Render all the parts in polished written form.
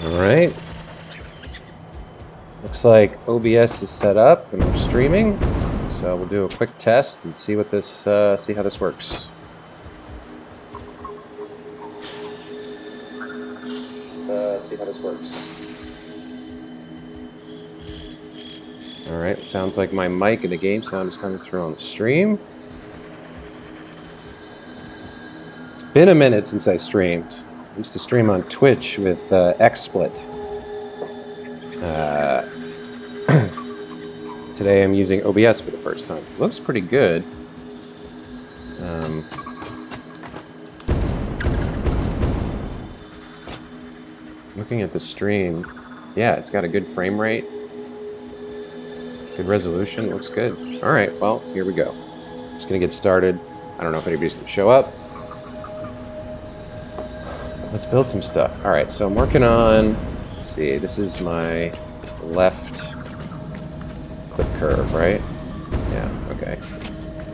Alright. Looks like OBS is set up and we're streaming. So we'll do a quick test and see what this see how this works. See how this works. Alright, sounds like my mic and the game sound is coming through on the stream. It's been a minute since I streamed. I used to stream on Twitch with XSplit. Today I'm using OBS for the first time. It looks pretty good. Looking at the stream, yeah, it's got a good frame rate. Good resolution, looks good. Alright, well, here we go. Just gonna get started. I don't know if anybody's gonna show up. Let's build some stuff. Alright, so I'm working on, let's see, this is my left clip curve, right? Yeah, okay.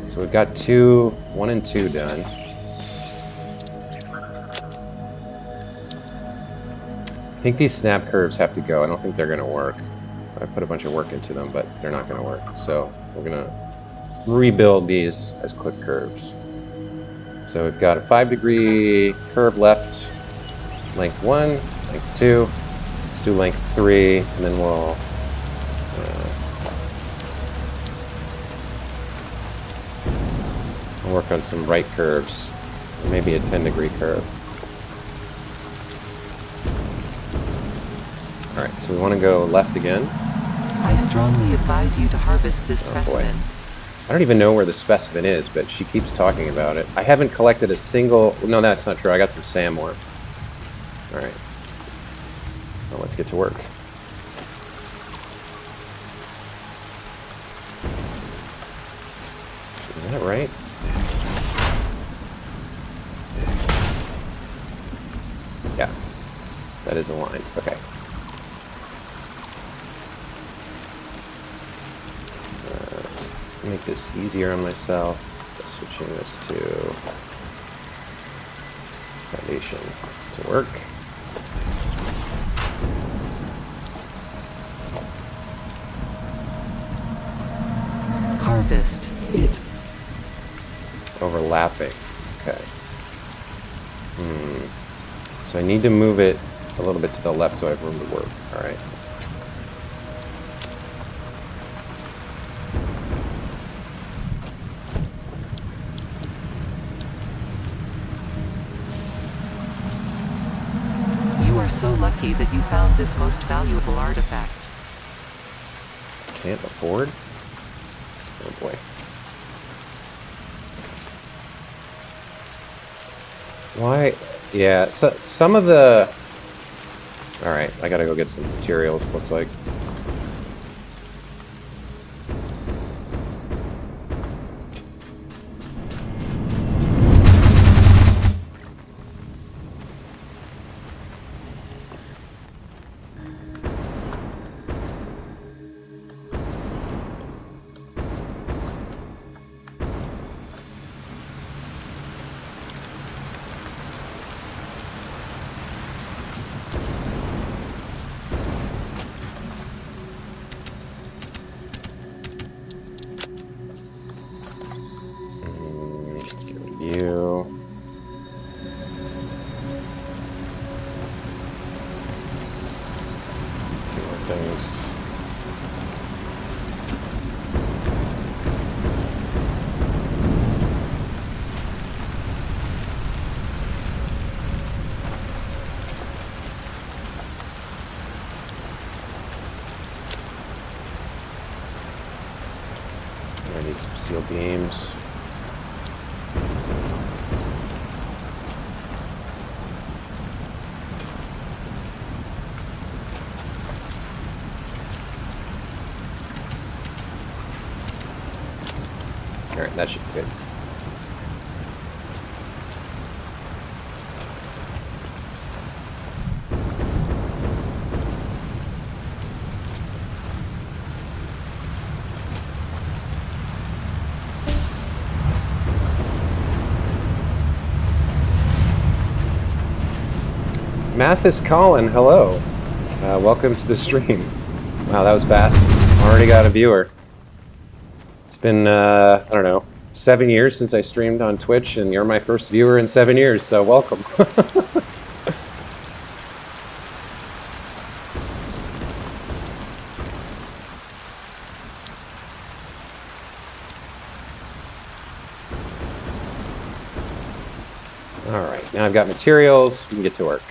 So we've got 1 and 2 done. I think these snap curves have to go. I don't think they're gonna work. So I put a bunch of work into them, but they're not gonna work. So we're gonna rebuild these as clip curves. So we've got a 5-degree curve left, length 1, length 2. Let's do length 3, and then we'll work on some right curves, maybe a 10-degree curve. All right, so we want to go left again. I strongly advise you to harvest this specimen. Boy. I don't even know where the specimen is, but she keeps talking about it. I haven't collected a single... No, that's not true. I got some sandworm. All right. Well, let's get to work. Is that right? Yeah, that is aligned. Okay. Let's make this easier on myself by switching this to foundation to work. Harvest it. Overlapping. Okay. So I need to move it a little bit to the left so I have room to work. All right. You are so lucky that you found this most valuable artifact. Can't afford? Oh boy. Why? Yeah, so some of the... Alright, I gotta go get some materials, looks like. Let's get rid of you. A few more things. I need some steel beams. Alright, that should be good. Mathis Collin, hello. Welcome to the stream. Wow, that was fast. Already got a viewer. It's been, I don't know, 7 years since I streamed on Twitch, and you're my first viewer in 7 years, so welcome. All right, now I've got materials. We can get to work.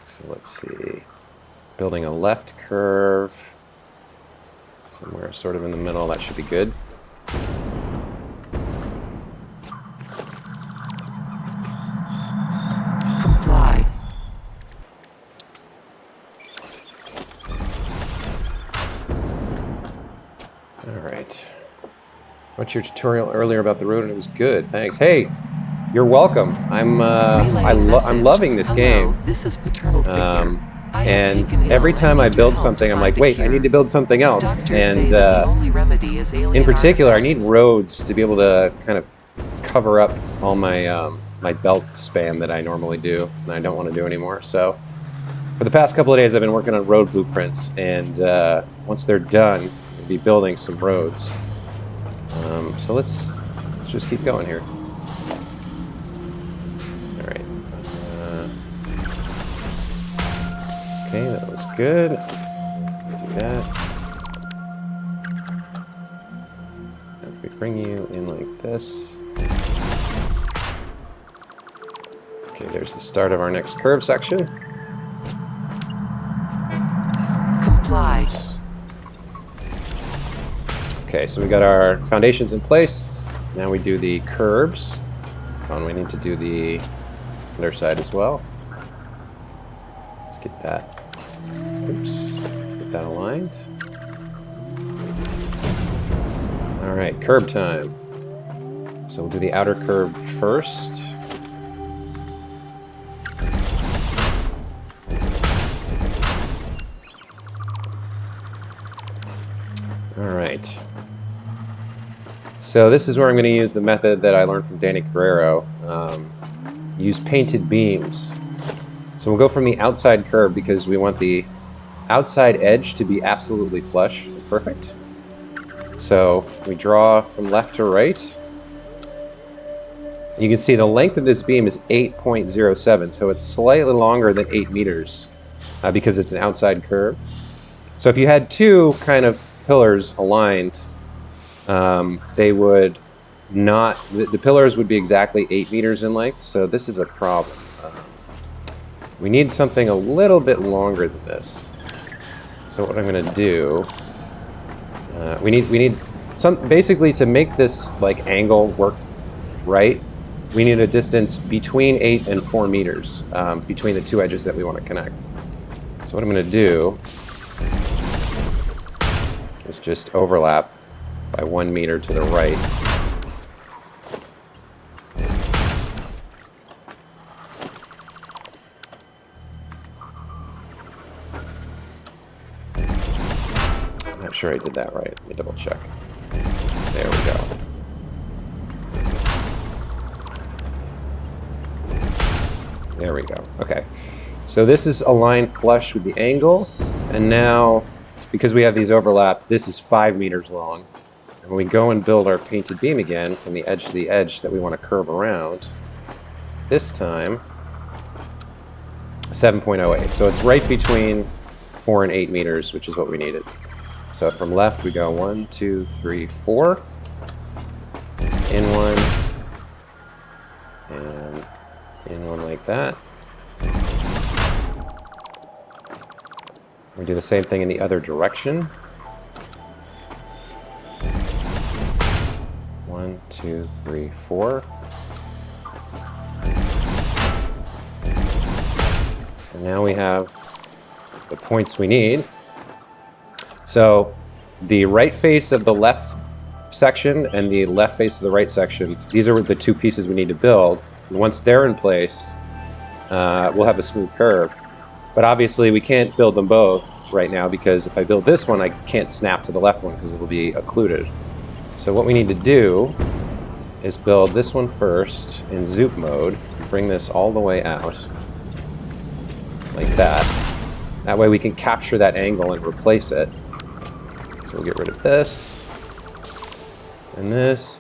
So let's see. Building a left curve. Somewhere sort of in the middle. That should be good. Comply. All right. Watched your tutorial earlier about the road, and it was good. Thanks. Hey, you're welcome. I'm loving this game. This is paternal figure. And every time I build something, I'm like, wait, I need to build something else. And in particular, I need roads to be able to kind of cover up all my my belt spam that I normally do, and I don't want to do anymore. So for the past couple of days, I've been working on road blueprints, and once they're done, I'll be building some roads. So let's just keep going here. All right. Okay, that looks good. Do that. If we bring you in like this. Okay, there's the start of our next curve section. Comply. Okay, so we got our foundations in place. Now we do the curbs. And we need to do the underside as well. Let's get that. Oops. Get that aligned. All right, curb time. So we'll do the outer curb first. All right. So this is where I'm going to use the method that I learned from Danny Carrero. Use painted beams. So we'll go from the outside curve because we want the outside edge to be absolutely flush and perfect. So we draw from left to right. You can see the length of this beam is 8.07, so it's slightly longer than 8 meters because it's an outside curve. So if you had two kind of pillars aligned, they would not, the pillars would be exactly 8 meters in length, so this is a problem. We need something a little bit longer than this. So what I'm going to do, we need some, basically to make this like angle work right, we need a distance between 8 and 4 meters between the two edges that we want to connect. So what I'm going to do is just overlap by 1 meter to the right. I'm not sure I did that right. Let me double check. There we go. There we go. Okay. So this is aligned flush with the angle, and now because we have these overlap, this is 5 meters long. And when we go and build our painted beam again from the edge to the edge that we want to curve around, this time 7.08. So it's right between 4 and 8 meters, which is what we needed. So from left we go 1, 2, 3, 4. In one, and in one like that. We do the same thing in the other direction. 1, 2, 3, 4. And now we have the points we need. So the right face of the left section and the left face of the right section, these are the two pieces we need to build. And once they're in place, we'll have a smooth curve. But obviously we can't build them both right now because if I build this one, I can't snap to the left one because it will be occluded. So what we need to do is build this one first in zoop mode. Bring this all the way out. Like that. That way we can capture that angle and replace it. So we'll get rid of this. And this.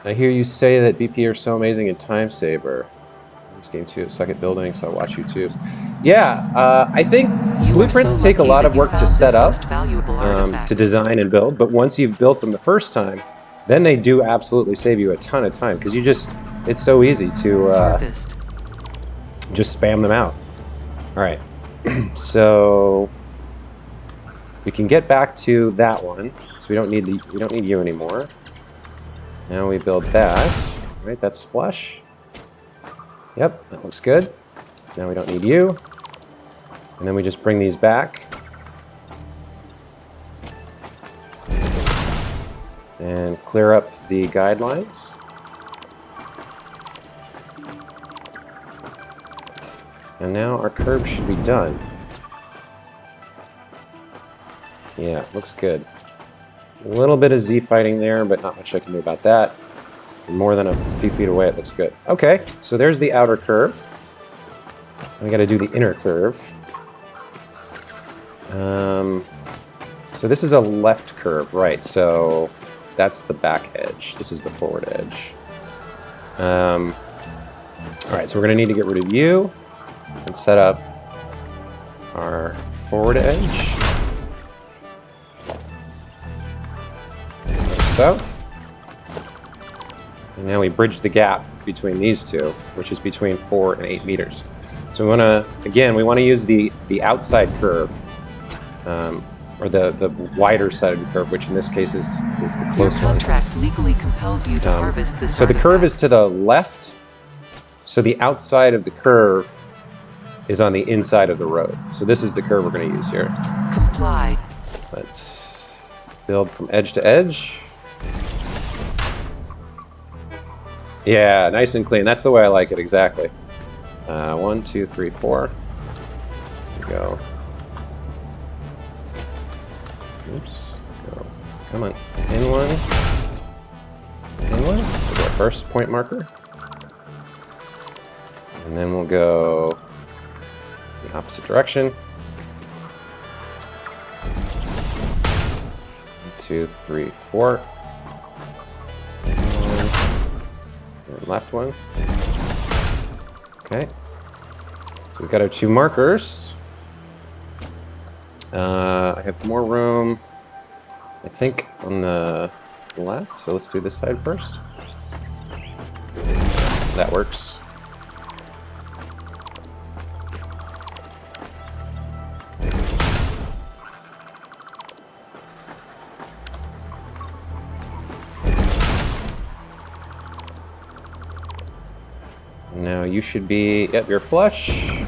I hear you say that BP are so amazing and time saver. This game too, suck at building, so I watch YouTube. Yeah, I think blueprints take a lot of work to set up, to design and build, but once you've built them the first time, then they do absolutely save you a ton of time, because it's so easy to just spam them out. All right, so we can get back to that one, so we don't need you anymore. Now we build that, right? That's flush. Yep, that looks good. Now we don't need you. And then we just bring these back. And clear up the guidelines. And now our curve should be done. Yeah, looks good. A little bit of Z fighting there, but not much I can do about that. More than a few feet away, it looks good. Okay, so there's the outer curve. We got to do the inner curve. So this is a left curve, right? So that's the back edge. This is the forward edge. All right, so we're going to need to get rid of you and set up our forward edge. Like so. And now we bridge the gap between these two, which is between 4 and 8 meters. So we want to, again, we want to use the outside curve, or the wider side of the curve, which in this case is the close one. Your contract legally compels you to harvest this So the curve is to the left, so the outside of the curve is on the inside of the road. So this is the curve we're going to use here. Comply. Let's build from edge to edge. Yeah, nice and clean. That's the way I like it, exactly. 1, 2, 3, 4. There we go. Oops. Go. Come on. In one. In one. We'll do our first point marker. And then we'll go the opposite direction. 1, 2, 3, 4. Left one. Okay. So we've got our 2 markers. I have more room, I think, on the left. So let's do this side first. That works. Now you should be, yep, you're flush.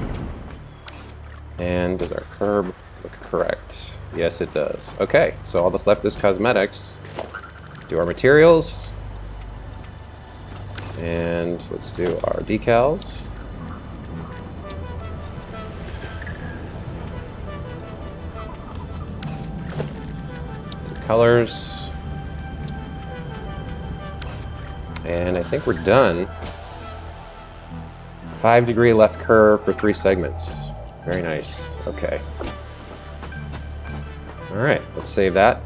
And does our curb look correct? Yes, it does. Okay, so all that's left is cosmetics. Let's do our materials. And let's do our decals. Do colors. And I think we're done. 5-degree left curve for 3 segments. Very nice. Okay. All right, let's save that.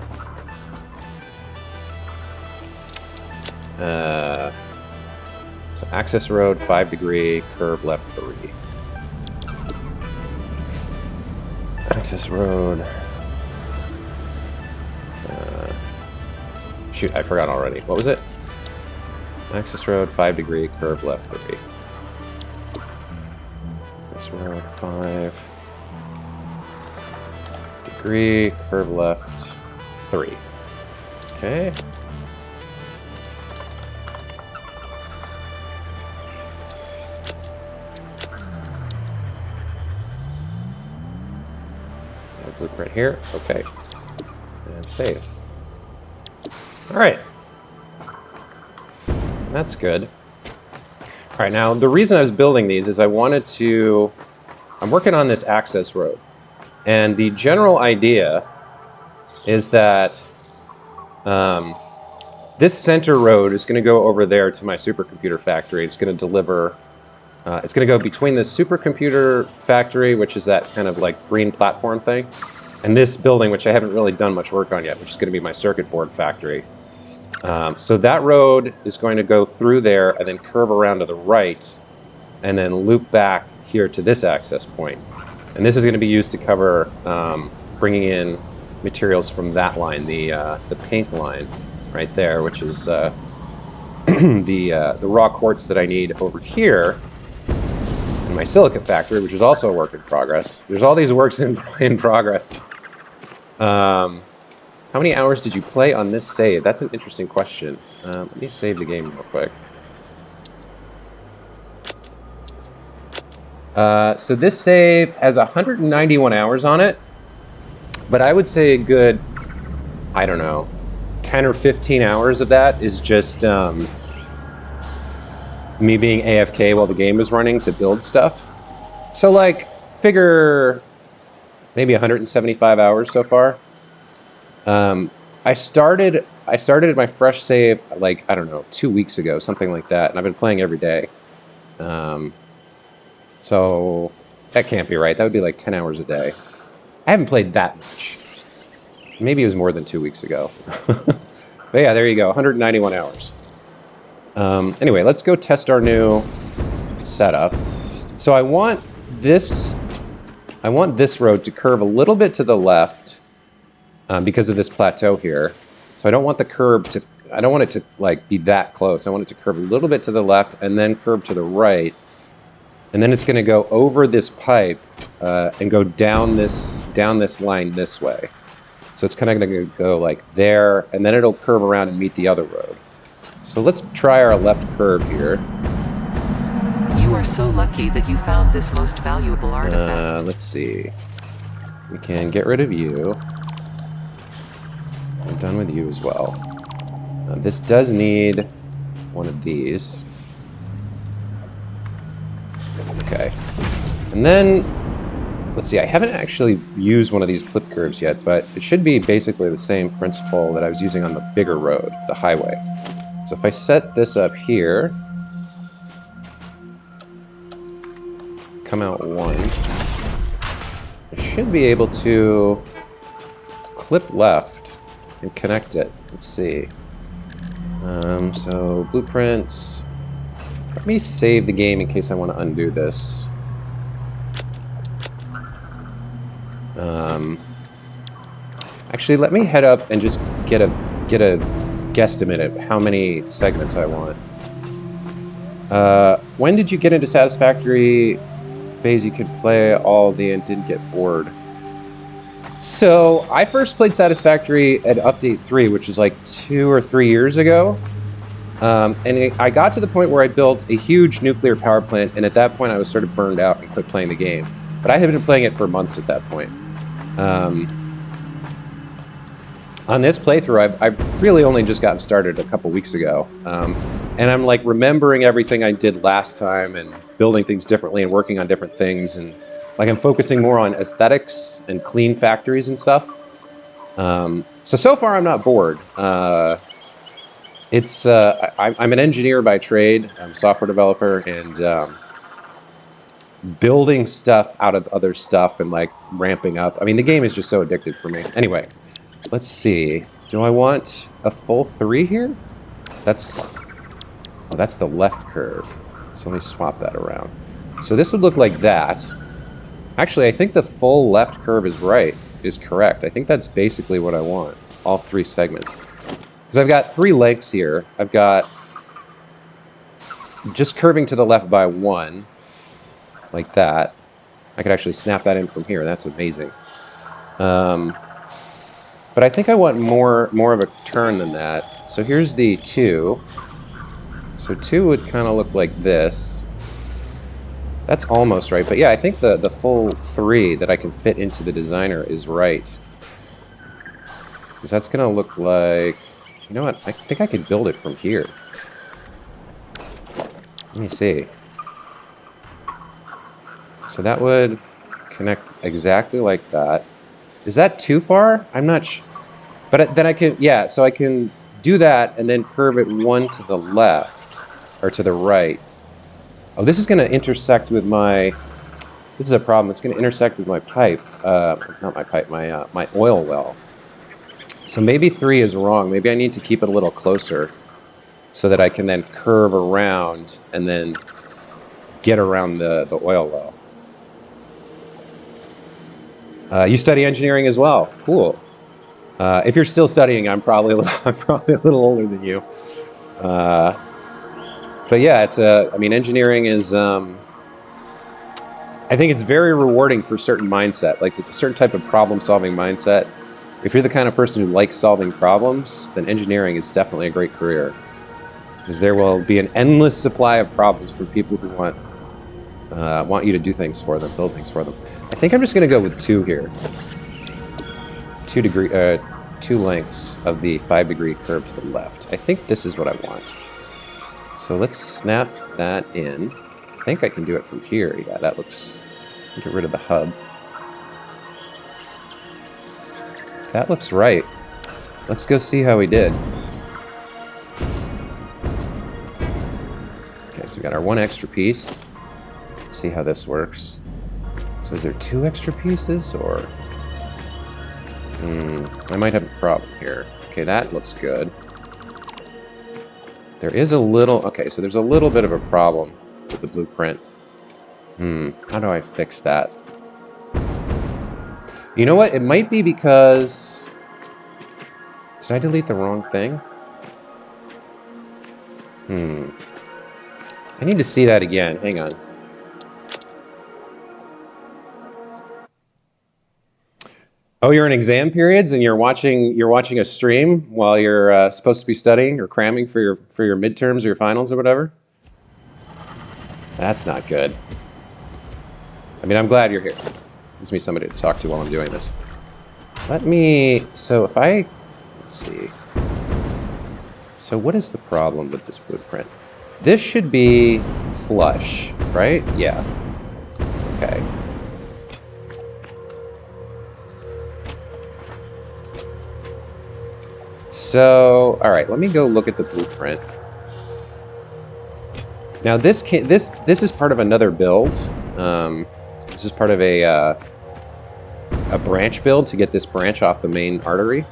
So access road, 5-degree, curve left 3. Access road. Shoot, I forgot already. What was it? Access road, 5-degree, curve left 3. Road 5-degree, curve left 3. Okay. Blueprint here. Okay. And save. All right. That's good. All right, now the reason I was building these is I wanted to, I'm working on this access road. And the general idea is that this center road is going to go over there to my supercomputer factory. It's going to deliver. It's going to go between the supercomputer factory, which is that kind of like green platform thing, and this building, which I haven't really done much work on yet, which is going to be my circuit board factory. So that road is going to go through there and then curve around to the right and then loop back here to this access point. And this is going to be used to cover bringing in materials from that line, the paint line right there, which is the raw quartz that I need over here in my silica factory, which is also a work in progress. There's all these works in progress. How many hours did you play on this save? That's an interesting question. Let me save the game real quick. So this save has 191 hours on it, but I would say a good, I don't know, 10 or 15 hours of that is just me being AFK while the game is running to build stuff. So like, figure maybe 175 hours so far. I started my fresh save like, I don't know, 2 weeks ago, something like that, and I've been playing every day. So that can't be right. That would be like 10 hours a day. I haven't played that much. Maybe it was more than 2 weeks ago. But yeah, there you go, 191 hours. Anyway, let's go test our new setup. So I want this road to curve a little bit to the left. Because of this plateau here. So I don't want the curve to, I don't want it to like be that close. I want it to curve a little bit to the left and then curve to the right. And then it's going to go over this pipe and go down this line this way. So it's kind of going to go like there, and then it'll curve around and meet the other road. So let's try our left curve here. You are so lucky that you found this most valuable artifact. Let's see. We can get rid of you. I'm done with you as well. This does need one of these. Okay. And then, let's see, I haven't actually used one of these clip curves yet, but it should be basically the same principle that I was using on the bigger road, the highway. So if I set this up here, come out one, I should be able to clip left and connect it. Let's see. So blueprints. Let me save the game in case I want to undo this. Actually, let me head up and just get a guesstimate of how many segments I want. When did you get into Satisfactory phase? You could play all the and didn't get bored. So I first played Satisfactory at Update 3, which is like 2 or 3 years ago. I got to the point where I built a huge nuclear power plant, and at that point I was sort of burned out and quit playing the game. But I had been playing it for months at that point. On this playthrough, I've really only just gotten started a couple weeks ago. And I'm like remembering everything I did last time and building things differently and working on different things, and like I'm focusing more on aesthetics and clean factories and stuff. So far I'm not bored. I'm an engineer by trade. I'm a software developer, and building stuff out of other stuff and like ramping up. I mean, the game is just so addictive for me. Anyway, let's see. Do I want a full 3 here? That's the left curve. So let me swap that around. So this would look like that. Actually, I think the full left curve is correct. I think that's basically what I want. All 3 segments. Because I've got 3 lengths here. I've got just curving to the left by 1, like that. I could actually snap that in from here. That's amazing. But I think I want more of a turn than that. So here's the 2. So 2 would kind of look like this. That's almost right. But yeah, I think the full 3 that I can fit into the designer is right. Because that's going to look like... You know what? I think I could build it from here. Let me see. So that would connect exactly like that. Is that too far? I'm not sure. But then I can, yeah, so I can do that and then curve it one to the left, or to the right. Oh, this is going to intersect with my... This is a problem. It's going to intersect with my pipe. Not my pipe, my oil well. So maybe 3 is wrong. Maybe I need to keep it a little closer so that I can then curve around and then get around the oil well. You study engineering as well. Cool. If you're still studying, I'm probably a little older than you. But yeah, I mean, engineering is, I think it's very rewarding for a certain mindset, like a certain type of problem-solving mindset. If you're the kind of person who likes solving problems, then engineering is definitely a great career. Because there will be an endless supply of problems for people who want you to do things for them, build things for them. I think I'm just going to go with 2 here. 2 lengths of the 5-degree curve to the left. I think this is what I want. So let's snap that in. I think I can do it from here. Yeah, that looks... Get rid of the hub. That looks right. Let's go see how we did. Okay, so we got our 1 extra piece. Let's see how this works. So is there 2 extra pieces, or... I might have a problem here. Okay, that looks good. There is a little... Okay, so there's a little bit of a problem with the blueprint. How do I fix that? You know what? It might be because... Did I delete the wrong thing? I need to see that again. Hang on. Oh, you're in exam periods and you're watching a stream while you're supposed to be studying or cramming for your midterms or your finals or whatever? That's not good. I mean, I'm glad you're here. Gives me somebody to talk to while I'm doing this. So if I, let's see. So what is the problem with this blueprint? This should be flush, right? Yeah. Okay. So, all right, let me go look at the blueprint. Now this is part of another build. This is part of a branch build to get this branch off the main artery.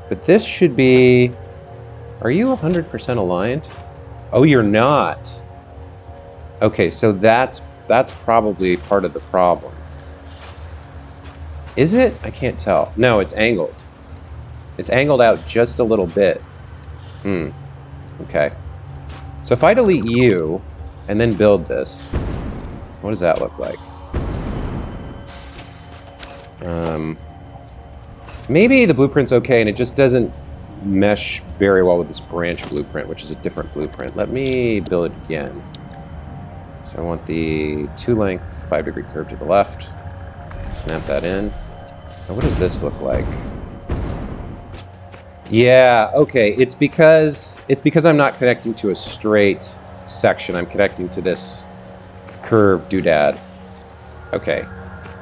But this should be... Are you 100% aligned? Oh, you're not. Okay, so that's probably part of the problem. Is it? I can't tell. No, it's angled. It's angled out just a little bit. Okay. So if I delete you and then build this, what does that look like? Maybe the blueprint's okay and it just doesn't mesh very well with this branch blueprint, which is a different blueprint. Let me build it again. So I want the 2-length 5-degree curve to the left. Snap that in. Now what does this look like? Yeah, okay. It's because I'm not connecting to a straight section. I'm connecting to this curved doodad. Okay.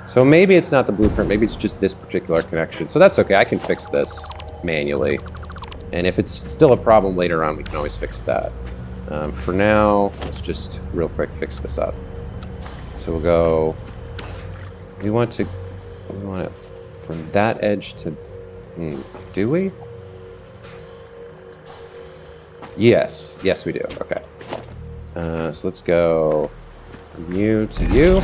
So maybe it's not the blueprint. Maybe it's just this particular connection. So that's okay. I can fix this manually. And if it's still a problem later on, we can always fix that. For now, let's just real quick fix this up. So we'll go... We want it from that edge to... do we? Yes. Yes, we do. Okay. So let's go from you to you.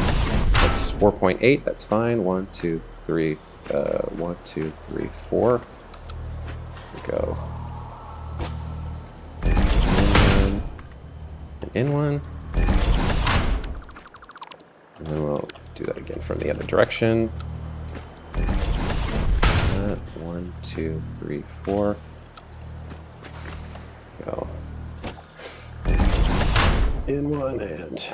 That's 4.8. That's fine. 1, 2, 3. 1, 2, 3, 4. Go. In one. And then we'll do that again from the other direction. 1, 2, 3, 4. Go. In one and...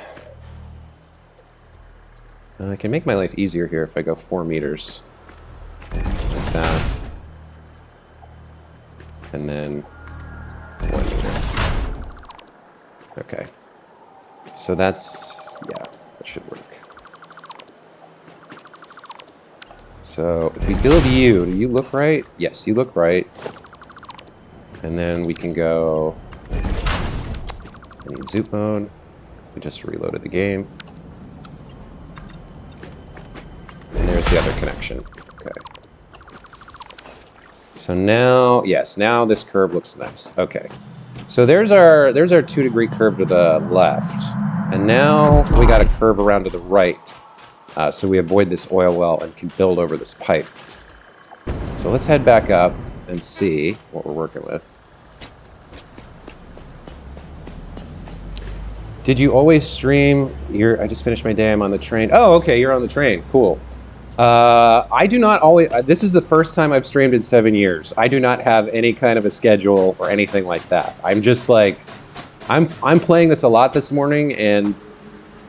I can make my life easier here if I go 4 meters. Like that. And then 1 meter. Okay. So that's... yeah, that should work. So if we build you, do you look right? Yes, you look right. And then we can go, I need zoop mode. We just reloaded the game. And there's the other connection. Okay. So now, yes, now this curve looks nice. Okay. So there's our 2-degree curve to the left. And now we got a curve around to the right. So we avoid this oil well and can build over this pipe. So let's head back up and see what we're working with. Did you always stream? I just finished my day, I'm on the train. Oh, okay, you're on the train, cool. I do not always, this is the first time I've streamed in 7 years. I do not have any kind of a schedule or anything like that. I'm just like, I'm playing this a lot this morning, and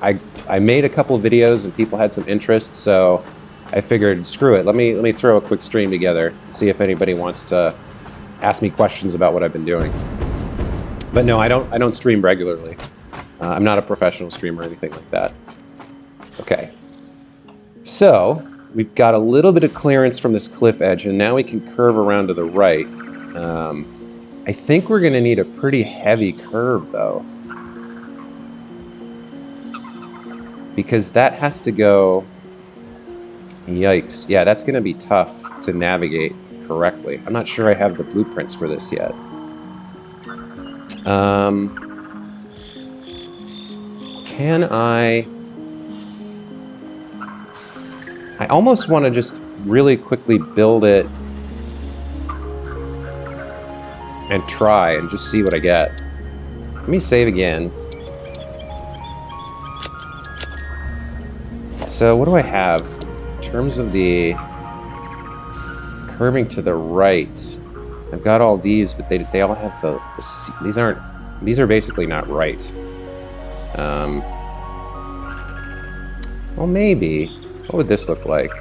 I made a couple of videos and people had some interest, so I figured, screw it, let me throw a quick stream together and see if anybody wants to ask me questions about what I've been doing. But no, I don't stream regularly. I'm not a professional streamer or anything like that. Okay. So, we've got a little bit of clearance from this cliff edge, and now we can curve around to the right. I think we're going to need a pretty heavy curve, though. Because that has to go... Yikes. Yeah, that's going to be tough to navigate correctly. I'm not sure I have the blueprints for this yet. Can I almost want to just really quickly build it and try and just see what I get. Let me save again. So what do I have in terms of the curving to the right? I've got all these, but they all have these are basically not right. Well, maybe. What would this look like?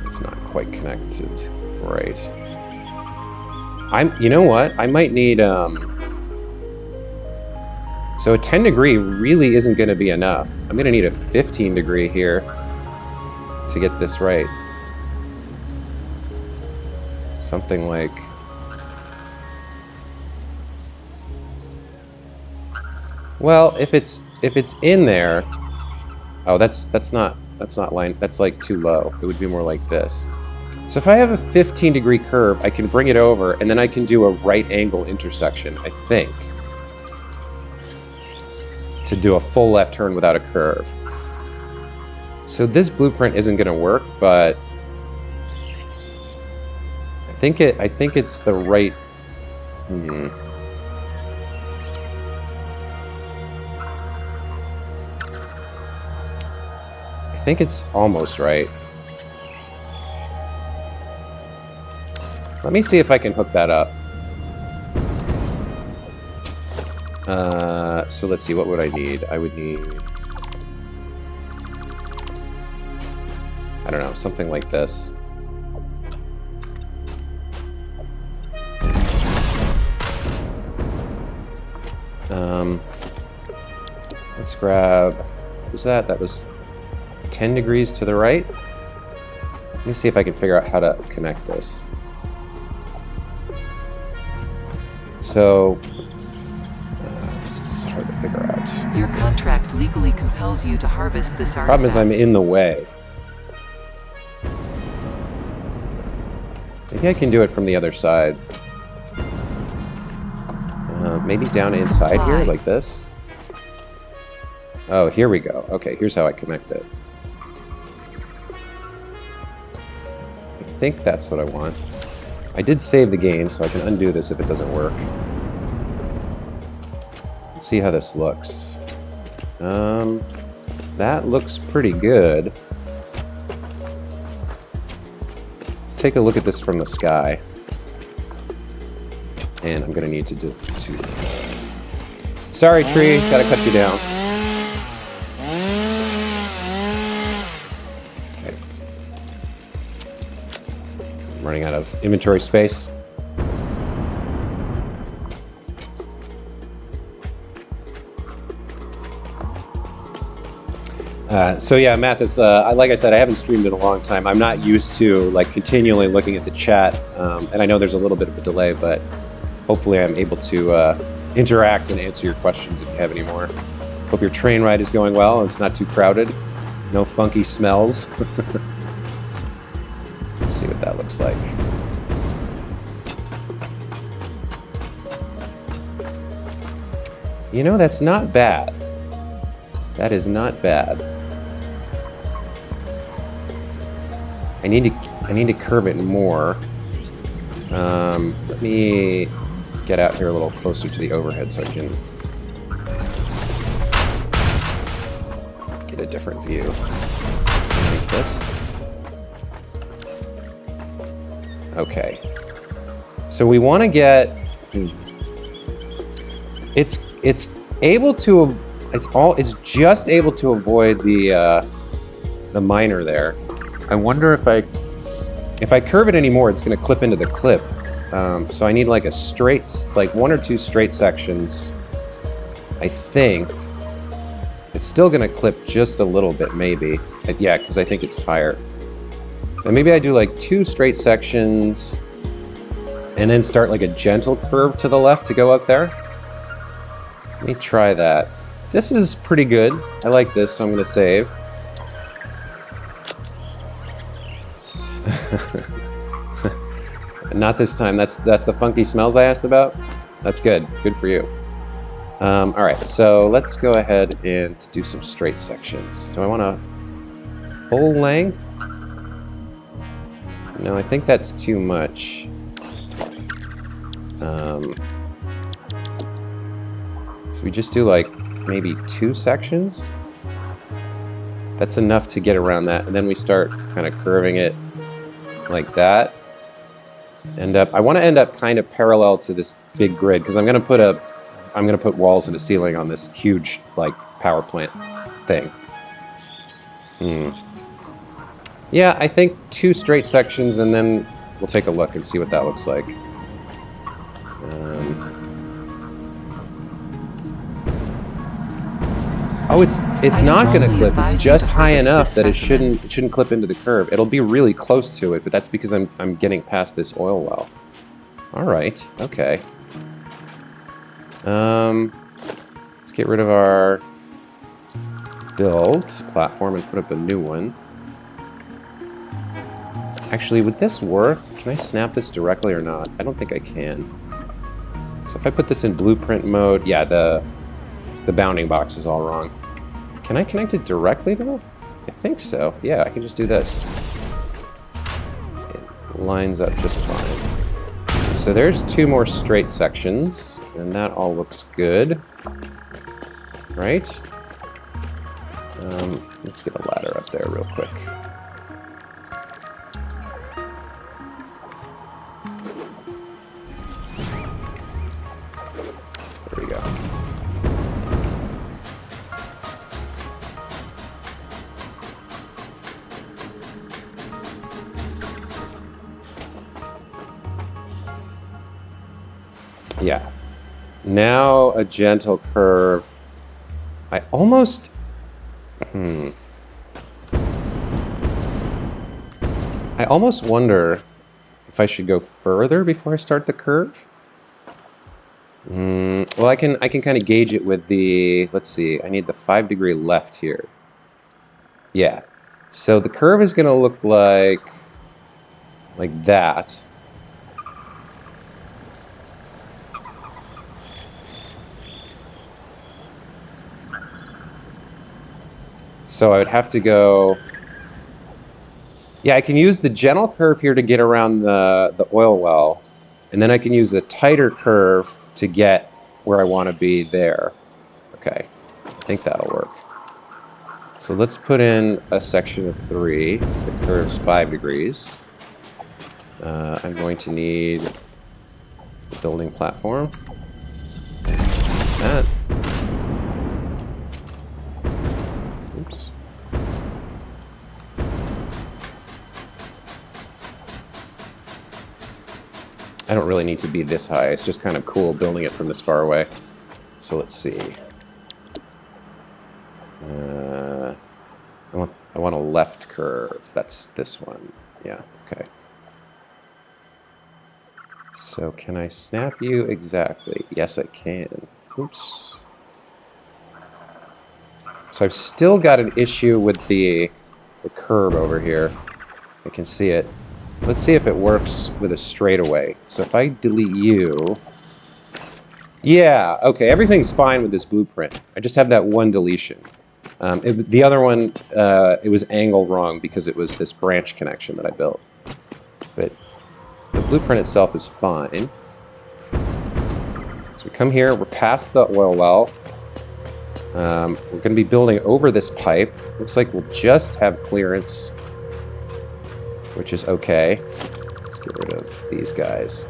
It's not quite connected. Right. You know what? I might need, so a 10 degree really isn't going to be enough. I'm going to need a 15 degree here to get this right. Something like... Well, if it's in there, oh, that's not line. That's like too low. It would be more like this. So if I have a 15 degree curve, I can bring it over, and then I can do a right angle intersection, I think, to do a full left turn without a curve. So this blueprint isn't going to work, but I think it's the right. I think it's almost right. Let me see if I can hook that up. So let's see, what would I need? I would need... I don't know, something like this. Let's grab... What was that? That was 10 degrees to the right. Let me see if I can figure out how to connect this. So, this is hard to figure out. Your contract legally compels you to harvest this artifact. Problem is I'm in the way. Maybe I can do it from the other side. Maybe down inside here, like this. Oh, here we go. Okay, here's how I connect it. I think that's what I want. I did save the game, so I can undo this if it doesn't work. Let's see how this looks. That looks pretty good. Let's take a look at this from the sky. And I'm gonna need to do... Sorry, tree, gotta cut you down. Okay. I'm running out of inventory space. So yeah, Mathis, like I said, I haven't streamed in a long time. I'm not used to like continually looking at the chat, and I know there's a little bit of a delay, but hopefully I'm able to interact and answer your questions if you have any more. Hope your train ride is going well and it's not too crowded. No funky smells. Let's see what that looks like. You know, that's not bad. That is not bad. I need to curve it more. Let me get out here a little closer to the overhead so I can get a different view. Like this. Okay. So we want to get. It's able to. It's just able to avoid the miner there. I wonder if I curve it anymore, it's going to clip into the cliff. So I need like a straight, like 1 or 2 straight sections. I think it's still going to clip just a little bit, maybe. Yeah, because I think it's higher. And maybe I do like 2 straight sections, and then start like a gentle curve to the left to go up there. Let me try that. This is pretty good. I like this, so I'm going to save. Not this time. That's the funky smells I asked about. That's good. Good for you. All right, so let's go ahead and do some straight sections. Do I want a full length? No, I think that's too much. So we just do like maybe 2 sections. That's enough to get around that, and then we start kind of curving it like that. I want to end up kind of parallel to this big grid because I'm gonna put walls and a ceiling on this huge like power plant thing. Yeah, I think 2 straight sections, and then we'll take a look and see what that looks like. Oh, it's not going to clip. It's just high enough that it shouldn't clip into the curve. It'll be really close to it, but that's because I'm getting past this oil well. All right. Okay. Let's get rid of our build platform and put up a new one. Actually, would this work? Can I snap this directly or not? I don't think I can. So if I put this in blueprint mode, yeah, the bounding box is all wrong. Can I connect it directly though? I think so. Yeah, I can just do this. It lines up just fine. So there's 2 more straight sections, and that all looks good. Right? Let's get a ladder up there real quick. There we go. Yeah. Now a gentle curve. I almost... I almost wonder if I should go further before I start the curve. Well, I can kind of gauge it with the... Let's see. I need the 5-degree left here. Yeah. So the curve is going to look like that. So I would have to go... Yeah, I can use the gentle curve here to get around the oil well, and then I can use the tighter curve to get where I want to be there. Okay, I think that'll work. So let's put in a section of 3 that curves 5 degrees. I'm going to need the building platform. That. Oops. I don't really need to be this high. It's just kind of cool building it from this far away. So let's see. I want a left curve. That's this one. Yeah, okay. So can I snap you exactly? Yes, I can. Oops. So I've still got an issue with the curve over here. I can see it. Let's see if it works with a straightaway. So if I delete you... Yeah, okay, everything's fine with this blueprint. I just have that one deletion. The other one, it was angled wrong because it was this branch connection that I built. But the blueprint itself is fine. So we come here, we're past the oil well. We're going to be building over this pipe. Looks like we'll just have clearance, which is okay. Let's get rid of these guys.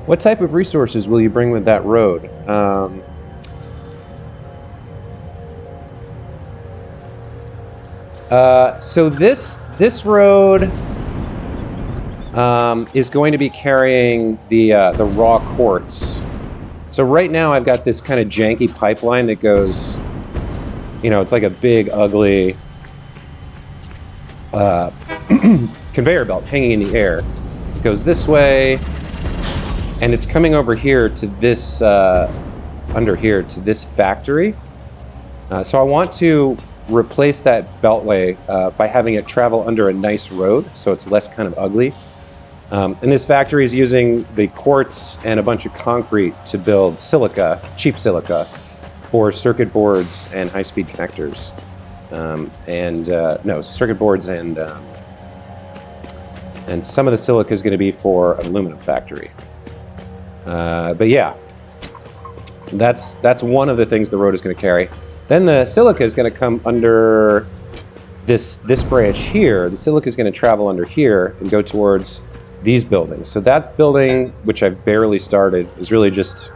What type of resources will you bring with that road? So this road is going to be carrying the raw quartz. So right now I've got this kind of janky pipeline that goes, you know, it's like a big, ugly conveyor belt hanging in the air. It goes this way, and it's coming over here to this, under here to this factory. So I want to replace that beltway by having it travel under a nice road, so it's less kind of ugly. And this factory is using the quartz and a bunch of concrete to build silica, cheap silica, for circuit boards and high-speed connectors. No, circuit boards and some of the silica is going to be for an aluminum factory. But yeah, that's one of the things the road is going to carry. Then the silica is going to come under this branch here. The silica is going to travel under here and go towards these buildings. So that building, which I've barely started, is really just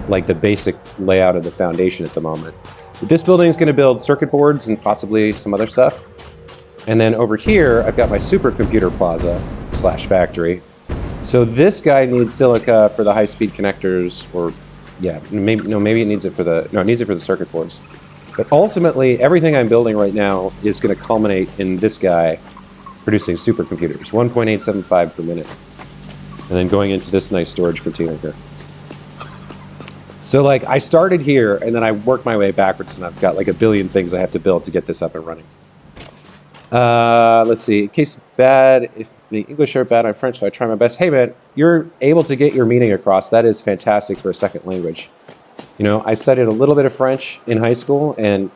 like the basic layout of the foundation at the moment. But this building is going to build circuit boards and possibly some other stuff. And then over here, I've got my supercomputer plaza / factory. So this guy needs silica for the high-speed connectors, or yeah, maybe it needs it for the, no, it needs it for the circuit boards. But ultimately, everything I'm building right now is going to culminate in this guy producing supercomputers, 1.875 per minute. And then going into this nice storage container here. So like, I started here, and then I worked my way backwards, and I've got like a billion things I have to build to get this up and running. Let's see, in case bad, if the English are bad, I'm French, so I try my best. Hey man, you're able to get your meaning across. That is fantastic for a second language. You know, I studied a little bit of French in high school, and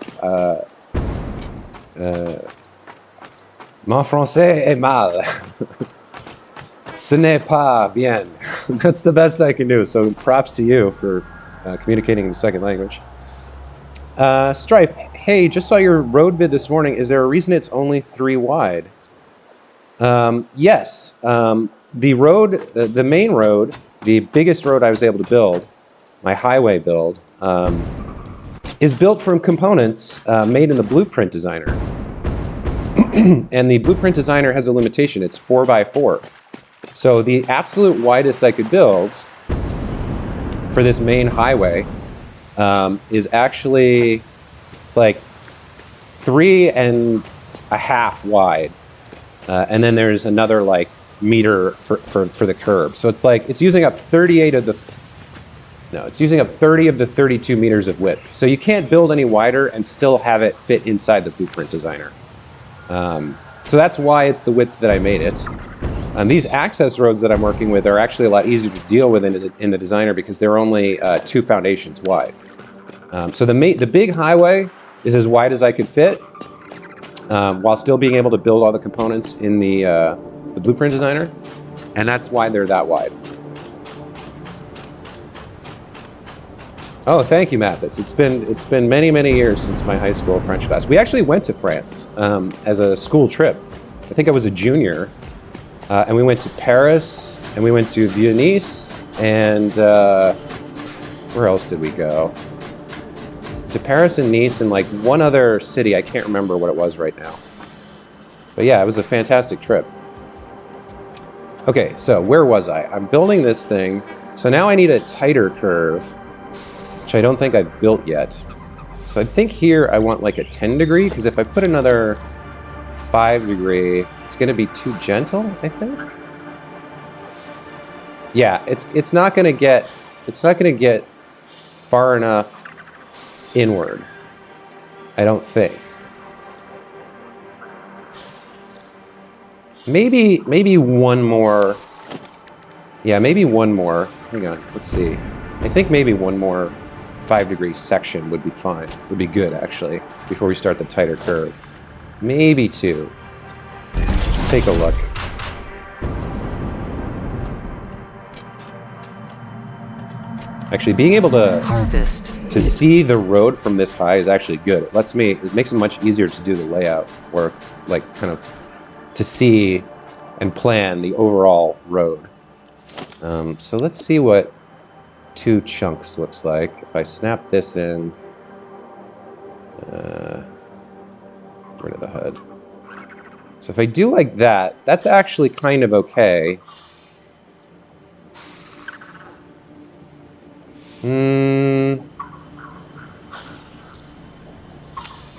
mon français est mal. Ce n'est pas bien. That's the best I can do, so props to you for communicating in the second language. Strife, hey, just saw your road vid this morning. Is there a reason it's only 3 wide? Yes. The road, the main road, the biggest road I was able to build, my highway build, is built from components made in the Blueprint Designer. And the Blueprint Designer has a limitation. It's 4x4. So the absolute widest I could build for this main highway is actually, it's like 3.5 wide. And then there's another like meter for the curb. So it's like, it's using up 30 of the 32 meters of width. So you can't build any wider and still have it fit inside the Blueprint Designer. So that's why it's the width that I made it. These access roads that I'm working with are actually a lot easier to deal with in the Designer because they're only 2 foundations wide. So the big highway is as wide as I could fit, while still being able to build all the components in the Blueprint Designer, and that's why they're that wide. Oh, thank you, Mathis. It's been many years since my high school French class. We actually went to France as a school trip. I think I was a junior, and we went to Paris, and we went to Nice, and where else did we go? To Paris and Nice and like one other city. I can't remember what it was right now. But yeah, it was a fantastic trip. Okay, so where was I? I'm building this thing. So now I need a tighter curve. which I don't think I've built yet. So I think here I want like a 10 degree, because if I put another 5 degree, it's going to be too gentle, I think. Yeah, it's not going to get far enough inward, I don't think. Maybe one more. Yeah, maybe one more. Hang on, let's see. I think maybe one more 5 degree section would be fine. Would be good, actually, before we start the tighter curve. Maybe 2. Let's take a look. Actually, being able to see the road from this high is actually good. It makes it much easier to do the layout work, like kind of to see and plan the overall road. So let's see what 2 chunks looks like. If I snap this in, rid of the HUD. So if I do like that, that's actually kind of okay.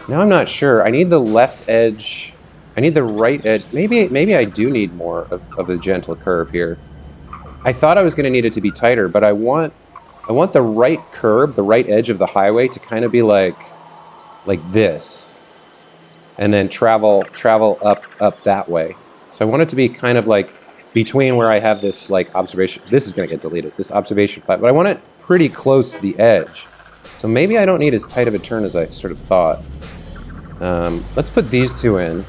Now I'm not sure. I need the left edge. I need the right edge. Maybe I do need more of the gentle curve here. I thought I was going to need it to be tighter, but I want the right curb, the right edge of the highway to kind of be like this, and then travel up that way. So I want it to be kind of like between where I have this like observation. This is going to get deleted. This observation plat, but I want it pretty close to the edge. So maybe I don't need as tight of a turn as I sort of thought. Let's put these 2 in.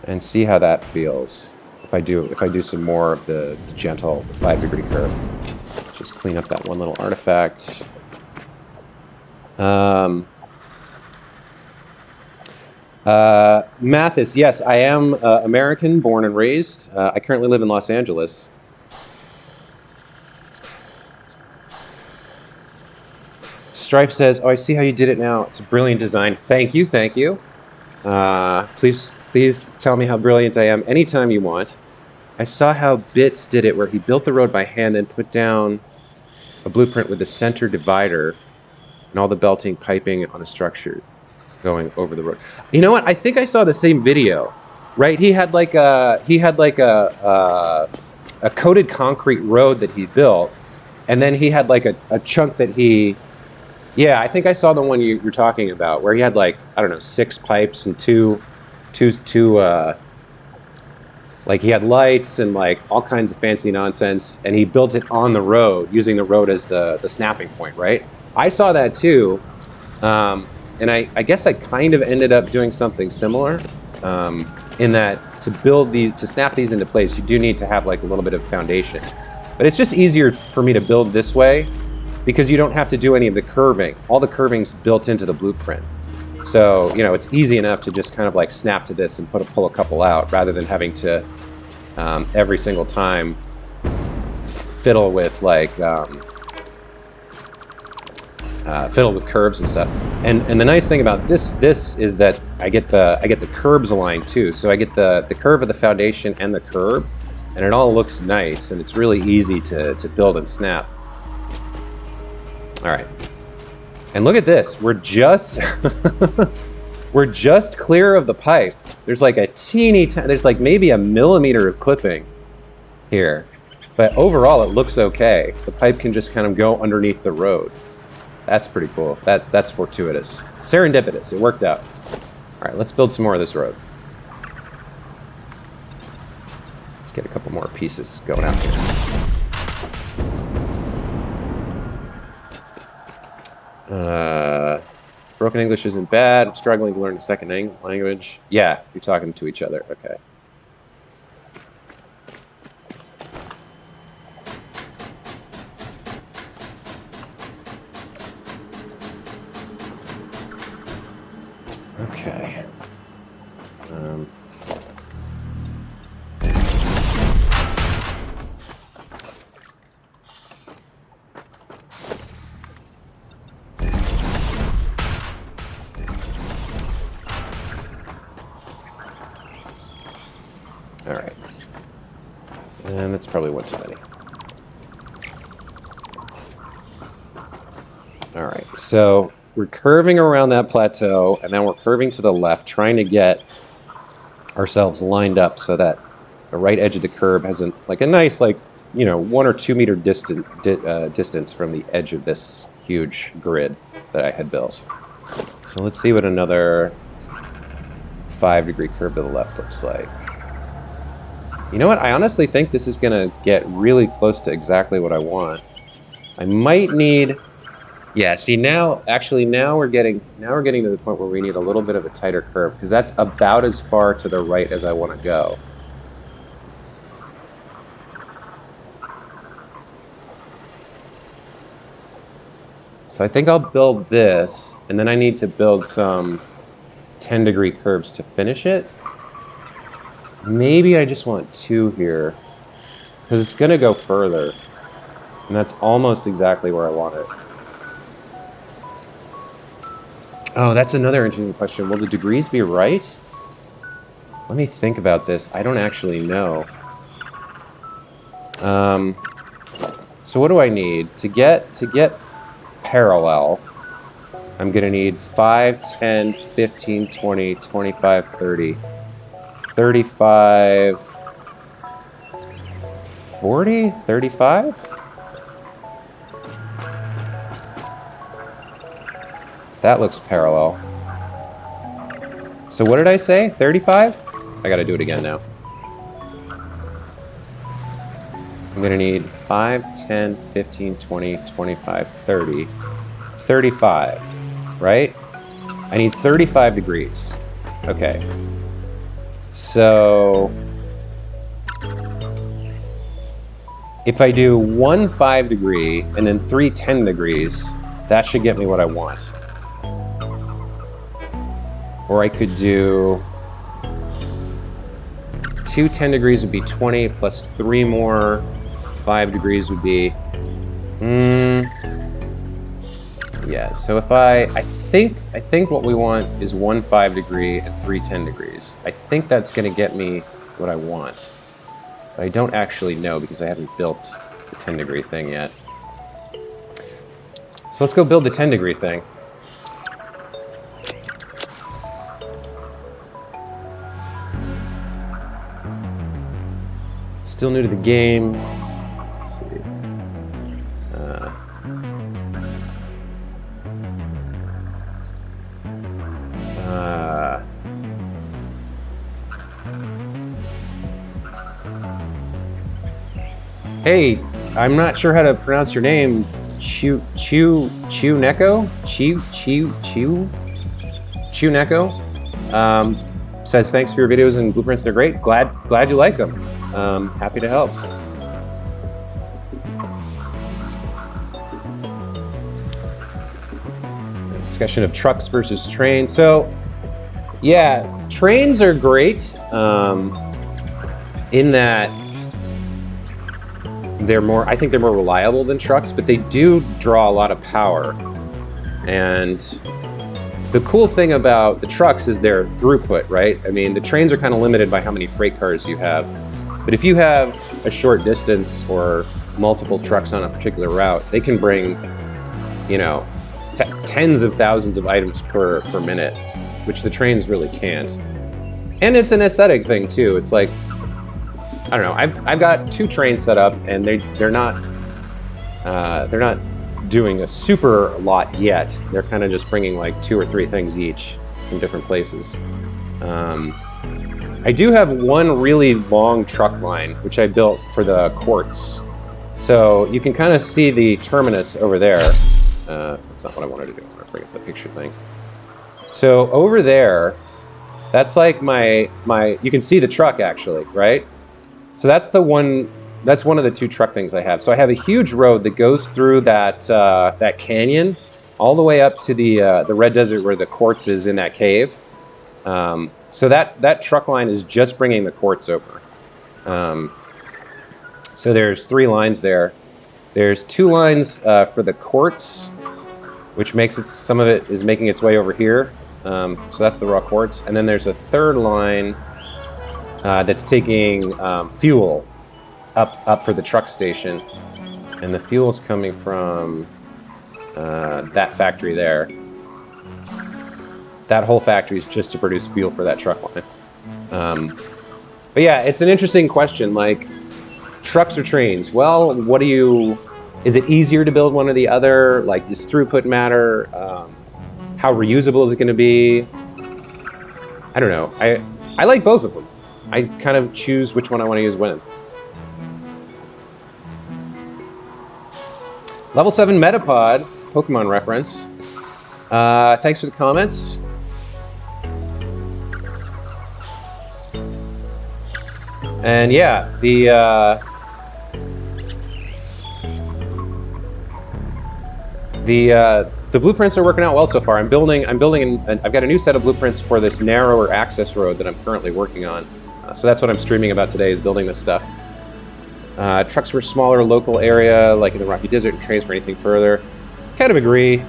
And see how that feels if I do some more of the gentle 5 degree curve. Just clean up that one little artifact. Mathis, yes, I am American, born and raised. I currently live in Los Angeles. Strife says, "Oh, I see how you did it now. It's a brilliant design." Thank you, thank you. Please tell me how brilliant I am anytime you want. I saw how Bits did it, where he built the road by hand and put down a blueprint with a center divider and all the belting piping on a structure going over the road. You know what? I think I saw the same video, right? He had like a coated concrete road that he built, and then he had like a chunk that he. Yeah, I think I saw the one you're talking about, where he had like, I don't know, 6 pipes and two like he had lights and like all kinds of fancy nonsense, and he built it on the road using the road as the snapping point, right? I saw that too, and I guess I kind of ended up doing something similar, in that to snap these into place, you do need to have like a little bit of foundation, but it's just easier for me to build this way because you don't have to do any of the curving. All the curving's built into the blueprint. So, you know, it's easy enough to just kind of like snap to this and pull a couple out, rather than having to every single time fiddle with like fiddle with curves and stuff. And the nice thing about this is that I get the curbs aligned too. So I get the curve of the foundation and the curb, and it all looks nice, and it's really easy to build and snap. All right. And look at this, we're just clear of the pipe. There's like a there's like maybe a millimeter of clipping here, but overall it looks okay. The pipe can just kind of go underneath the road. That's pretty cool. That's fortuitous. Serendipitous, it worked out. All right, let's build some more of this road. Let's get a couple more pieces going out here. Broken English isn't bad. I'm struggling to learn a second language. Yeah, you're talking to each other. Okay. Okay. All right. And that's probably one too many. All right, so we're curving around that plateau, and then we're curving to the left, trying to get ourselves lined up so that the right edge of the curve has a nice, 1 or 2 meter distance from the edge of this huge grid that I had built. So let's see what another 5-degree curve to the left looks like. You know what? I honestly think this is going to get really close to exactly what I want. I might need... Yeah, see now we're getting to the point where we need a little bit of a tighter curve, because that's about as far to the right as I want to go. So I think I'll build this, and then I need to build some 10-degree curves to finish it. Maybe I just want 2 here, because it's going to go further, and that's almost exactly where I want it. Oh, that's another interesting question. Will the degrees be right? Let me think about this. I don't actually know. So what do I need? To get parallel, I'm going to need 5, 10, 15, 20, 25, 30, 35, 40, 35? That looks parallel. So what did I say? 35? I gotta do it again now. I'm gonna need 5, 10, 15, 20, 25, 30, 35, right? I need 35 degrees. Okay. So if I do 1 5-degree and then 3 10-degrees, that should get me what I want. Or I could do 2 10-degrees would be 20, plus 3 more 5 degrees would be... yeah, so if I think what we want is 1 5-degree and 3 10-degrees. I think that's going to get me what I want. But I don't actually know because I haven't built the 10-degree thing yet. So let's go build the 10-degree thing. Still new to the game. Let's see. Hey, I'm not sure how to pronounce your name. Neko? Neko? Says thanks for your videos and blueprints. They're great. Glad you like them. Happy to help. Discussion of trucks versus trains. So, yeah, trains are great in that I think they're more reliable than trucks, but they do draw a lot of power. And the cool thing about the trucks is their throughput, right? I mean, the trains are kind of limited by how many freight cars you have. But if you have a short distance or multiple trucks on a particular route, they can bring, tens of thousands of items per minute, which the trains really can't. And it's an aesthetic thing too. It's like, I don't know. I've got 2 trains set up, and they're not doing a super lot yet. They're kind of just bringing like 2 or 3 things each from different places. I do have one really long truck line, which I built for the quartz. So you can kind of see the terminus over there. That's not what I wanted to do. I want to bring up the picture thing. So over there, that's like you can see the truck actually, right? So that's one of the 2 truck things I have. So I have a huge road that goes through that canyon all the way up to the red desert where the quartz is in that cave. So that truck line is just bringing the quartz over. So there's 3 lines there. There's 2 lines for the quartz, which makes it, some of it is making its way over here. So that's the raw quartz. And then there's a 3rd line that's taking fuel up for the truck station. And the fuel's coming from that factory there. That whole factory is just to produce fuel for that truck line. But yeah, it's an interesting question. Like, trucks or trains? Well, what do you... Is it easier to build one or the other? Like, does throughput matter? How reusable is it going to be? I don't know. I like both of them. I kind of choose which one I want to use when. Level 7 Metapod, Pokemon reference. Thanks for the comments. And yeah, the blueprints are working out well so far. I've got a new set of blueprints for this narrower access road that I'm currently working on. So that's what I'm streaming about today, is building this stuff. Trucks for smaller local area, like in the Rocky Desert, and trains for anything further. Kind of agree.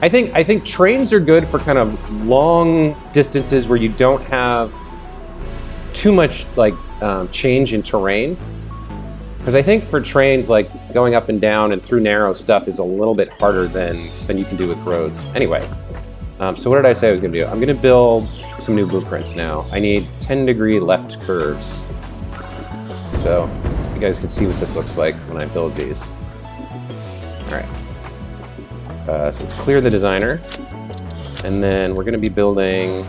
I think trains are good for kind of long distances where you don't have too much like change in terrain. Because I think for trains, like going up and down and through narrow stuff is a little bit harder than you can do with roads. Anyway, so what did I say I was going to do? I'm going to build some new blueprints now. I need 10-degree left curves. So you guys can see what this looks like when I build these. All right. So let's clear the designer. And then we're going to be building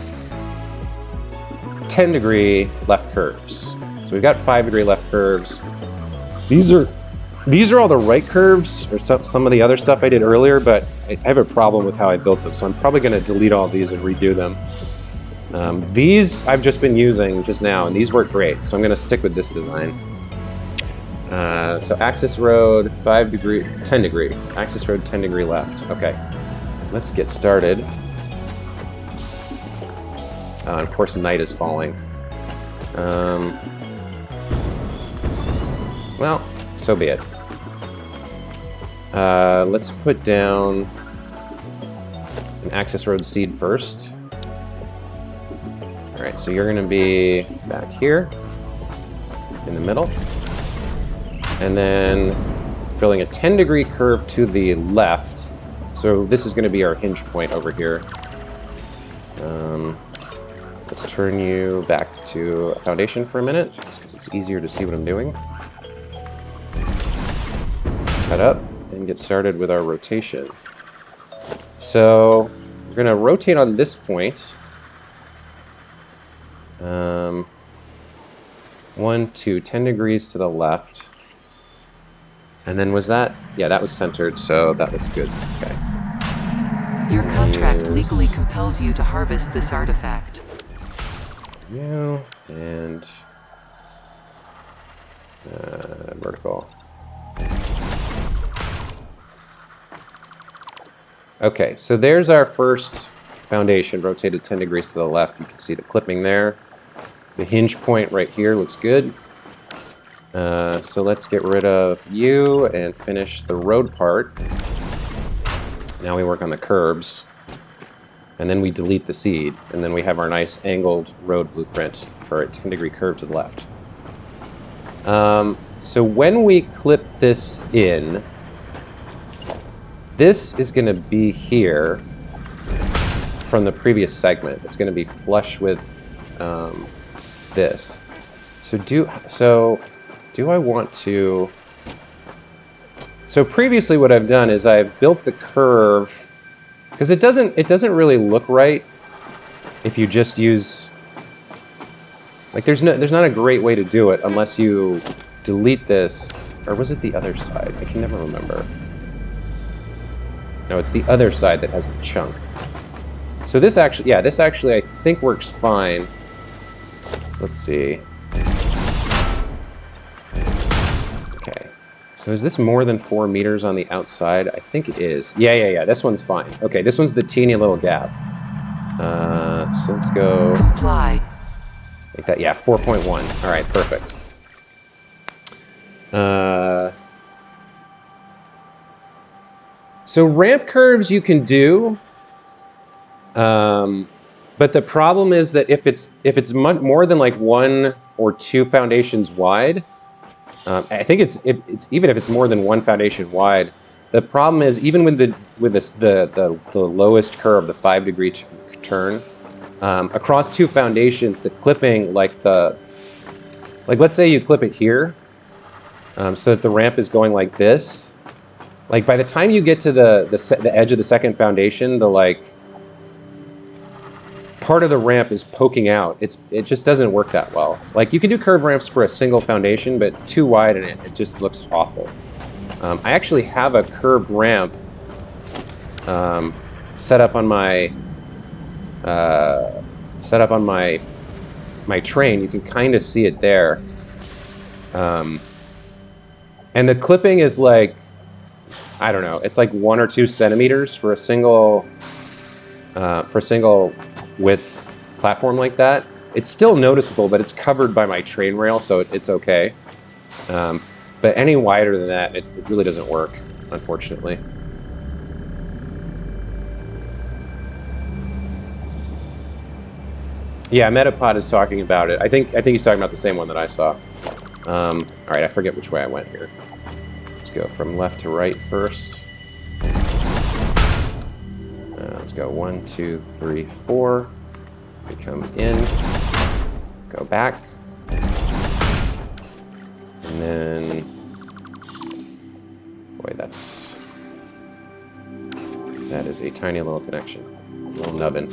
10-degree left curves. So we've got 5-degree left curves. These are all the right curves, or some of the other stuff I did earlier, but I have a problem with how I built them, so I'm probably going to delete all of these and redo them. These I've just been using just now, and these work great, so I'm going to stick with this design. So access road, 5-degree, 10-degree. Access road, 10-degree left. Okay, let's get started. Of course, night is falling. Well, so be it. Let's put down an access road seed first. All right, so you're going to be back here in the middle. And then building a 10-degree curve to the left. So this is going to be our hinge point over here. Let's turn you back to a foundation for a minute, just because it's easier to see what I'm doing. Cut up and get started with our rotation. So we're going to rotate on this point. 1, 2, 10 degrees to the left. And then was that? Yeah, that was centered, so that looks good. Okay. Your contract legally compels you to harvest this artifact. Yeah, and vertical. Okay, so there's our first foundation, rotated 10 degrees to the left. You can see the clipping there. The hinge point right here looks good. So let's get rid of you and finish the road part. Now we work on the curbs. And then we delete the seed. And then we have our nice angled road blueprint for a 10-degree curve to the left. So when we clip this in, this is going to be here from the previous segment. It's going to be flush with this. So do I want to... So previously what I've done is I've built the curve, because it doesn't really look right if you just use... Like there's not a great way to do it unless you delete this, or was it the other side? I can never remember. No, it's the other side that has the chunk. So this actually, yeah, this actually I think works fine. Let's see. Okay. So is this more than 4 meters on the outside? I think it is. Yeah. This one's fine. Okay, this one's the teeny little gap. So let's go... Comply. Like that, yeah, 4.1. All right, perfect. So ramp curves you can do. But the problem is that if it's more than like 1 or 2 foundations wide, I think it's even if it's more than 1 foundation wide, the problem is even with the lowest curve, the 5-degree turn, across 2 foundations, the clipping, like let's say you clip it here, so that the ramp is going like this. Like by the time you get to the edge of the second foundation, the like part of the ramp is poking out. It just doesn't work that well. Like you can do curved ramps for a single foundation, but too wide and it just looks awful. I actually have a curved ramp set up on my train. You can kind of see it there, and the clipping is like, I don't know, it's like 1 or 2 centimeters for a single width platform like that. It's still noticeable, but it's covered by my train rail, so it's okay. But any wider than that, it really doesn't work, unfortunately. Yeah, Metapod is talking about it. I think he's talking about the same one that I saw. All right, I forget which way I went here. Let's go from left to right first. Let's go 1, 2, 3, 4. We come in, go back, and then, boy, that is a tiny little connection, a little nubbin.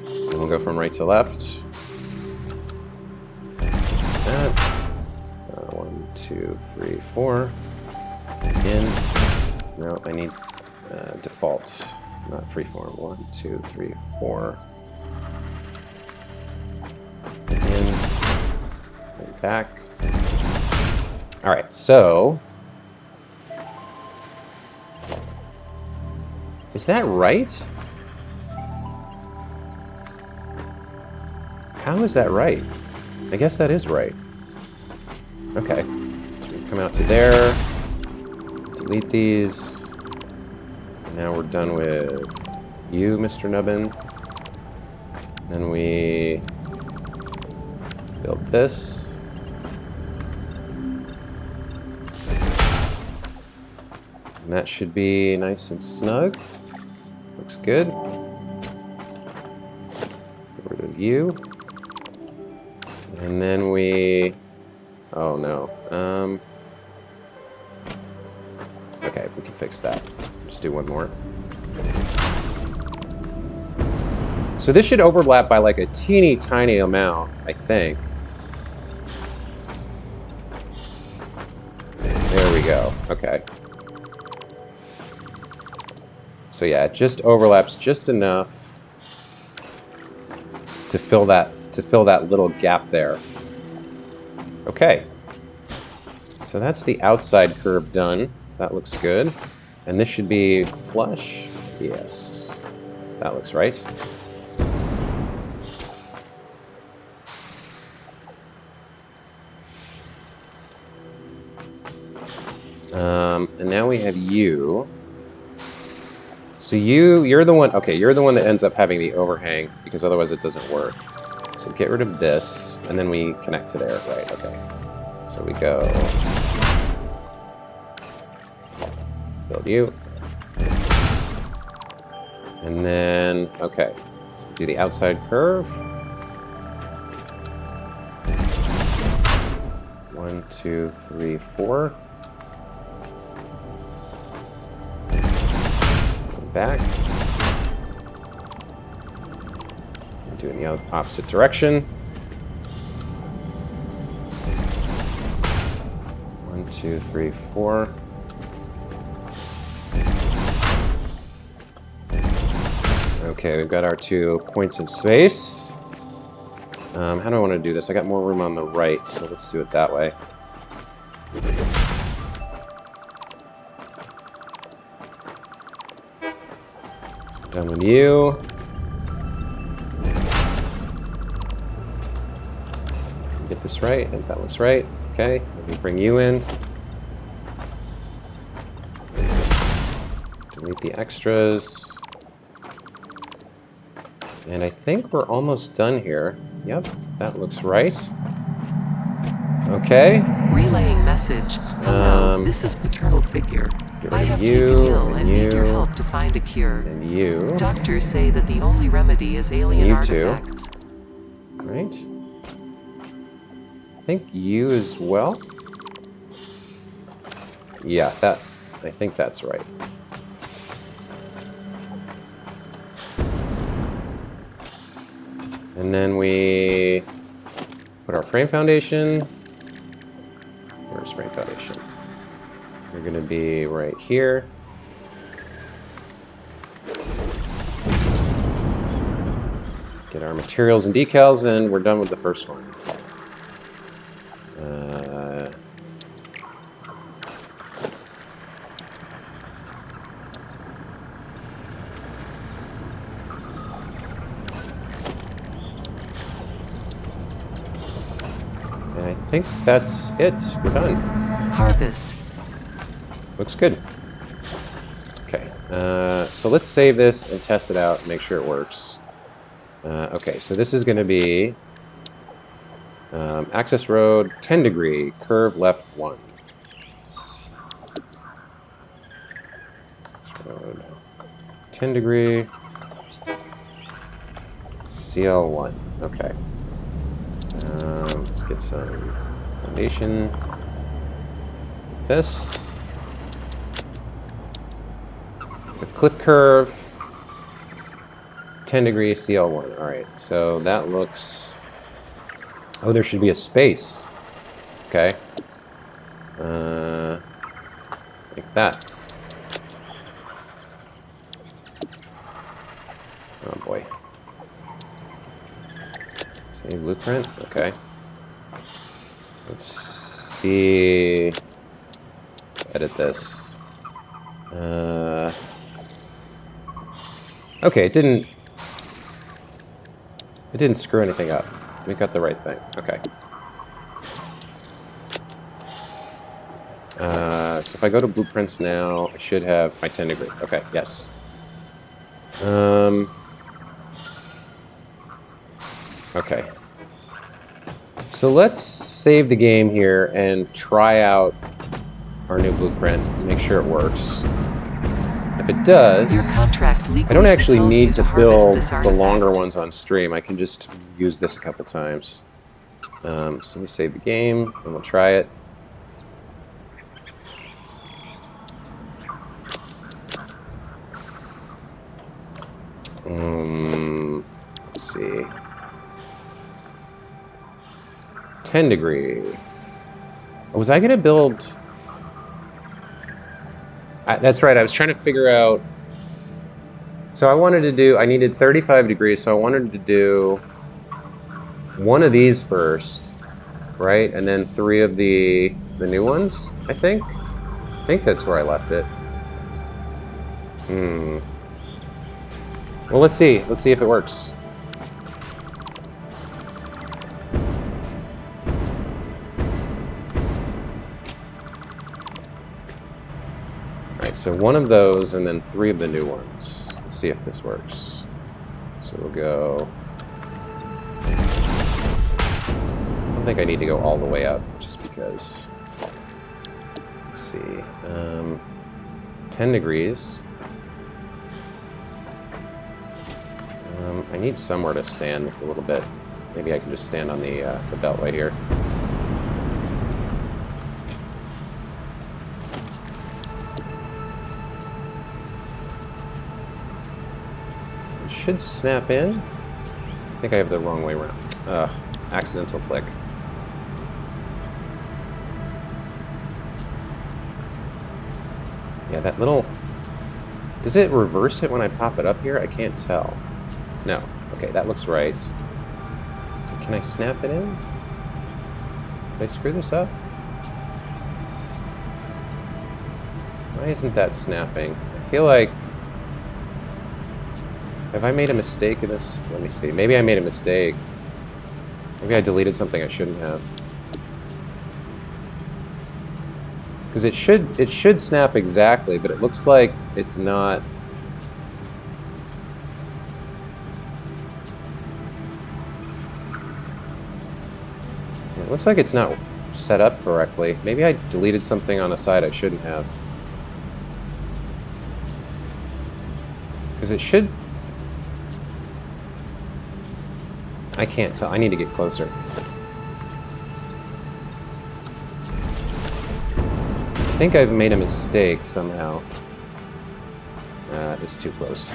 And we'll go from right to left. That. 1, 2, 3, 4. In. No, I need default, not freeform. 1, 2, 3, 4. In. And back. All right, so is that right? How is that right? I guess that is right. Okay, so we come out to there, delete these, and now we're done with you, Mr. Nubbin. Then we build this. And that should be nice and snug. Looks good. Get rid of you. And then we, oh no. Okay, we can fix that. Just do one more. So this should overlap by like a teeny tiny amount, I think. There we go. Okay. So yeah, it just overlaps just enough to fill that little gap there. Okay. So that's the outside curve done. That looks good. And this should be flush. Yes. That looks right. And now we have you. So you're the one, okay, you're the one that ends up having the overhang because otherwise it doesn't work. So get rid of this, and then we connect to there, right, okay. So we go, build you. And then, okay, so do the outside curve. 1, 2, 3, 4. Back. Do it in the opposite direction. 1, 2, 3, 4. Okay, we've got our 2 points in space. How do I want to do this? I got more room on the right, so let's do it that way. Done with you. Get this right. I think that looks right. Okay, let me bring you in. Delete the extras. And I think we're almost done here. Yep, that looks right. Okay. Relaying message. Hello, this is paternal figure. Get I rid have of you, taken ill and need your you, help to find a cure. and you. Doctors say that the only remedy is alien You too. artifacts. Right. I think you as well. Yeah, I think that's right. And then we put our frame foundation. Where's frame foundation? We're gonna be right here. Get our materials and decals, and we're done with the first one. And I think that's it. We're done. Harvest. Looks good. Okay, so let's save this and test it out and make sure it works. Okay, so this is going to be access road, 10 degree, curve left 1. Road, 10 degree, CL1. Okay. Let's get some foundation. This. It's a clip curve. 10 degree CL1. Alright, so that looks... Oh, there should be a space. Okay. Like that. Oh boy. Save blueprint. Okay. Let's see... Edit this. Okay, it didn't screw anything up. We got the right thing. Okay. So if I go to blueprints now, I should have my 10 degree. Okay, yes. Okay. So let's save the game here and try out our new blueprint, make sure it works. If it does, Your contract I don't actually compels you need to harvest build this the artifact. longer ones on stream. I can just use this a couple times. So let me save the game, and we'll try it. Let's see. 10 degree. Was I going to build... that's right, I was trying to figure out... So I wanted to do... I needed 35 degrees, so I wanted to do one of these first, right? And then 3 of the new ones, I think? I think that's where I left it. Well, let's see. Let's see if it works. Alright, so one of those and then 3 of the new ones. Let's see if this works. So we'll go... I don't think I need to go all the way up, just because... Let's see. 10 degrees. I need somewhere to stand that's a little bit... Maybe I can just stand on the beltway here. It should snap in. I think I have the wrong way around. Accidental click. Yeah, that little... Does it reverse it when I pop it up here? I can't tell. No. Okay, that looks right. So can I snap it in? Did I screw this up? Why isn't that snapping? I feel like... Have I made a mistake in this? Let me see. Maybe I made a mistake. Maybe I deleted something I shouldn't have. Because it should snap exactly, but it looks like it's not. It looks like it's not set up correctly. Maybe I deleted something on the side I shouldn't have. Because it should... I can't tell. I need to get closer. I think I've made a mistake somehow. It's too close.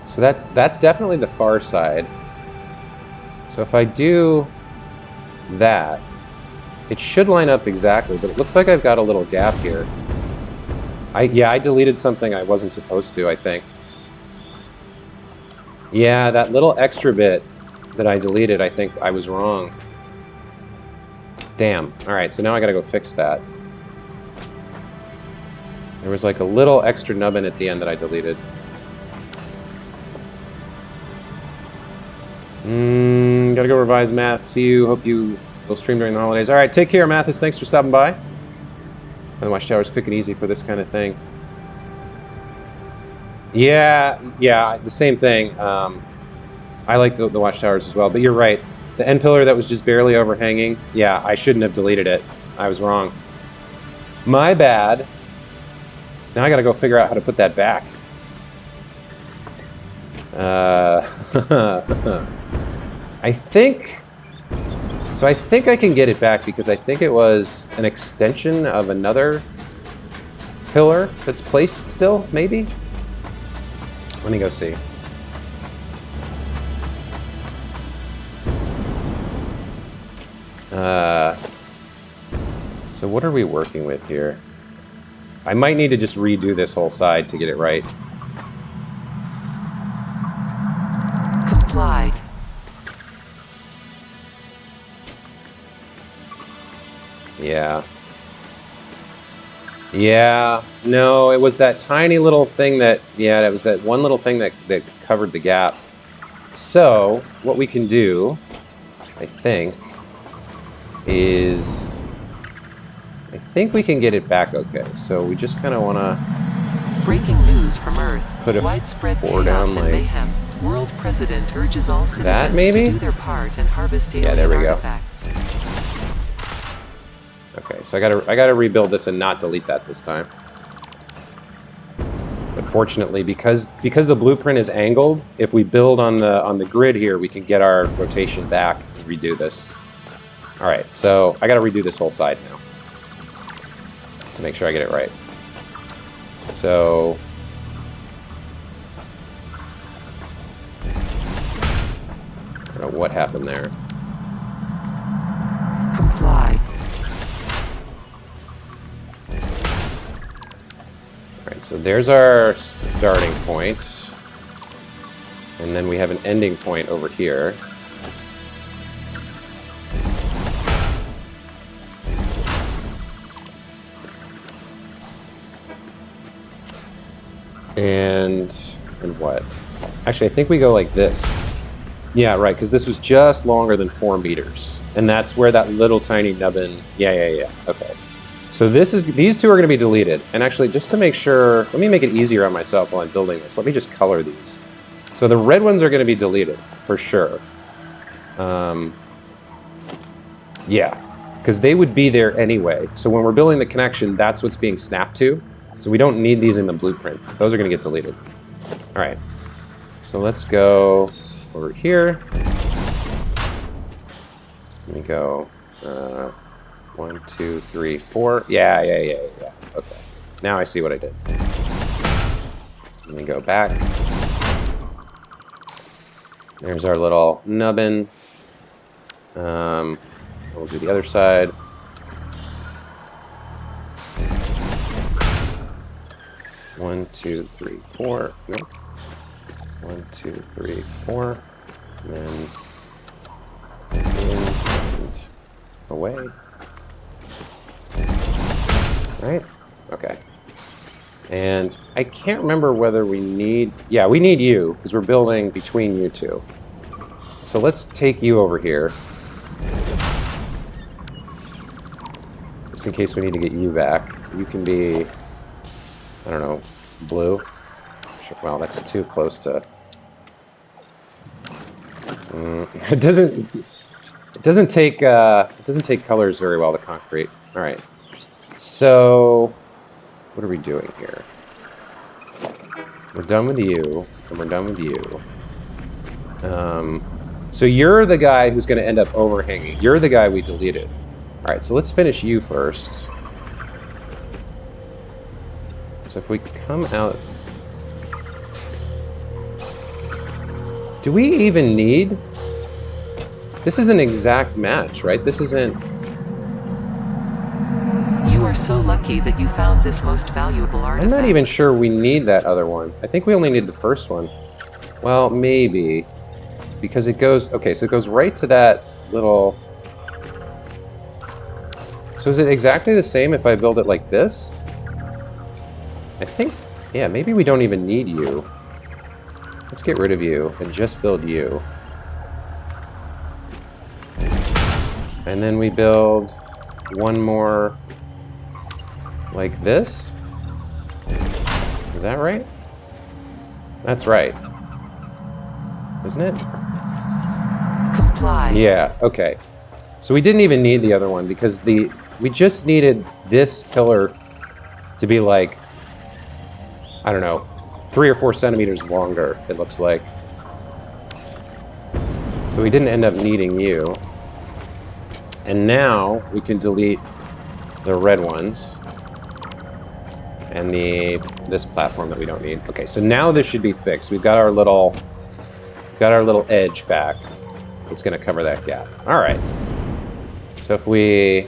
So that's definitely the far side. So if I do that, it should line up exactly, but it looks like I've got a little gap here. I deleted something I wasn't supposed to, I think. Yeah, that little extra bit that I deleted, I think I was wrong. Damn. Alright, so now I gotta go fix that. There was like a little extra nubbin at the end that I deleted. Gotta go revise math. See you. Hope you will stream during the holidays. Alright, take care, Mathis. Thanks for stopping by. The Watchtower's quick and easy for this kind of thing. Yeah, the same thing. I like the Watchtowers as well, but you're right. The end pillar that was just barely overhanging, yeah, I shouldn't have deleted it. I was wrong. My bad. Now I gotta go figure out how to put that back. I think I can get it back because I think it was an extension of another pillar that's placed still, maybe? Let me go see. So what are we working with here? I might need to just redo this whole side to get it right. Comply. Yeah, no, it was that tiny little thing that, yeah, it was that one little thing that covered the gap. So, what we can do, I think, is, I think we can get it back okay. So we just kind of want to... Breaking news from Earth. Put a Widespread four chaos down, and like... mayhem. World President urges all citizens That, maybe? to do their part and harvest alien there we go. artifacts. Okay, so I gotta rebuild this and not delete that this time. But fortunately, because the blueprint is angled, if we build on the grid here, we can get our rotation back and redo this. All right, so I gotta redo this whole side now to make sure I get it right. So I don't know what happened there. Comply. Alright, so there's our starting point. And then we have an ending point over here. And what? Actually, I think we go like this. Yeah, right, because this was just longer than 4 meters. And that's where that little tiny nubbin... Yeah. Okay. So these two are going to be deleted. And actually, just to make sure... Let me make it easier on myself while I'm building this. Let me just color these. So the red ones are going to be deleted, for sure. Yeah, because they would be there anyway. So when we're building the connection, that's what's being snapped to. So we don't need these in the blueprint. Those are going to get deleted. All right. So let's go over here. Let me go 1, 2, 3, 4. Yeah. Okay. Now I see what I did. Let me go back. There's our little nubbin. We'll do the other side. One, 2, 3, 4. Nope. 1, 2, 3, 4. And then in and away. Right? Okay. And I can't remember whether we need... Yeah, we need you, because we're building between you two. So let's take you over here. Just in case we need to get you back. You can be, I don't know, blue. Well, that's too close to... It doesn't take colors very well, the concrete. All right. So, what are we doing here? We're done with you, and we're done with you. So you're the guy who's going to end up overhanging. You're the guy we deleted. All right, so let's finish you first. So if we come out... Do we even need... This is an exact match, right? This isn't... You are so lucky that you found this most valuable artifact. I'm not even sure we need that other one. I think we only need the first one. Well, maybe. Because it goes... Okay, so it goes right to that little... So is it exactly the same if I build it like this? I think... Yeah, maybe we don't even need you. Let's get rid of you and just build you. And then we build one more like this. Is that right? That's right. Isn't it? Comply. Yeah, okay. So we didn't even need the other one because we just needed this pillar to be like, I don't know, 3 or 4 centimeters longer, it looks like. So we didn't end up needing you. And now we can delete the red ones and this platform that we don't need. Okay, so now this should be fixed. We've got our little edge back. It's going to cover that gap. All right. So if we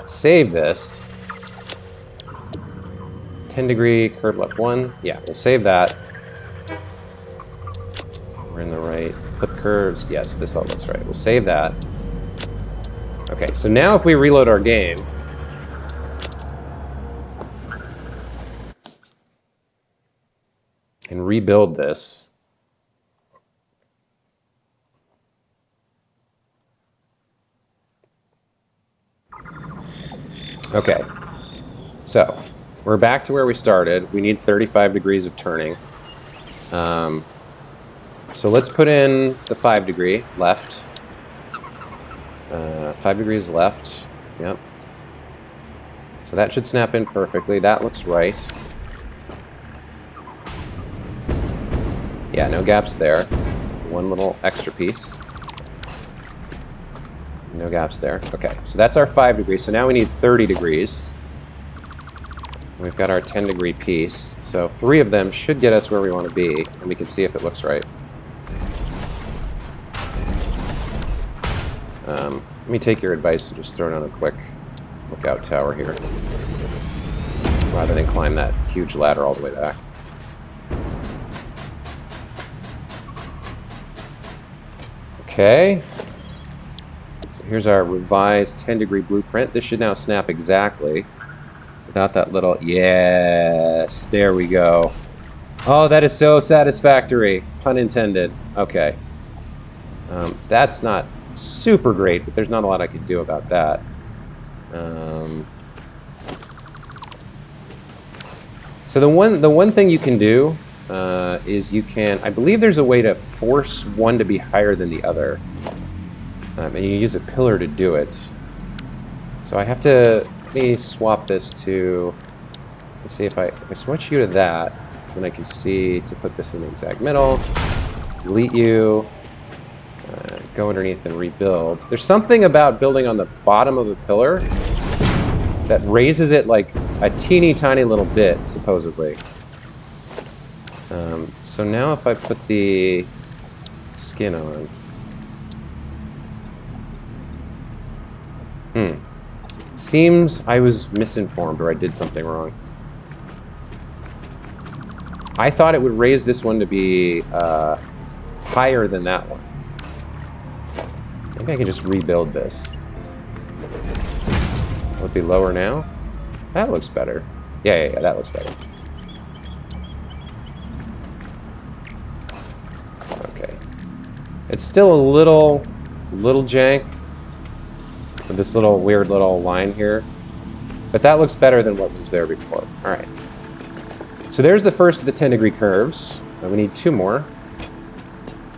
save this, 10-degree curve left 1. Yeah, we'll save that. We're in the right. Flip curves. Yes, this all looks right. We'll save that. Okay, so now if we reload our game, and rebuild this, okay, so we're back to where we started. We need 35 degrees of turning. So let's put in the 5 degree left. 5 degrees left. Yep. So that should snap in perfectly. That looks right. Yeah, no gaps there. One little extra piece. No gaps there. Okay, so that's our 5 degrees. So now we need 30 degrees. We've got our 10-degree piece. So 3 of them should get us where we want to be, and we can see if it looks right. Let me take your advice and just throw down a quick lookout tower here, rather than climb that huge ladder all the way back. Okay. So here's our revised 10-degree blueprint. This should now snap exactly without that little... Yes, there we go. Oh, that is so satisfactory. Pun intended. Okay. That's not super great, but there's not a lot I could do about that. So the one thing you can do is you can... I believe there's a way to force one to be higher than the other. And you use a pillar to do it. So I have to... Let me swap this to... Let's see if I switch you to that, then I can see to put this in the exact middle. Delete you. Go underneath and rebuild. There's something about building on the bottom of a pillar that raises it like a teeny tiny little bit, supposedly. So now if I put the skin on... Seems I was misinformed or I did something wrong. I thought it would raise this one to be higher than that one. Maybe I can just rebuild this. Will it be lower now? That looks better. Yeah, that looks better. Okay. It's still a little jank. But this little weird little line here. But that looks better than what was there before. All right. So there's the first of the 10-degree curves. We need 2 more.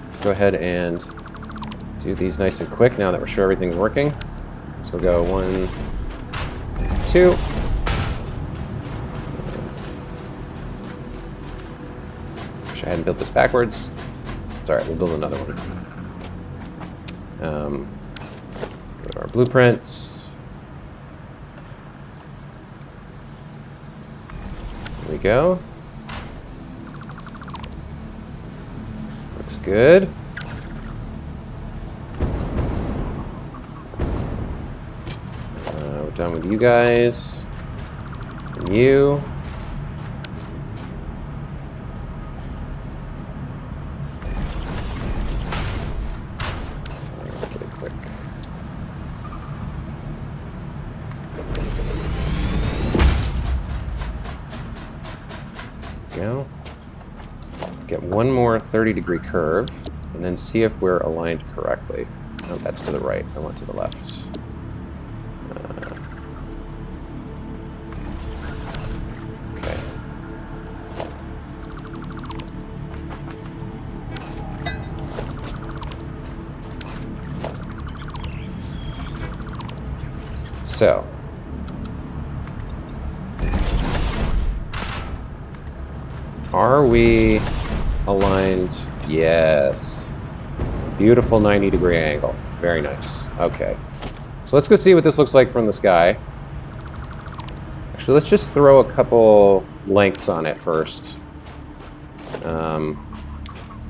Let's go ahead and do these nice and quick now that we're sure everything's working. So we'll go 1, 2. Wish I hadn't built this backwards. It's all right, we'll build another one. Go to our blueprints. There we go. Looks good. We're done with you guys. And you. Let's get it quick. Go. Let's get one more 30-degree curve and then see if we're aligned correctly. Oh, that's to the right. I want to the left. Okay. So. Are we aligned? Yes. Beautiful 90-degree angle. Very nice. Okay. So let's go see what this looks like from the sky. Actually, let's just throw a couple lengths on it first.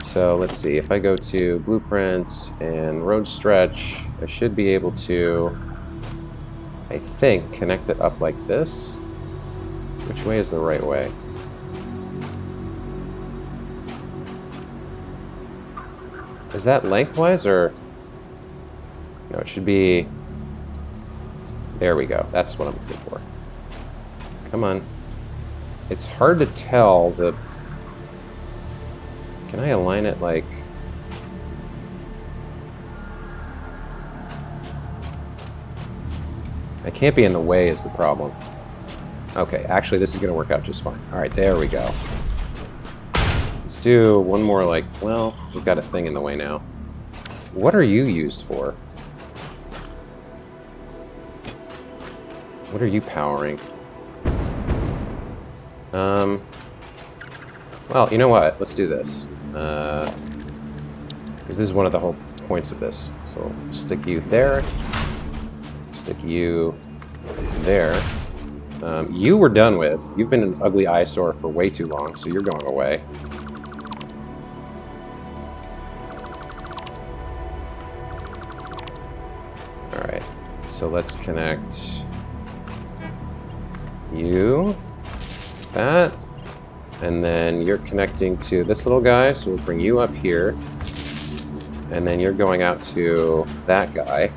So let's see. If I go to blueprints and road stretch, I should be able to, I think, connect it up like this. Which way is the right way? Is that lengthwise or? No, it should be. There we go. That's what I'm looking for. Come on. It's hard to tell the. Can I align it like. I can't be in the way is the problem. Okay, actually, this is going to work out just fine. All right, there we go. Let's do one more, like, well, we've got a thing in the way now. What are you used for? What are you powering? Well, you know what? Let's do this. Because this is one of the whole points of this. So stick you there. Stick you there. You were done with. You've been an ugly eyesore for way too long, so you're going away. Alright, so let's connect you, that, and then you're connecting to this little guy, so we'll bring you up here, and then you're going out to that guy,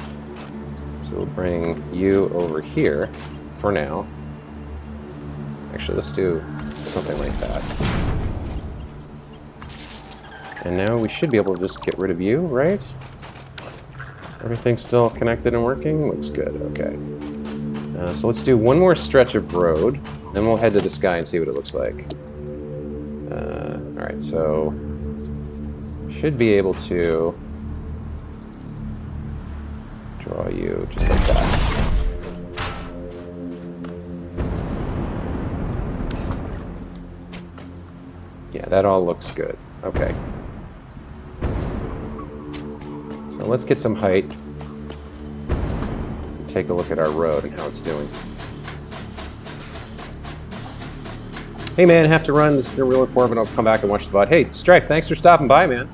so we'll bring you over here for now. Actually, let's do something like that. And now we should be able to just get rid of you, right? Everything's still connected and working? Looks good, okay. So let's do one more stretch of road, then we'll head to the sky and see what it looks like. Alright, so should be able to draw you just like that. Yeah, that all looks good. Okay. So let's get some height. Take a look at our road and how it's doing. Hey man, have to run. This is the real informant. I'll come back and watch the VOD. Hey, Strife, thanks for stopping by, man.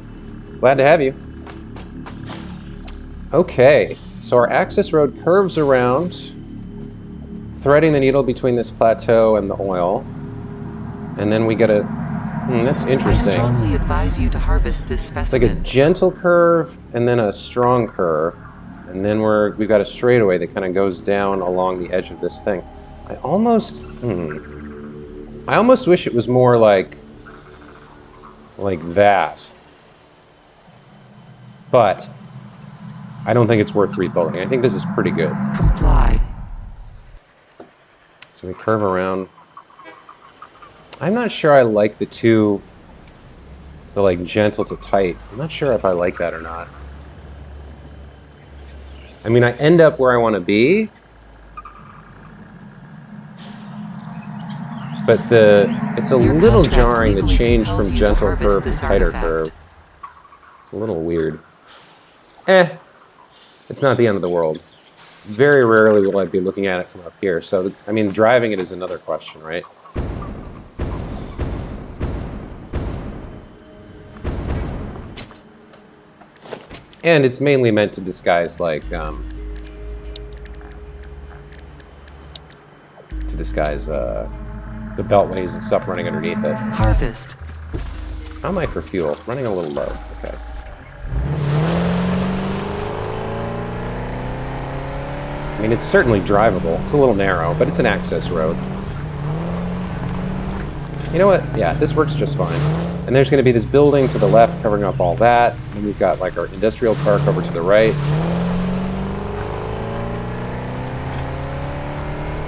Glad to have you. Okay, so our access road curves around, threading the needle between this plateau and the oil. And then we get a... that's interesting. I strongly advise you to harvest this specimen. It's like a gentle curve and then a strong curve. And then we've got a straightaway that kind of goes down along the edge of this thing. I almost wish it was more like that. But I don't think it's worth rebuilding. I think this is pretty good. Comply. So we curve around. I'm not sure I like the like gentle to tight. I'm not sure if I like that or not. I mean, I end up where I want to be, but it's a little jarring to change from gentle curve to tighter curve. It's a little weird. It's not the end of the world. Very rarely will I be looking at it from up here. So, I mean, driving it is another question, right? And it's mainly meant to disguise, like, the beltways and stuff running underneath it. Harvest. How am I for fuel? Running a little low. Okay. I mean, it's certainly drivable. It's a little narrow, but it's an access road. You know what? Yeah, this works just fine. And there's going to be this building to the left covering up all that. And we've got like our industrial park over to the right.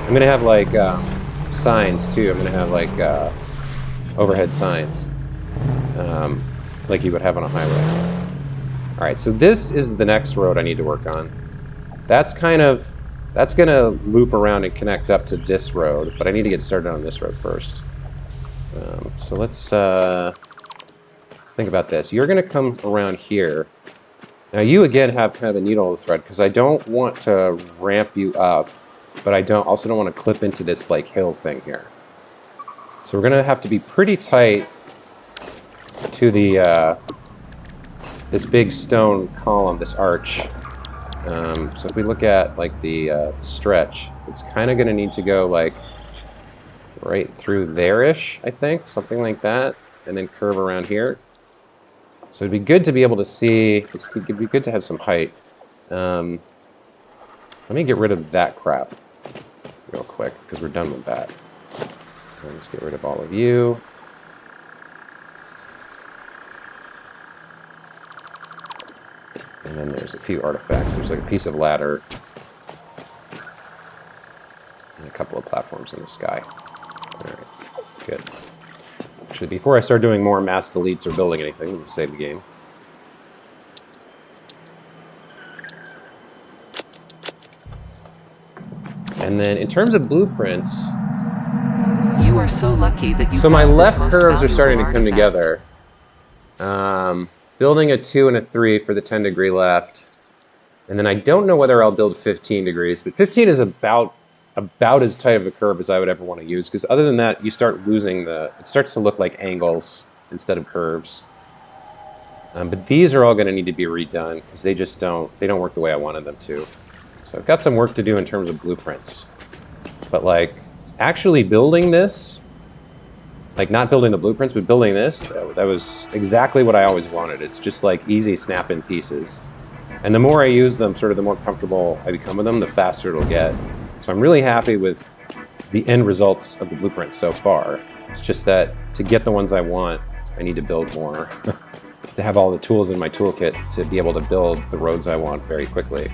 I'm going to have like signs too. I'm going to have like overhead signs like you would have on a highway. All right, so this is the next road I need to work on. That's going to loop around and connect up to this road, but I need to get started on this road first. So let's think about this. You're going to come around here. Now you again have kind of a needle thread because I don't want to ramp you up, but I also don't want to clip into this like hill thing here. So we're going to have to be pretty tight to the this big stone column, this arch. So if we look at like the stretch, it's kind of going to need to go like right through there-ish, I think, something like that, and then curve around here. So it'd be good to be able to see, it'd be good to have some height. Let me get rid of that crap real quick, because we're done with that. Let's get rid of all of you. And then there's a few artifacts. There's like a piece of ladder and a couple of platforms in the sky. All right, good. Actually, before I start doing more mass deletes or building anything, let me save the game. And then in terms of blueprints, You are so lucky that you so my found this left most curves are starting to come valuable together. Building a 2 and a 3 for the 10-degree left. And then I don't know whether I'll build 15 degrees, but 15 is about as tight of a curve as I would ever want to use, because other than that, you start losing it starts to look like angles instead of curves. But these are all going to need to be redone, because they don't work the way I wanted them to. So I've got some work to do in terms of blueprints. But like, actually building this, like not building the blueprints, but building this, that was exactly what I always wanted. It's just like easy snap-in pieces. And the more I use them, sort of the more comfortable I become with them, the faster it'll get. So I'm really happy with the end results of the blueprint so far. It's just that to get the ones I want, I need to build more. To have all the tools in my toolkit to be able to build the roads I want very quickly.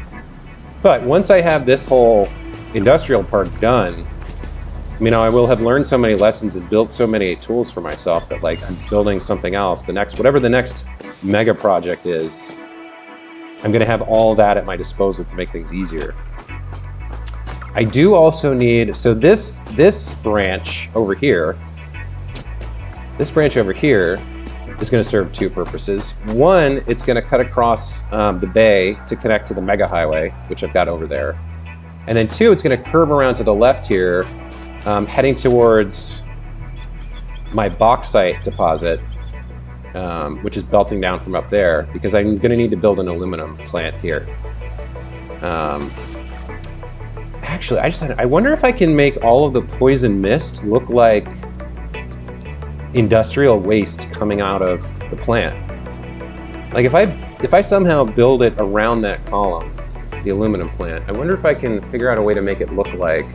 But once I have this whole industrial park done, you know, I will have learned so many lessons and built so many tools for myself that like I'm building something else, whatever the next mega project is, I'm going to have all that at my disposal to make things easier. I do also need, so this branch over here is going to serve two purposes. One, it's going to cut across the bay to connect to the mega highway, which I've got over there. And then two, it's going to curve around to the left here, heading towards my bauxite deposit, which is belting down from up there, because I'm going to need to build an aluminum plant here. Actually, I wonder if I can make all of the poison mist look like industrial waste coming out of the plant. Like if I somehow build it around that column, the aluminum plant, I wonder if I can figure out a way to make it look like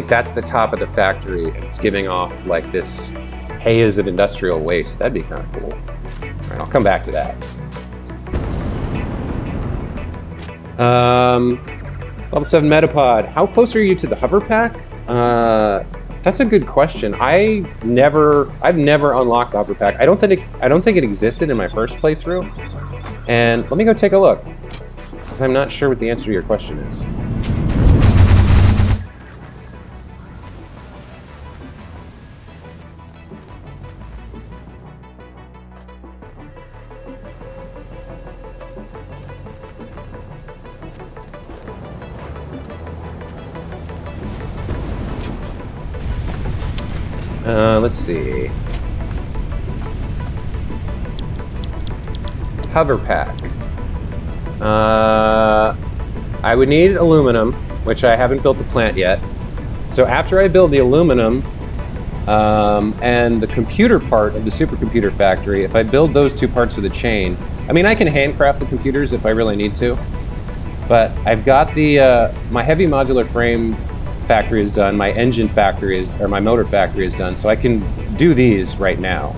that's the top of the factory and it's giving off like this haze of industrial waste. That'd be kind of cool. All right, I'll come back to that. Level 7 Metapod. How close are you to the hover pack? That's a good question. I've never unlocked the hover pack. I don't think it existed in my first playthrough. And let me go take a look, because I'm not sure what the answer to your question is. Let's see. Hover pack. I would need aluminum, which I haven't built the plant yet. So after I build the aluminum and the computer part of the supercomputer factory, if I build those two parts of the chain, I mean, I can handcraft the computers if I really need to, but I've got the my heavy modular frame factory is done, my engine factory is, or my motor factory is done, so I can do these right now.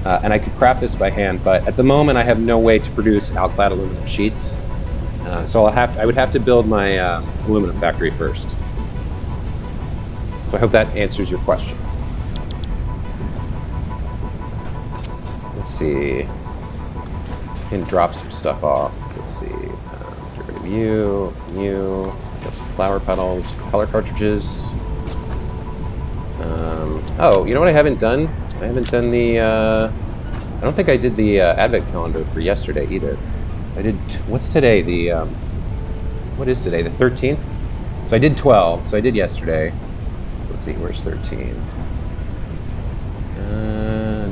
And I could craft this by hand, but at the moment I have no way to produce alclad aluminum sheets. So I would have to build my aluminum factory first. So I hope that answers your question. Let's see. I can drop some stuff off. Let's see. Get rid of you. Got some flower petals, color cartridges. Oh, you know what I haven't done? I haven't done the, I don't think I did the advent calendar for yesterday either. I did, what's today? What is today? The 13th? So I did 12, so I did yesterday. Let's see, where's 13?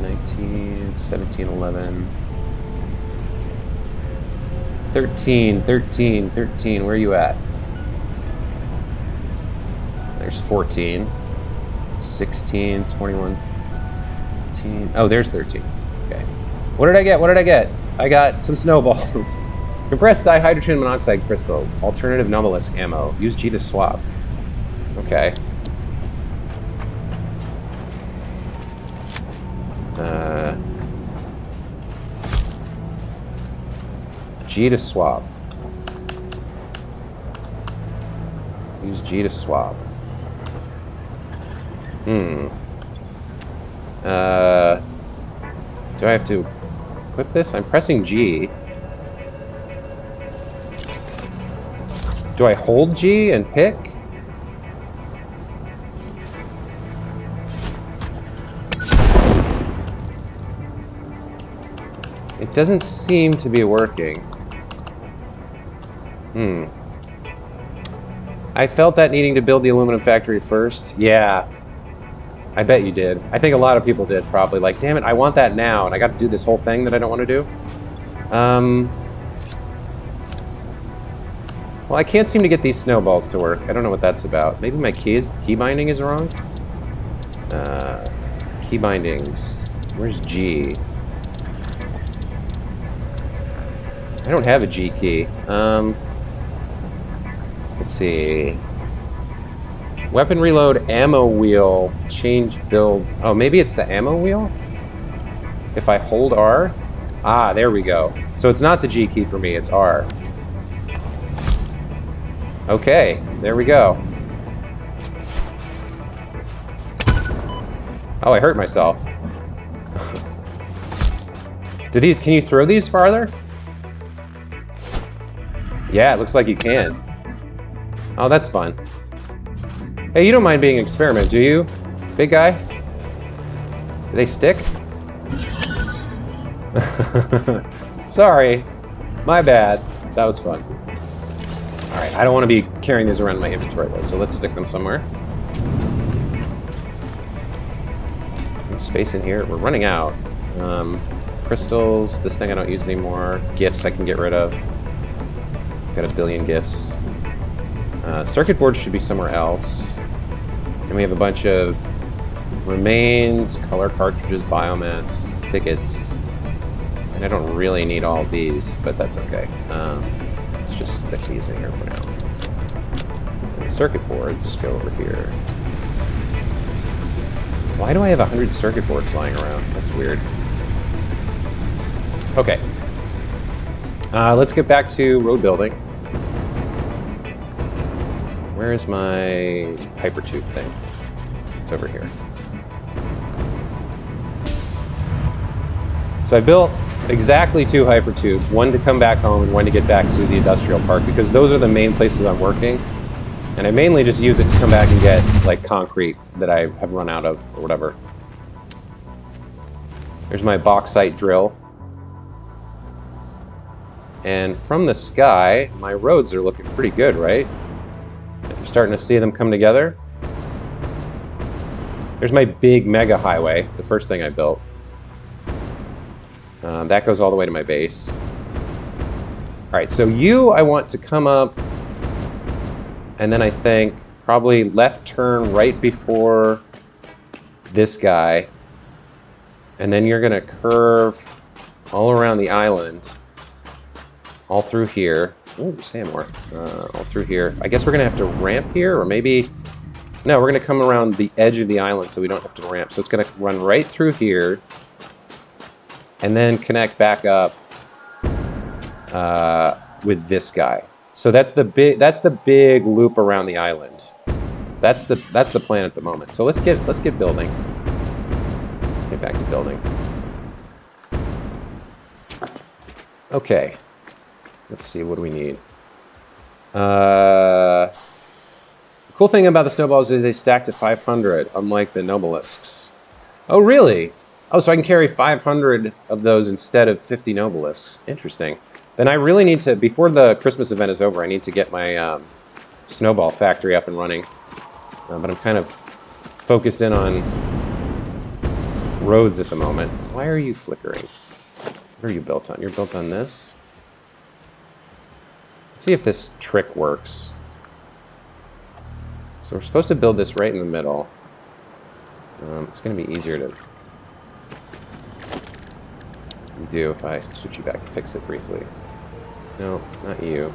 19, 17, 11. 13, where are you at? There's 14, 16, 21, 15. Oh, there's 13. Okay. What did I get? I got some snowballs. Compressed dihydrogen monoxide crystals. Alternative Novelist ammo. Use G to swap. Okay. G to swap. Use G to swap. Do I have to equip this? I'm pressing G. Do I hold G and pick? It doesn't seem to be working. I felt that needing to build the aluminum factory first. Yeah. I bet you did. I think a lot of people did, probably. Like, damn it, I want that now, and I got to do this whole thing that I don't want to do. Well, I can't seem to get these snowballs to work. I don't know what that's about. Maybe my key binding is wrong? Key bindings. Where's G? I don't have a G key. Let's see. Weapon reload, ammo wheel, change build. Oh, maybe it's the ammo wheel? If I hold R? Ah, there we go. So it's not the G key for me, it's R. Okay, there we go. Oh, I hurt myself. Can you throw these farther? Yeah, it looks like you can. Oh, that's fun. Hey, you don't mind being an experiment, do you? Big guy? Do they stick? Sorry. My bad. That was fun. Alright, I don't want to be carrying these around in my inventory though, so let's stick them somewhere. Space in here. We're running out. Crystals. This thing I don't use anymore. Gifts I can get rid of. Got a billion gifts. Circuit boards should be somewhere else. And we have a bunch of remains, color cartridges, biomass, tickets. And I don't really need all of these, but that's okay. Let's just stick these in here for now. And the circuit boards go over here. Why do I have 100 circuit boards lying around? That's weird. Okay. Let's get back to road building. Where is my hypertube thing? It's over here. So I built exactly 2 hypertubes, one to come back home and one to get back to the industrial park, because those are the main places I'm working. And I mainly just use it to come back and get like concrete that I have run out of or whatever. There's my bauxite drill. And from the sky, my roads are looking pretty good, right? You're starting to see them come together. There's my big mega highway, the first thing I built. That goes all the way to my base. All right, so I want to come up, and then I think probably left turn right before this guy, and then you're gonna curve all around the island, all through here. Ooh, Samor. All through here. I guess we're gonna have to ramp here, or maybe... No, we're gonna come around the edge of the island so we don't have to ramp. So it's gonna run right through here, and then connect back up with this guy. So that's the big loop around the island. That's the plan at the moment. So let's get building. Get back to building. Okay. Let's see, what do we need? The cool thing about the snowballs is they stack to 500, unlike the Nobelisks. Oh, really? Oh, so I can carry 500 of those instead of 50 Nobelisks. Interesting. Then I really need to, before the Christmas event is over, I need to get my snowball factory up and running. But I'm kind of focused in on roads at the moment. Why are you flickering? What are you built on? You're built on this? Let's see if this trick works. So we're supposed to build this right in the middle. It's going to be easier to do if I switch you back to fix it briefly. No, not you.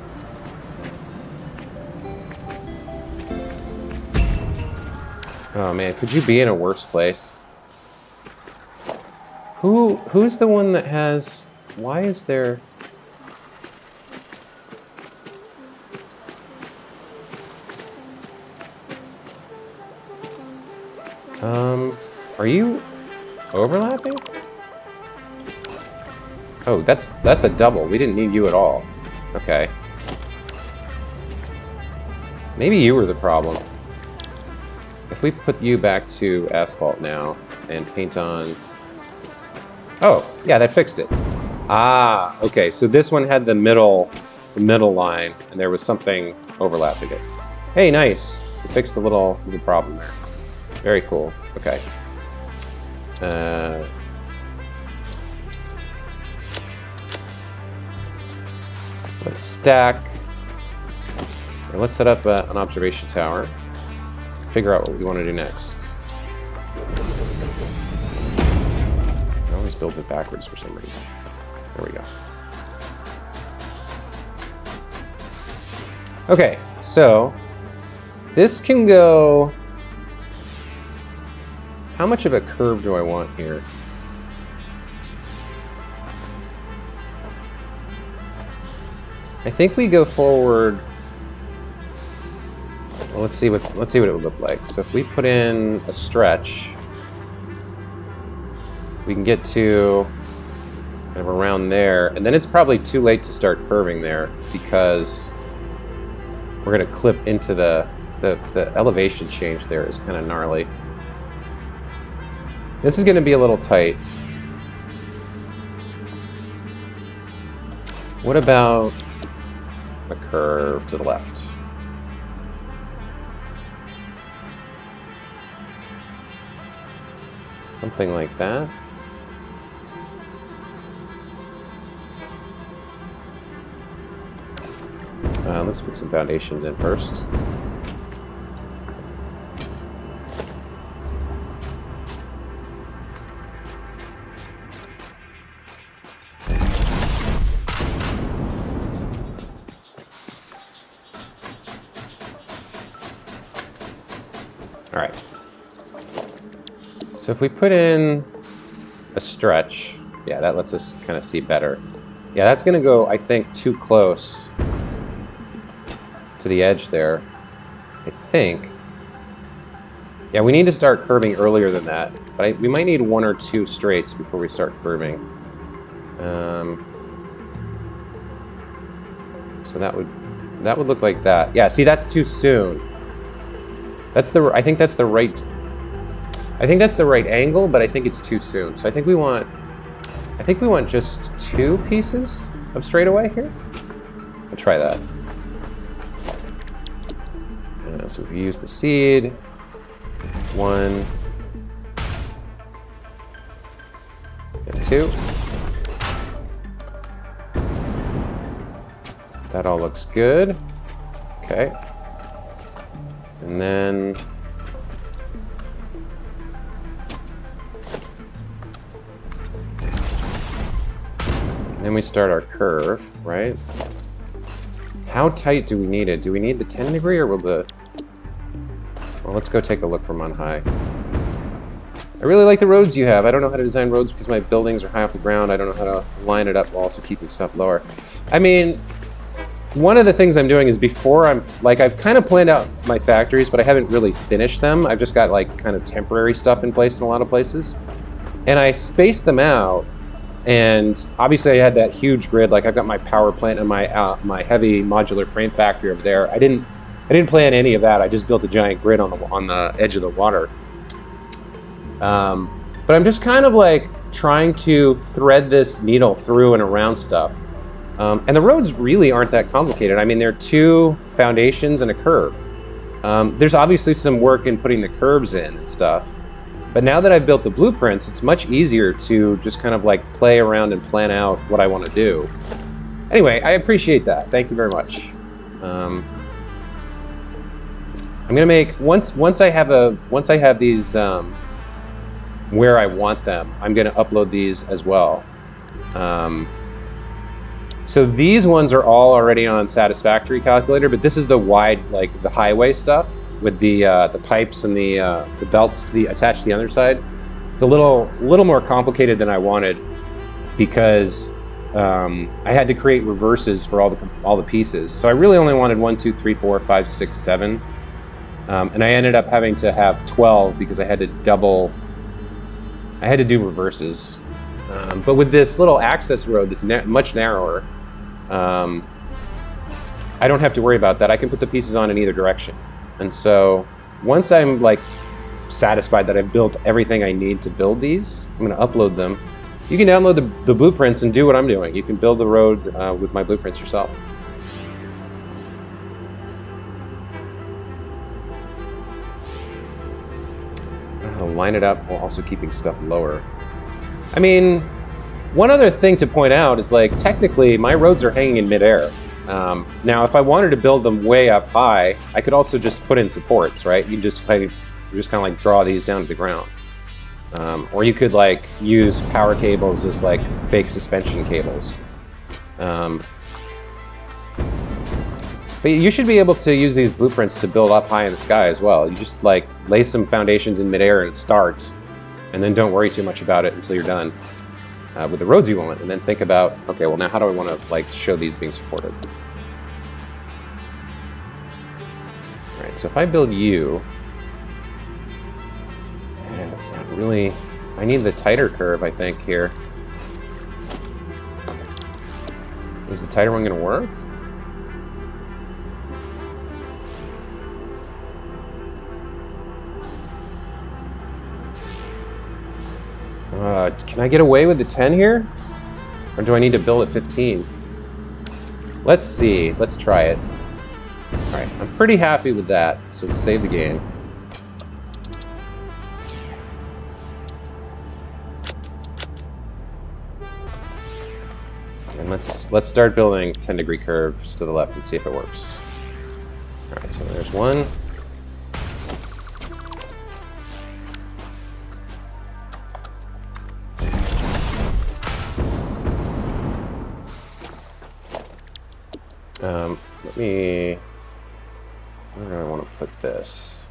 Oh man, could you be in a worse place? Who's the one that has... Why is there... Are you overlapping? Oh, that's a double. We didn't need you at all. Okay. Maybe you were the problem. If we put you back to asphalt now and paint on... Oh, yeah, that fixed it. Ah, okay. So this one had the middle line, and there was something overlapping it. Hey, nice. We fixed a little problem there. Very cool. Okay. Let's stack. Or let's set up an observation tower. Figure out what we want to do next. It always builds it backwards for some reason. There we go. Okay, so this can go... How much of a curve do I want here? I think we go forward. Well, let's see what it would look like. So if we put in a stretch, we can get to kind of around there, and then it's probably too late to start curving there because we're going to clip into the elevation change there is kind of gnarly. This is going to be a little tight. What about a curve to the left? Something like that. Let's put some foundations in first. All right. So if we put in a stretch, yeah, that lets us kind of see better. Yeah, that's going to go, I think, too close to the edge there. I think. Yeah, we need to start curving earlier than that, but we might need 1 or 2 straights before we start curving. So that would look like that. Yeah, see, that's too soon. I think that's the right angle, but I think it's too soon. So I think we want just 2 pieces of straightaway here. I'll try that. So we use the seed. 1 and 2. That all looks good. Okay. And then we start our curve, right? How tight do we need it? Do we need the 10 degree or will the... Well, let's go take a look from on high. I really like the roads you have. I don't know how to design roads because my buildings are high off the ground. I don't know how to line it up while also keeping stuff lower. I mean, one of the things I'm doing is before I've kind of planned out my factories, but I haven't really finished them. I've just got like kind of temporary stuff in place in a lot of places. And I spaced them out. And obviously I had that huge grid. Like I've got my power plant and my heavy modular frame factory over there. I didn't plan any of that. I just built a giant grid on the edge of the water. But I'm just kind of like trying to thread this needle through and around stuff. And the roads really aren't that complicated. I mean, they're 2 foundations and a curb. There's obviously some work in putting the curbs in and stuff. But now that I've built the blueprints, it's much easier to just kind of like play around and plan out what I want to do. Anyway, I appreciate that. Thank you very much. I'm gonna make once I have these where I want them, I'm gonna upload these as well. So these ones are all already on Satisfactory Calculator, but this is the wide, like the highway stuff with the pipes and the belts attached to the other side. It's a little more complicated than I wanted because I had to create reverses for all the pieces. So I really only wanted 1, 2, 3, 4, 5, 6, 7. And I ended up having to have 12 because I had to do reverses. But with this little access road that's much narrower, I don't have to worry about that. I can put the pieces on in either direction. And so once I'm like satisfied that I've built everything I need to build these, I'm going to upload them. You can download the blueprints and do what I'm doing. You can build the road with my blueprints yourself. Line it up while also keeping stuff lower. I mean, one other thing to point out is like technically my roads are hanging in midair. Now, if I wanted to build them way up high, I could also just put in supports, right? You just kind of like draw these down to the ground, or you could like use power cables as like fake suspension cables. But you should be able to use these blueprints to build up high in the sky as well. You just like lay some foundations in midair and start, and then don't worry too much about it until you're done with the roads you want, and then think about, okay, well now how do I want to like show these being supported? All right, so if I build you, and it's not really, I need the tighter curve, I think, here. Is the tighter one going to work? Can I get away with the 10 here? Or do I need to build at 15? Let's see. Let's try it. Alright, I'm pretty happy with that, so we'll save the game. And let's start building 10-degree curves to the left and see if it works. Alright, so there's one. Where do I want to put this?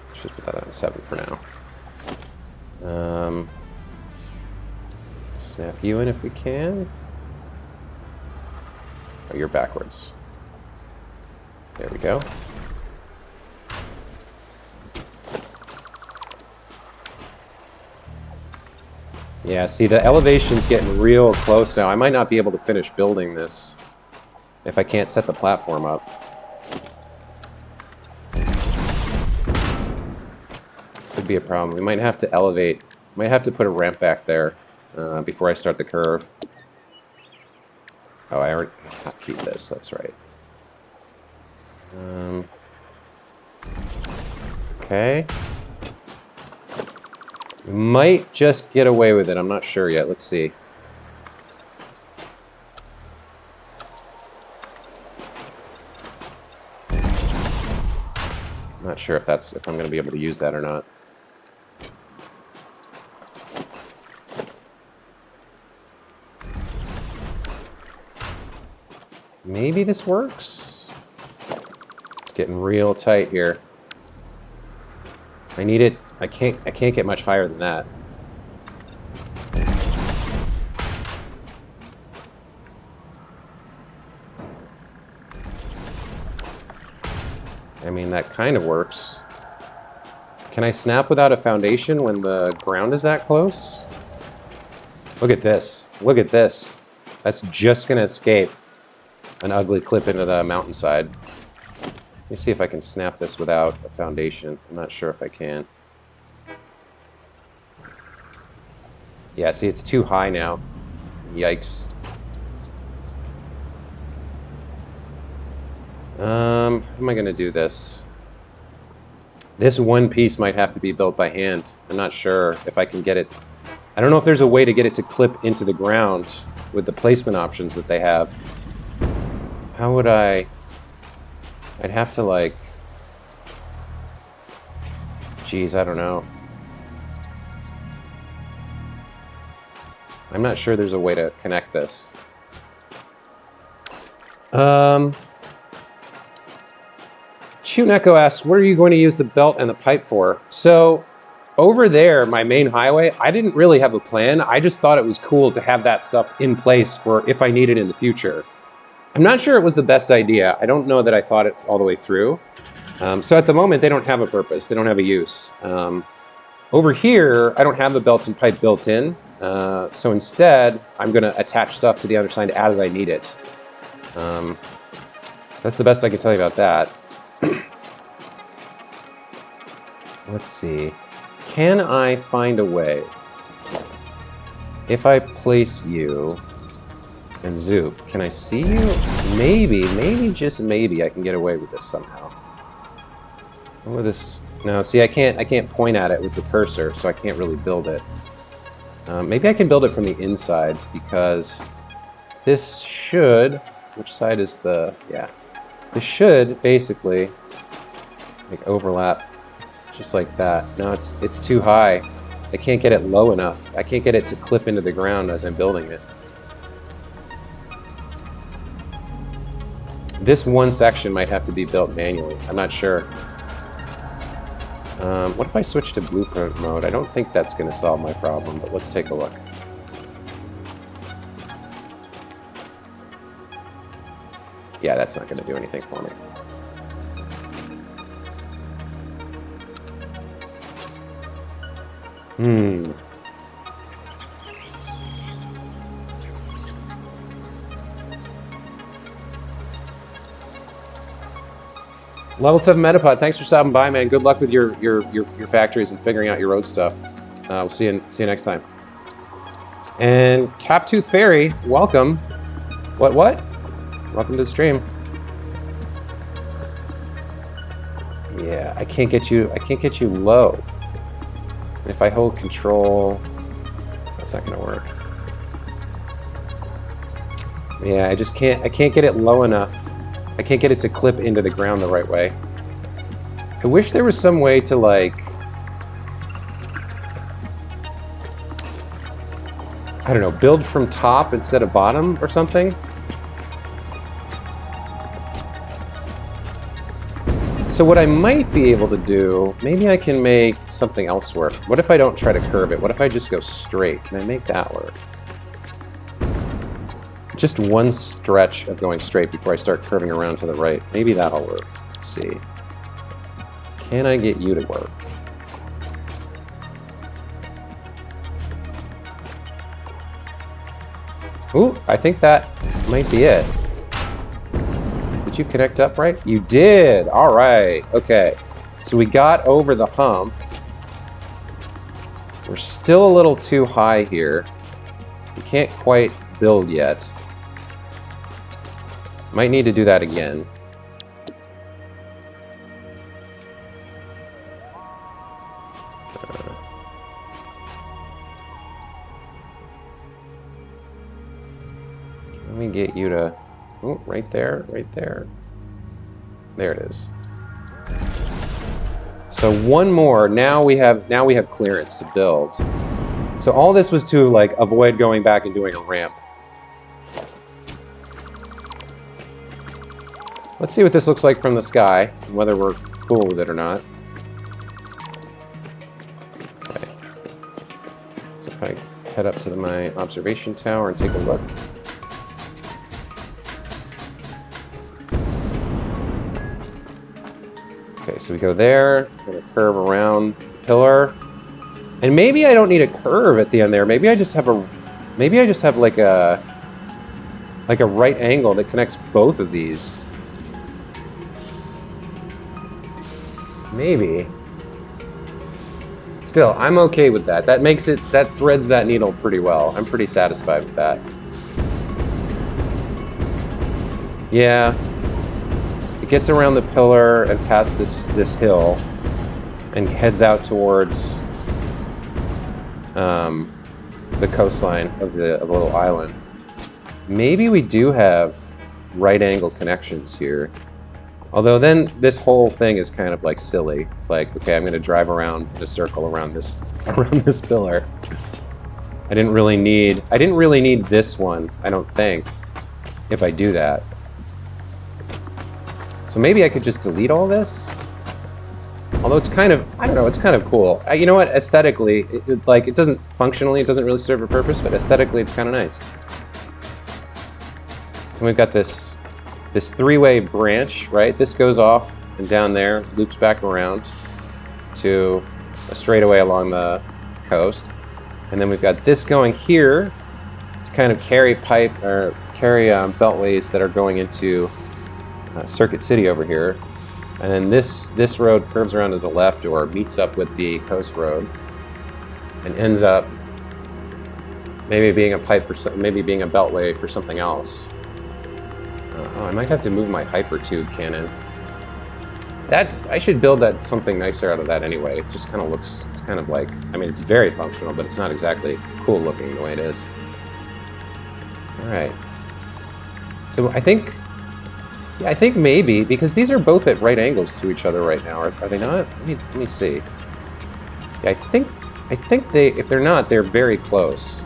Let's just put that on 7 for now. Snap you in if we can. Oh, you're backwards. There we go. Yeah, see, the elevation's getting real close now. I might not be able to finish building this if I can't set the platform up. Could be a problem. We might have to elevate. Might have to put a ramp back there before I start the curve. Oh, I already keep this. That's right. Okay. Might just get away with it. I'm not sure yet. Let's see. I'm not sure if I'm going to be able to use that or not. Maybe this works. It's getting real tight here. I need it. I can't get much higher than that. I mean, that kind of works. Can I snap without a foundation when the ground is that close? Look at this. Look at this. That's just going to escape an ugly clip into the mountainside. Let me see if I can snap this without a foundation. I'm not sure if I can. Yeah, see, it's too high now. Yikes. How am I going to do this? This one piece might have to be built by hand. I'm not sure if I can get it. I don't know if there's a way to get it to clip into the ground with the placement options that they have. How would I... I'd have to, like... Geez, I don't know. I'm not sure there's a way to connect this. Chuneko asks, what are you going to use the belt and the pipe for? So, over there, my main highway, I didn't really have a plan. I just thought it was cool to have that stuff in place for if I need it in the future. I'm not sure it was the best idea. I don't know that I thought it all the way through. So at the moment, they don't have a purpose. They don't have a use. Over here, I don't have the belts and pipe built in. So instead, I'm going to attach stuff to the other side as I need it. So that's the best I can tell you about that. Let's see. Can I find a way, if I place you and Zoop, can I see you? Maybe, just maybe I can get away with this somehow. What with this? No, see, I can't point at it with the cursor, so I can't really build it. Maybe I can build it from the inside, because this should... Which side is the... Yeah. This should, basically, like, overlap just like that. No, it's too high. I can't get it low enough. I can't get it to clip into the ground as I'm building it. This one section might have to be built manually. I'm not sure. What if I switch to blueprint mode? I don't think that's going to solve my problem, but let's take a look. Yeah, that's not going to do anything for me. Level 7 Metapod, thanks for stopping by, man. Good luck with your factories and figuring out your road stuff. We'll see you next time. And Captooth Fairy, welcome. What? Welcome to the stream. Yeah, I can't get you low. If I hold control, that's not gonna work. Yeah, I can't get it low enough. I can't get it to clip into the ground the right way. I wish there was some way to, like... I don't know, build from top instead of bottom or something? So what I might be able to do, maybe I can make something else work. What if I don't try to curve it? What if I just go straight? Can I make that work? just one stretch of going straight before I start curving around to the right. Maybe that'll work. Let's see. Can I get you to work? Ooh, I think that might be it. Did you connect up right? You did! Alright, okay. So we got over the hump. We're still a little too high here. We can't quite build yet. Might need to do that again. Let me get you to... Oh, right there, right there. There it is. So one more. Now we have clearance to build. So all this was to like avoid going back and doing a ramp. Let's see what this looks like from the sky, and whether we're cool with it or not. Okay. So if I head up to my observation tower and take a look. Okay, so we go there, gonna curve around the pillar. And maybe I don't need a curve at the end there. Maybe I just have like a right angle that connects both of these. Maybe. Still, I'm okay with that. That threads that needle pretty well. I'm pretty satisfied with that. Yeah. It gets around the pillar and past this hill and heads out towards the coastline of the little island. Maybe we do have right angle connections here. Although then this whole thing is kind of like silly. It's like, okay, I'm going to drive around in a circle around this pillar. I didn't really need this one, I don't think, if I do that. So maybe I could just delete all this. Although it's kind of, I don't know, it's kind of cool. You know what? Aesthetically, it doesn't functionally, it doesn't really serve a purpose, but aesthetically, it's kind of nice. And we've got this three-way branch, right? This goes off and down there, loops back around to a straightaway along the coast. And then we've got this going here to kind of carry beltways that are going into Circuit City over here. And then this road curves around to the left or meets up with the coast road and ends up maybe being a beltway for something else. Oh, I might have to move my hypertube cannon. I should build something nicer out of that anyway. It just kind of looks, it's kind of like, I mean, it's very functional, but it's not exactly cool looking the way it is. All right. So I think maybe, because these are both at right angles to each other right now. Are they not? Let me see. Yeah, I think if they're not, they're very close.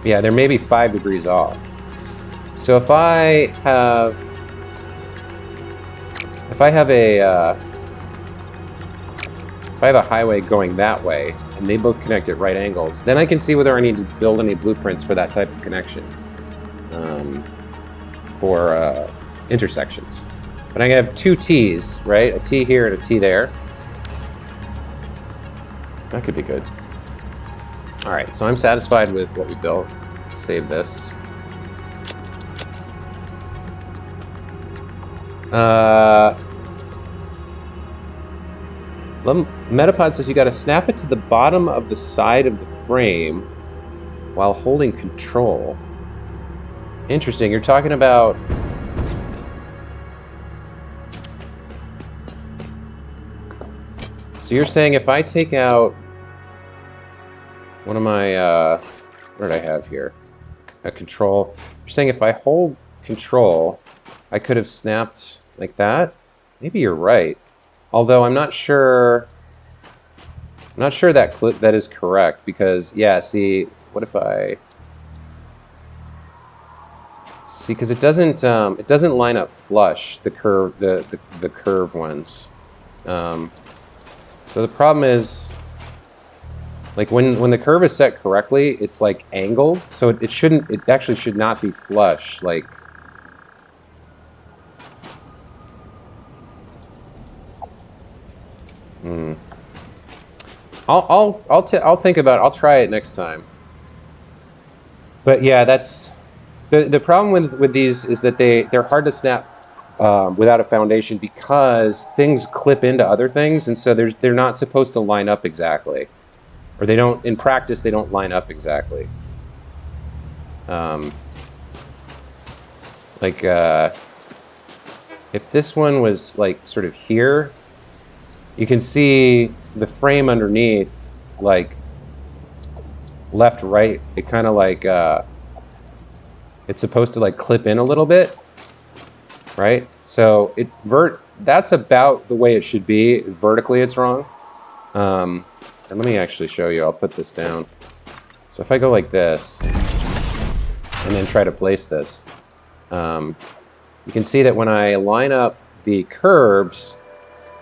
Yeah, they're maybe 5 degrees off. So if I have a highway going that way, and they both connect at right angles, then I can see whether I need to build any blueprints for that type of connection for intersections. But I have 2 T's, right? A T here and a T there. That could be good. All right, so I'm satisfied with what we built. Let's save this. Metapod says you got to snap it to the bottom of the side of the frame while holding control. Interesting. You're talking about... So you're saying if I take out one of my... what did I have here? A control. You're saying if I hold control, I could have snapped like that? Maybe you're right. Although I'm not sure that is correct, because yeah, see, what if I see, because it doesn't line up flush, the curve ones. So the problem is Like when the curve is set correctly, it's like angled, so it shouldn't. It actually should not be flush. Like, I'll think about it. I'll try it next time. But yeah, that's the problem with these is that they're hard to snap without a foundation because things clip into other things, and so they're not supposed to line up exactly, or they don't in practice. They don't line up exactly. Like if this one was like sort of here, you can see the frame underneath, like left, right. It kind of like it's supposed to like clip in a little bit, right? So that's about the way it should be. Vertically, it's wrong. And let me actually show you. I'll put this down. So if I go like this and then try to place this, you can see that when I line up the curves,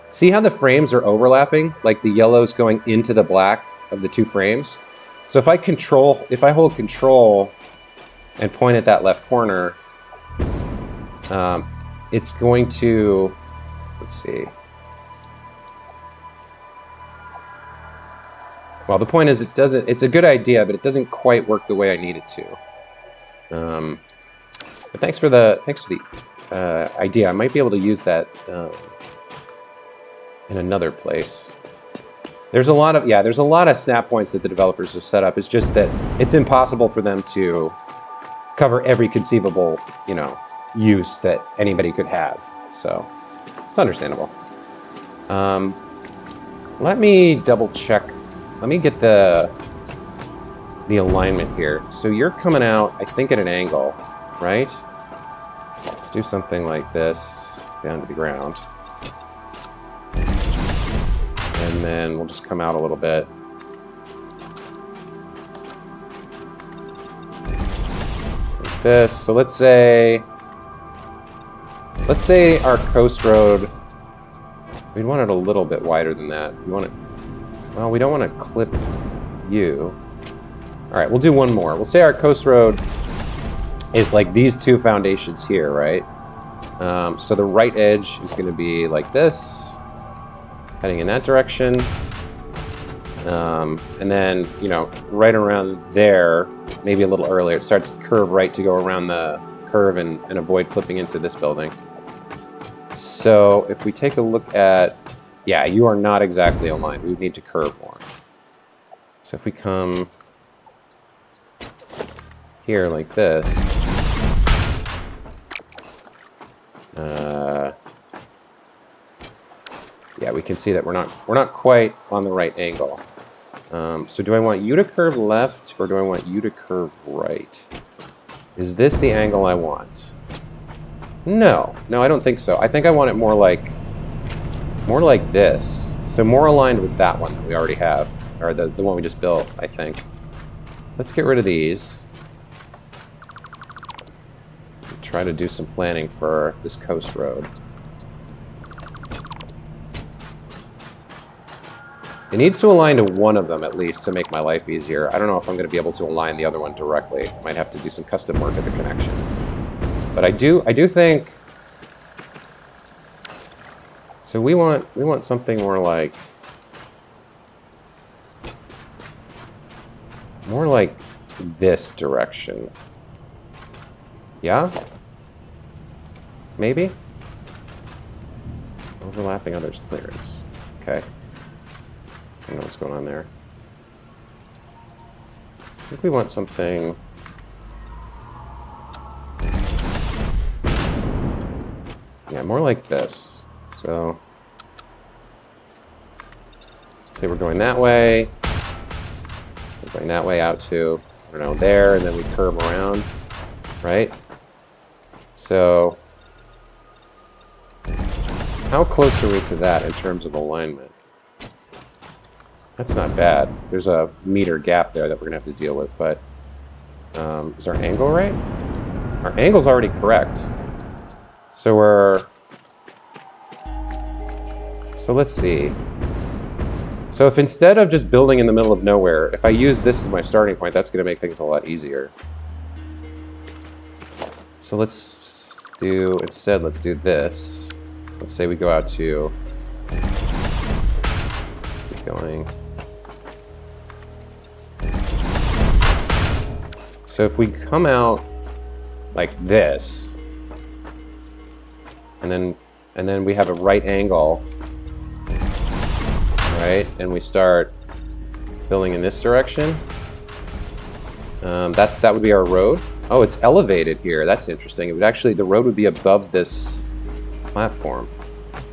see how the frames are overlapping? Like the yellow's going into the black of the two frames. So if I hold control and point at that left corner, it's going to, let's see. Well, the point is it's a good idea, but it doesn't quite work the way I need it to. But thanks for the idea. I might be able to use that in another place. There's a lot of snap points that the developers have set up. It's just that it's impossible for them to cover every conceivable, use that anybody could have. So it's understandable. Let me double check. Let me get the alignment here. So you're coming out, I think, at an angle, right? Let's do something like this down to the ground. And then we'll just come out a little bit. Like this. So let's say our coast road, we'd want it a little bit wider than that. Well, we don't want to clip you. All right, we'll do one more. We'll say our coast road is like these two foundations here, right? So the right edge is going to be like this, heading in that direction. And then, right around there, maybe a little earlier, it starts to curve right to go around the curve and avoid clipping into this building. So if we take a look at, yeah, you are not exactly aligned. We would need to curve more. So if we come here like this, yeah, we can see that we're not quite on the right angle. So do I want you to curve left or do I want you to curve right? Is this the angle I want? No, I don't think so. I think I want it more like this. So more aligned with that one that we already have, or the one we just built, I think. Let's get rid of these. Try to do some planning for this coast road. It needs to align to one of them at least to make my life easier. I don't know if I'm going to be able to align the other one directly. Might have to do some custom work at the connection. But I do think. So we want something more like this direction. Yeah? Maybe? Overlapping others' clearance. Okay. I don't know what's going on there. I think we want something. Yeah, more like this. So, say we're going that way. We're going that way out to, I don't know, there, and then we curve around, right? So, how close are we to that in terms of alignment? That's not bad. There's a meter gap there that we're going to have to deal with, but is our angle right? Our angle's already correct. So let's see. So if instead of just building in the middle of nowhere, if I use this as my starting point, that's going to make things a lot easier. So let's do this. Let's say we go out to, keep going. So if we come out like this, and then we have a right angle, right? And we start building in this direction. That would be our road. Oh, it's elevated here. That's interesting. It would actually, the road would be above this platform.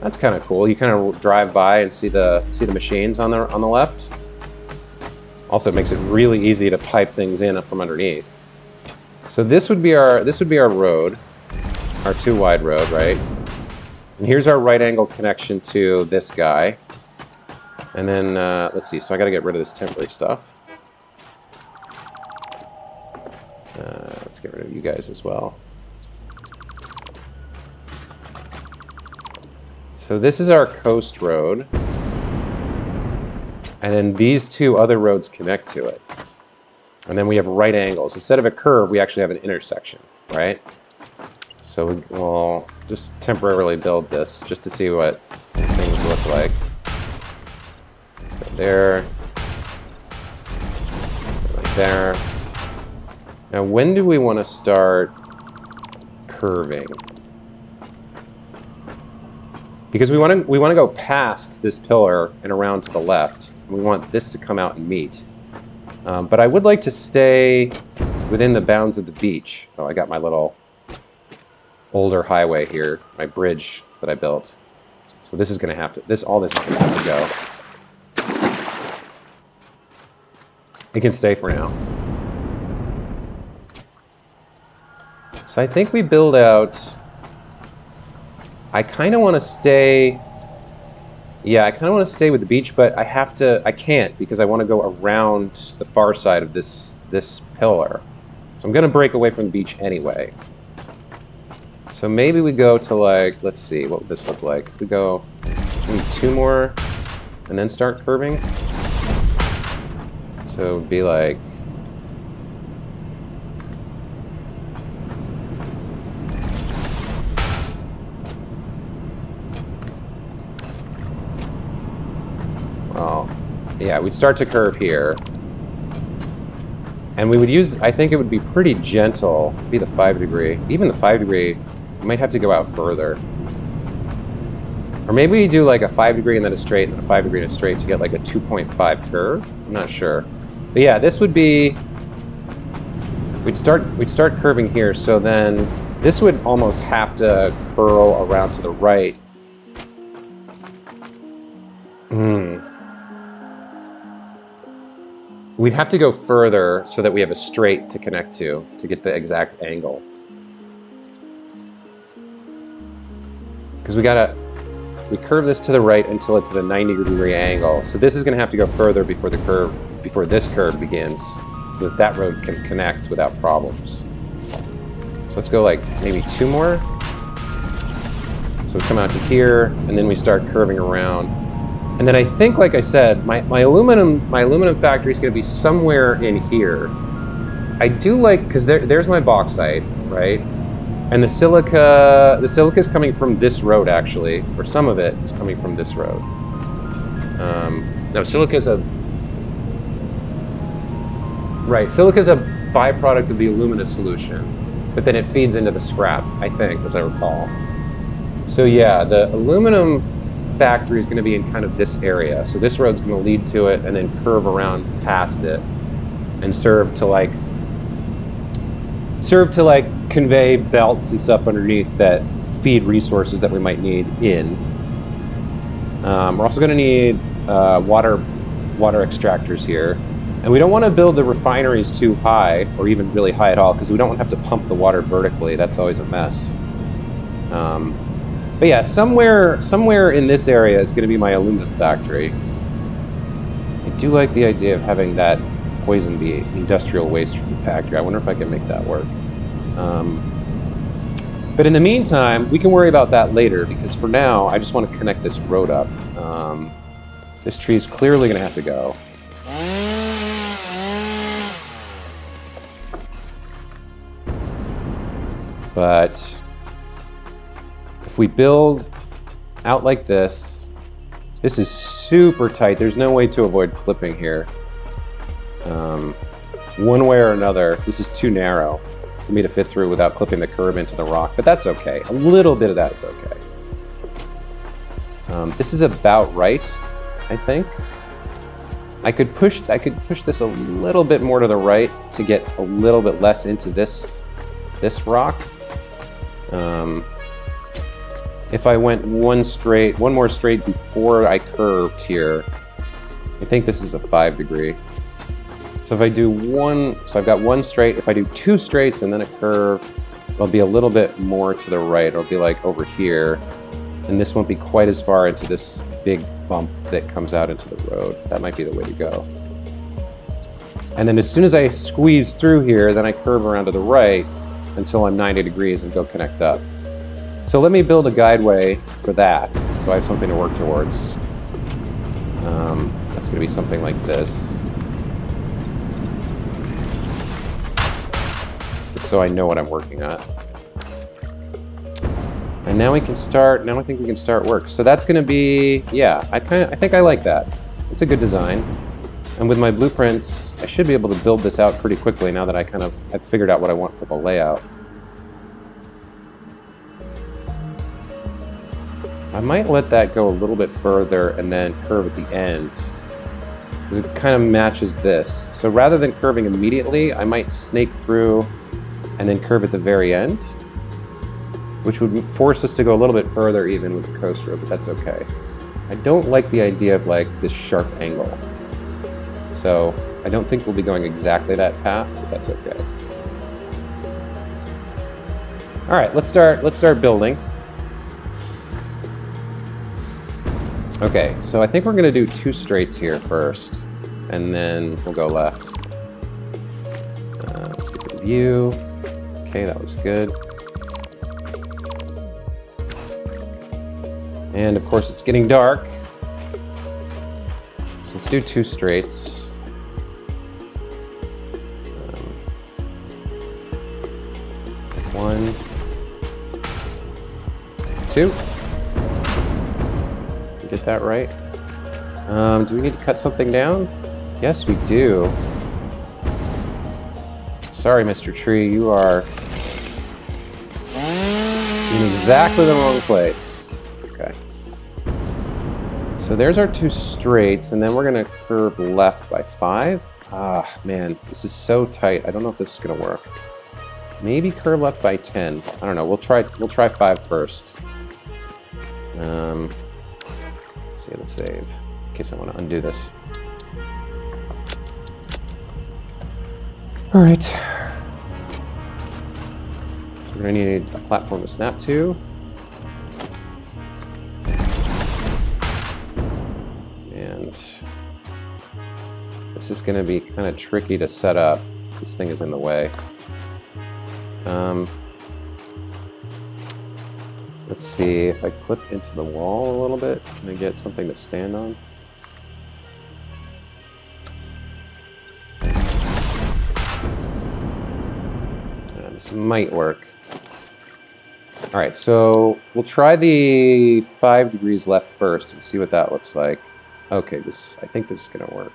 That's kind of cool. You kind of drive by and see the machines on the left. Also, it makes it really easy to pipe things in from underneath. So this would be our road, our 2-wide road, right? And here's our right angle connection to this guy. And then let's see. So I got to get rid of this temporary stuff. Let's get rid of you guys as well. So this is our coast road. And then these two other roads connect to it. And then we have right angles. Instead of a curve, we actually have an intersection, right? So we'll just temporarily build this just to see what things look like. Let's go there. Right there. Now, when do we want to start curving? Because we want to go past this pillar and around to the left. We want this to come out and meet. But I would like to stay within the bounds of the beach. Oh, I got my little older highway here, my bridge that I built. So this is going to have to, all this is going to have to go. It can stay for now. So I think we build out, I kind of want to stay, yeah, I kind of want to stay with the beach, but I can't because I want to go around the far side of this pillar. So I'm going to break away from the beach anyway. So maybe we go to like, let's see, what would this look like? We go maybe 2 more and then start curving. So it would be like, well, yeah, we'd start to curve here. And we would use, I think it would be pretty gentle, be the 5 degree. Even the 5 degree, we might have to go out further. Or maybe we do like a 5 degree and then a straight and then a 5 degree and a straight to get like a 2.5 curve. I'm not sure. But yeah, this would be, we'd start curving here, so then this would almost have to curl around to the right. We'd have to go further so that we have a straight to connect to get the exact angle. Because we curve this to the right until it's at a 90-degree angle. So this is going to have to go further before this curve begins, so that road can connect without problems. So let's go like maybe 2 more. So we come out to here, and then we start curving around. And then I think, like I said, my aluminum factory is going to be somewhere in here. I do like, because there's my bauxite, right? And the silica is coming from this road, actually, or some of it is coming from this road. No, silica's a byproduct of the alumina solution, but then it feeds into the scrap, I think, as I recall. So yeah, the aluminum factory is going to be in kind of this area. So this road's going to lead to it and then curve around past it and serve to like convey belts and stuff underneath that feed resources that we might need in. We're also going to need water extractors here. And we don't want to build the refineries too high or even really high at all because we don't want to have to pump the water vertically. That's always a mess. But yeah, somewhere in this area is going to be my aluminum factory. I do like the idea of having that poison bee industrial waste factory. I wonder if I can make that work. But in the meantime, we can worry about that later because for now, I just want to connect this road up. This tree's clearly going to have to go. But if we build out like this, this is super tight. There's no way to avoid clipping here. One way or another, this is too narrow for me to fit through without clipping the curb into the rock, but that's okay. A little bit of that is okay. This is about right, I think. I could push this a little bit more to the right to get a little bit less into this rock. If I went one more straight before I curved here, I think this is a 5 degree. So if I do so I've got one straight. If I do 2 straights and then a curve, it'll be a little bit more to the right. It'll be like over here, and this won't be quite as far into this big bump that comes out into the road. That might be the way to go. And then as soon as I squeeze through here, then I curve around to the right until I'm 90 degrees and go connect up. So let me build a guideway for that, so I have something to work towards. That's going to be something like this. So I know what I'm working at. And now we can start, now I think we can start work. So that's going to be, yeah, I think I like that. It's a good design. And with my blueprints, I should be able to build this out pretty quickly now that I've figured out what I want for the layout. I might let that go a little bit further and then curve at the end, because it kind of matches this. So rather than curving immediately, I might snake through and then curve at the very end, which would force us to go a little bit further even with the coaster, but that's okay. I don't like the idea of like this sharp angle. So I don't think we'll be going exactly that path, but that's okay. All right, let's start building. Okay, so I think we're gonna do 2 straights here first, and then we'll go left. Let's get the view. Okay, that looks good. And of course it's getting dark. So let's do 2 straights. 1, 2. Get that right. Do we need to cut something down? Yes, we do. Sorry, Mr. Tree, you are in exactly the wrong place. Okay. So there's our 2 straights, and then we're gonna curve left by 5. Ah, man, this is so tight. I don't know if this is gonna work. Maybe curve left by 10. I don't know. We'll try 5 first. Let's save in case I want to undo this. All right. We're gonna need a platform to snap to. And this is gonna be kind of tricky to set up. This thing is in the way. Let's see if I clip into the wall a little bit. Can I get something to stand on? This might work. All right, so we'll try the 5 degrees left first and see what that looks like. Okay, I think this is gonna work.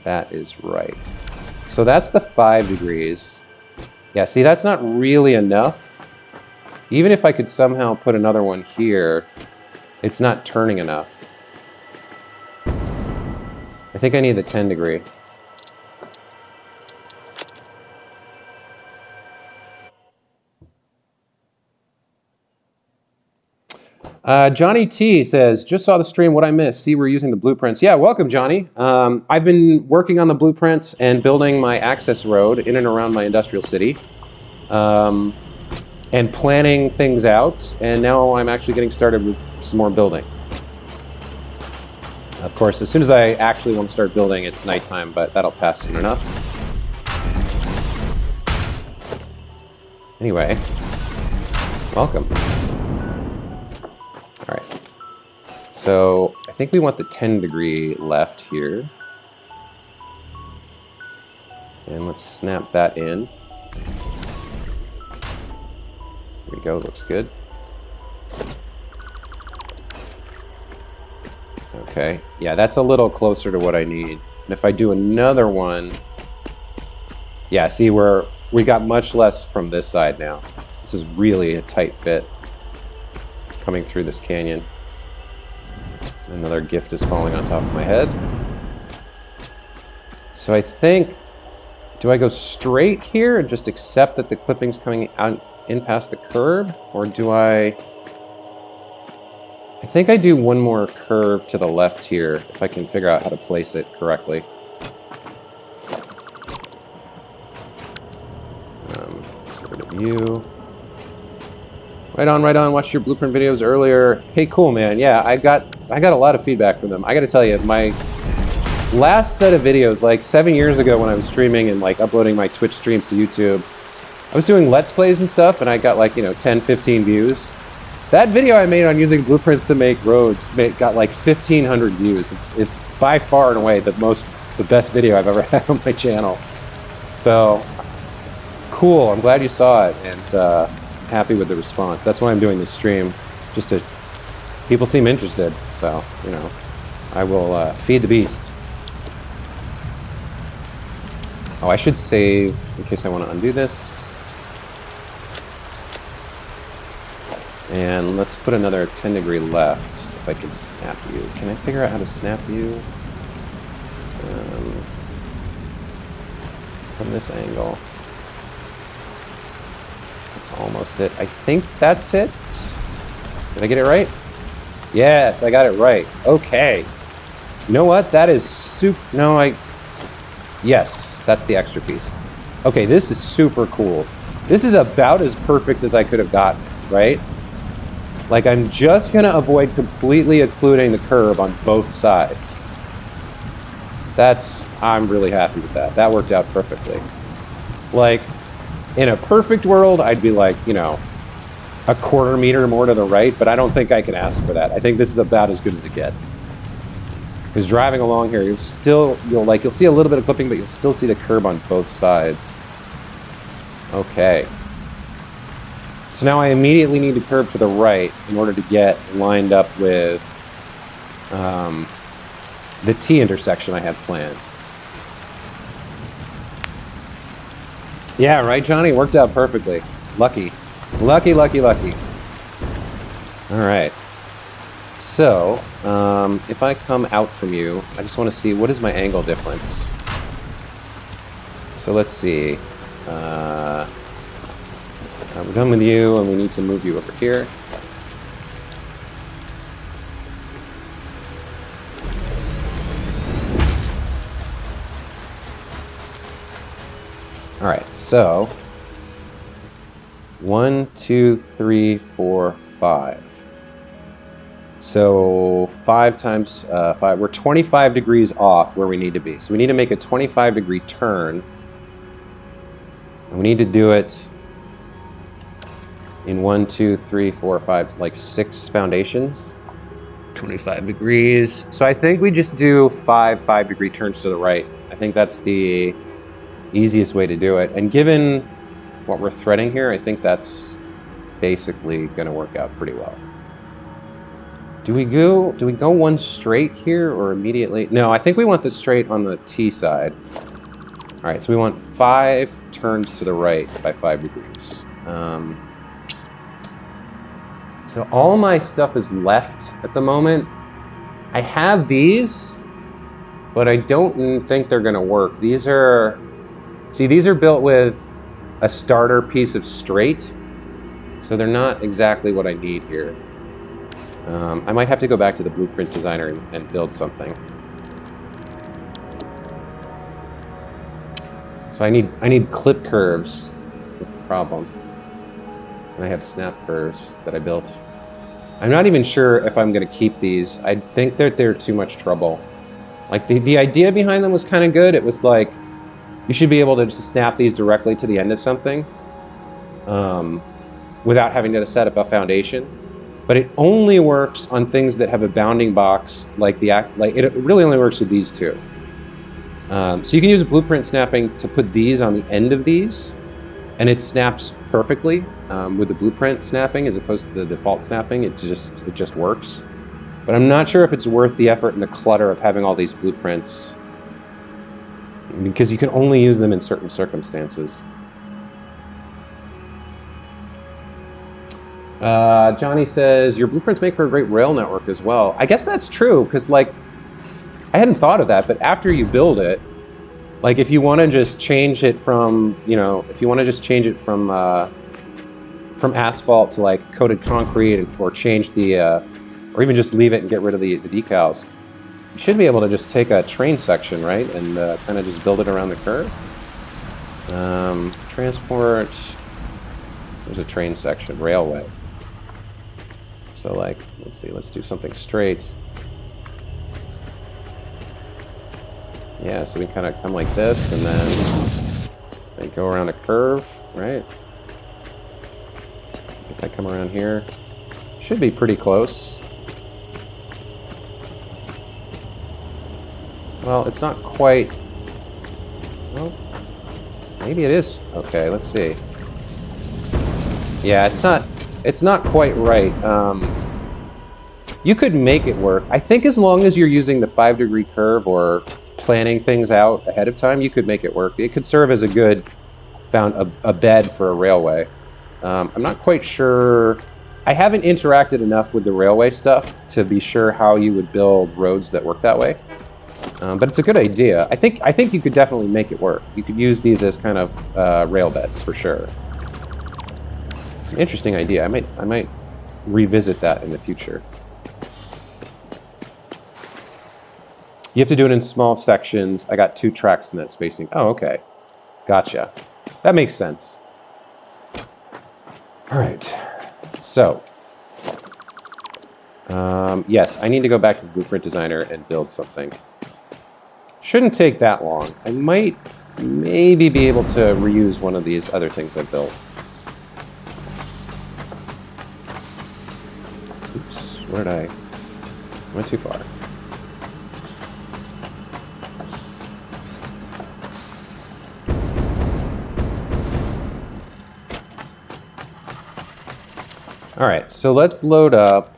That is right. So that's the 5 degrees. Yeah, see, that's not really enough. Even if I could somehow put another one here, it's not turning enough. I think I need the 10 degree. Johnny T says, just saw the stream, what I missed? See, we're using the blueprints. Yeah, welcome, Johnny. I've been working on the blueprints and building my access road in and around my industrial city, and planning things out, and now I'm actually getting started with some more building. Of course, as soon as I actually want to start building, it's nighttime, but that'll pass soon enough. Anyway, Welcome. All right. So I think we want the 10-degree left here. And let's snap that in. There we go, looks good. Okay, yeah, that's a little closer to what I need. And if I do another one, yeah, see, we got much less from this side now. This is really a tight fit coming through this canyon. Another gift is falling on top of my head. So I think, do I go straight here and just accept that the clipping's coming out in past the curb? Or do I think I do one more curve to the left here if I can figure out how to place it correctly. Let's get rid of you. Right on, watched your blueprint videos earlier. Hey, cool, man. Yeah, I got a lot of feedback from them. I gotta tell you, my last set of videos, like 7 years ago when I was streaming and like uploading my Twitch streams to YouTube, I was doing Let's Plays and stuff, and I got like, 10, 15 views. That video I made on using blueprints to make roads got like 1,500 views. It's by far and away the best video I've ever had on my channel. So, cool. I'm glad you saw it, and happy with the response. That's why I'm doing this stream, just to people seem interested. So, I will feed the beast. Oh, I should save in case I want to undo this. And let's put another 10-degree left, if I can snap you. Can I figure out how to snap you? From this angle. That's almost it. I think that's it. Did I get it right? Yes, I got it right. Okay. You know what? That is Yes, that's the extra piece. Okay, this is super cool. This is about as perfect as I could have gotten, right? Like, I'm just going to avoid completely occluding the curb on both sides. I'm really happy with that. That worked out perfectly. Like, in a perfect world, I'd be like, a quarter meter more to the right, but I don't think I can ask for that. I think this is about as good as it gets. Because driving along here, you'll see a little bit of clipping, but you'll still see the curb on both sides. Okay. So now I immediately need to curve to the right in order to get lined up with the T intersection I had planned. Yeah, right, Johnny? It worked out perfectly. Lucky. Lucky, lucky, lucky. All right. So, if I come out from you, I just want to see, what is my angle difference? So let's see. We're done with you, and we need to move you over here. All right, so 1, 2, 3, 4, 5. So 5 times 5, we're 25 degrees off where we need to be. So we need to make a 25-degree turn. And we need to do it in 1, 2, 3, 4, 5, like 6 foundations. 25 degrees. So I think we just do 5 5-degree turns to the right. I think that's the easiest way to do it. And given what we're threading here, I think that's basically going to work out pretty well. Do we go one straight here or immediately? No, I think we want the straight on the T side. All right, so we want 5 turns to the right by 5 degrees. So all my stuff is left at the moment. I have these, but I don't think they're going to work. These are built with a starter piece of straight, so they're not exactly what I need here. I might have to go back to the blueprint designer and build something. So I need clip curves. That's the problem. And I have snap curves that I built. I'm not even sure if I'm going to keep these. I think that they're too much trouble. Like, the idea behind them was kind of good. It was like, you should be able to just snap these directly to the end of something. without having to set up a foundation. But it only works on things that have a bounding box, like it really only works with these two. So you can use blueprint snapping to put these on the end of these, and it snaps perfectly with the blueprint snapping as opposed to the default snapping. It just works. But I'm not sure if it's worth the effort and the clutter of having all these blueprints, because you can only use them in certain circumstances. Johnny says, your blueprints make for a great rail network as well. I guess that's true, because like, I hadn't thought of that, but after you build it, like if you want to just change it from, if you want to just change it from asphalt to like coated concrete, or change the, or even just leave it and get rid of the decals, you should be able to just take a train section, right, and kind of just build it around the curve. Transport, there's a train section, railway. So like, let's see, let's do something straight. Yeah, so we kind of come like this, and then go around a curve, right? If I come around here, should be pretty close. Well, it's not quite. Well, maybe it is. Okay, let's see. Yeah, it's not quite right. You could make it work. I think as long as you're using the 5-degree curve or planning things out ahead of time, you could make it work. It could serve as a good a bed for a railway. I'm not quite sure. I haven't interacted enough with the railway stuff to be sure how you would build roads that work that way. But it's a good idea. I think you could definitely make it work. You could use these as kind of rail beds for sure. Interesting idea. I might revisit that in the future. You have to do it in small sections. I got 2 tracks in that spacing. Oh, okay. Gotcha. That makes sense. All right. So, yes, I need to go back to the Blueprint Designer and build something. Shouldn't take that long. I might maybe be able to reuse one of these other things I built. Oops, where did I? Went too far. All right, so let's load up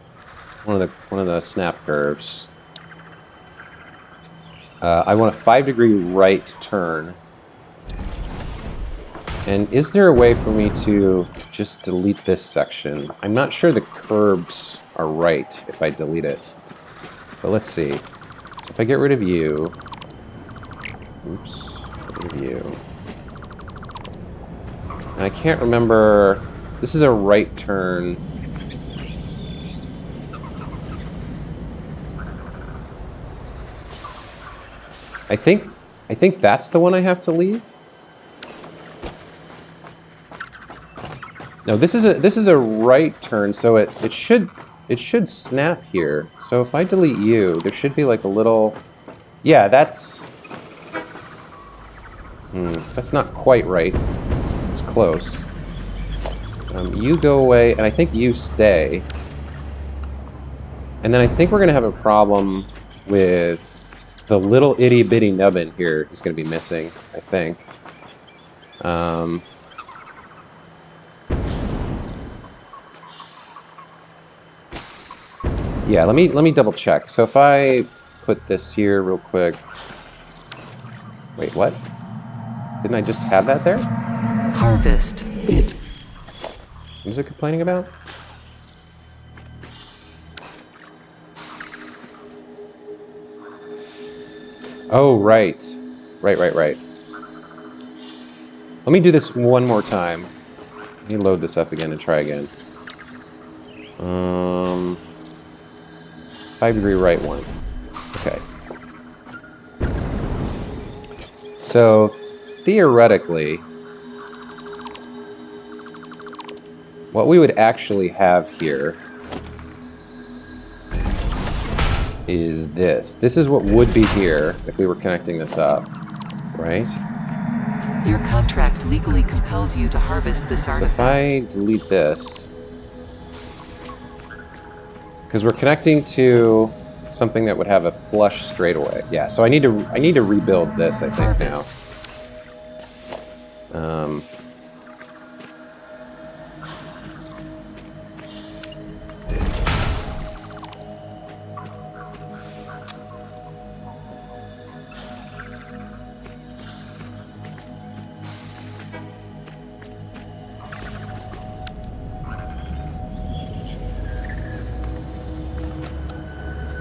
one of the snap curves. I want a 5-degree right turn. And is there a way for me to just delete this section? I'm not sure the curbs are right if I delete it. But let's see. So if I get rid of you, oops, get rid of you. And I can't remember. This is a right turn. I think that's the one I have to leave. No, this is a right turn, so it should snap here. So if I delete you, there should be like a little. Yeah, that's not quite right. It's close. You go away, and I think you stay. And then I think we're going to have a problem with the little itty-bitty nubbin here is going to be missing, I think. Yeah, let me double check. So if I put this here real quick. Wait, what? Didn't I just have that there? Harvest hit. What was it complaining about? Oh, right. Right. Let me do this one more time. Let me load this up again and try again. 5-degree right one. Okay. So, theoretically, what we would actually have here is this. This is what would be here if we were connecting this up, right? Your contract legally compels you to harvest this So if artifact. I delete this, because we're connecting to something that would have a flush straightaway. Yeah, so I need to rebuild this, I think, Harvest. now.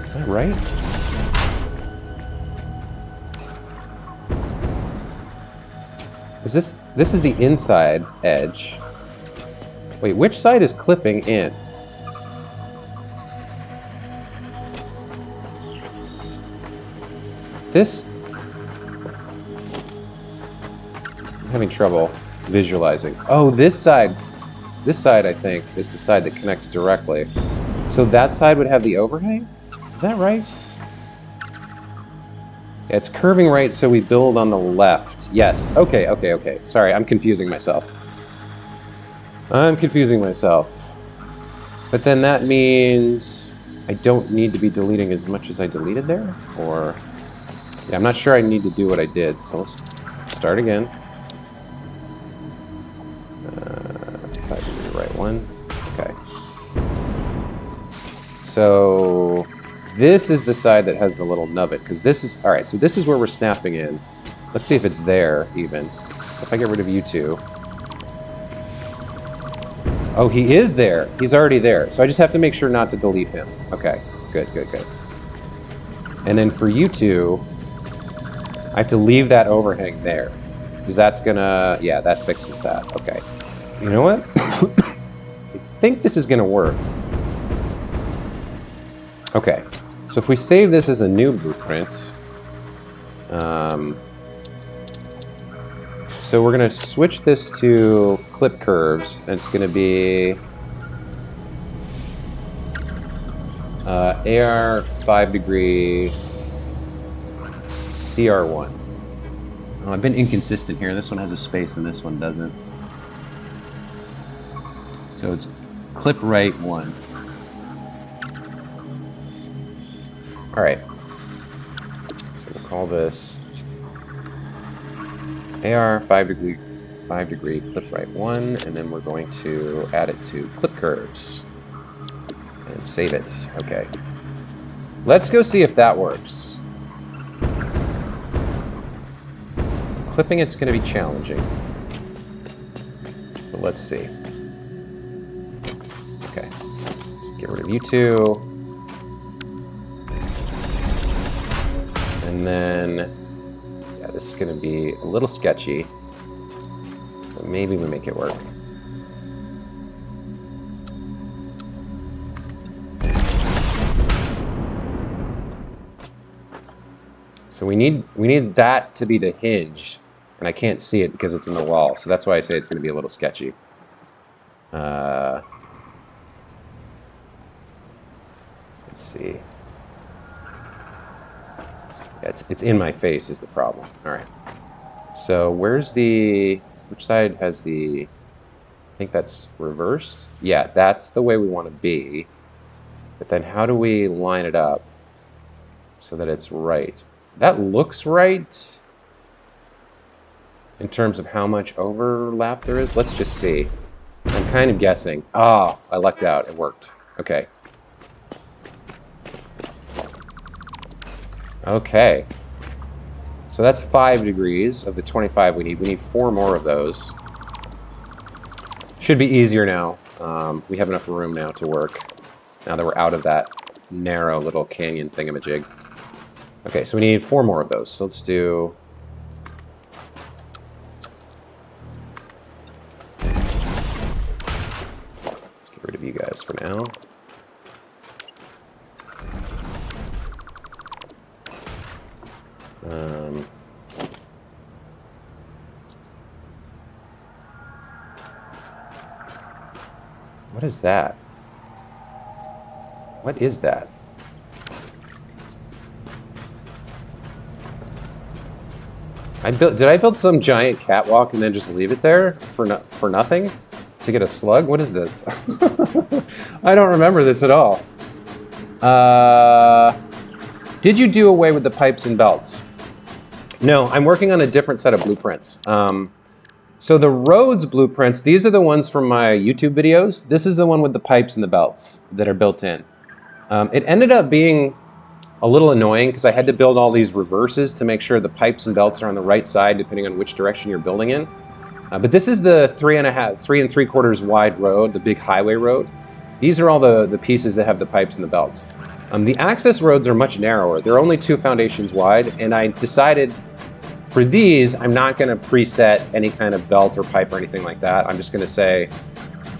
Is that right? Is this is the inside edge. Wait, which side is clipping in? This? I'm having trouble visualizing. Oh, this side I think is the side that connects directly. So that side would have the overhang? Is that right? Yeah, it's curving right, so we build on the left. Yes. Okay. Sorry, I'm confusing myself. But then that means I don't need to be deleting as much as I deleted there? Or... yeah, I'm not sure I need to do what I did, so let's start again. 5 right one. Okay. So this is the side that has the little nubit, because this is... alright, so this is where we're snapping in. Let's see if it's there, even. So if I get rid of you two... oh, he is there! He's already there. So I just have to make sure not to delete him. Okay, good. And then for you two... I have to leave that overhang there. Because that's gonna... yeah, that fixes that. Okay. You know what? I think this is gonna work. Okay. So if we save this as a new blueprint... so we're gonna switch this to clip curves, and it's gonna be... AR 5 degree... CR1. Oh, I've been inconsistent here. This one has a space and this one doesn't. So it's clip right 1. All right. So we'll call this AR 5 degree clip right 1, and then we're going to add it to clip curves and save it. Okay. Let's go see if that works. Clipping it's going to be challenging, but let's see. Okay, so get rid of you two, and then yeah, this is going to be a little sketchy, but maybe we make it work. So we need that to be the hinge. And I can't see it because it's in the wall, so that's why I say it's going to be a little sketchy. Let's see. Yeah, it's in my face is the problem. All right. So where's the... which side has the... I think that's reversed? Yeah, that's the way we want to be. But then how do we line it up so that it's right? That looks right. In terms of how much overlap there is, let's just see. I'm kind of guessing. Oh, I lucked out. It worked. Okay. Okay. So that's 5 degrees of the 25 we need. We need 4 more of those. Should be easier now. We have enough room now to work. Now that we're out of that narrow little canyon thingamajig. Okay, so we need 4 more of those. So let's do... rid of you guys for now. What is that? What is that? Did I build some giant catwalk and then just leave it there for nothing to get a slug? What is this? I don't remember this at all. Did you do away with the pipes and belts? No, I'm working on a different set of blueprints. So the roads blueprints, these are the ones from my YouTube videos. This is the one with the pipes and the belts that are built in. It ended up being a little annoying because I had to build all these reverses to make sure the pipes and belts are on the right side depending on which direction you're building in. But this is the 3 3/3 wide road, the big highway road. These are all the pieces that have the pipes and the belts. The access roads are much narrower. They're only 2 foundations wide, and I decided for these, I'm not going to preset any kind of belt or pipe or anything like that. I'm just going to say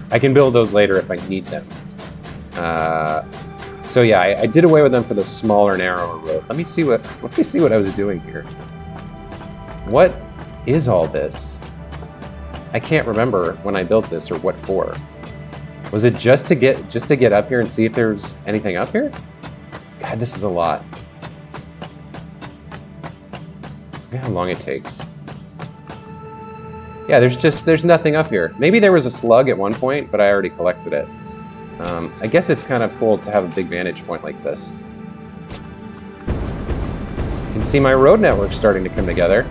I can build those later if I need them. So yeah, I did away with them for the smaller, narrower road. Let me see what I was doing here. What is all this? I can't remember when I built this or what for. Was it just to get up here and see if there's anything up here? God, this is a lot. Look at how long it takes. Yeah, there's nothing up here. Maybe there was a slug at one point, but I already collected it. I guess it's kind of cool to have a big vantage point like this. You can see my road network starting to come together.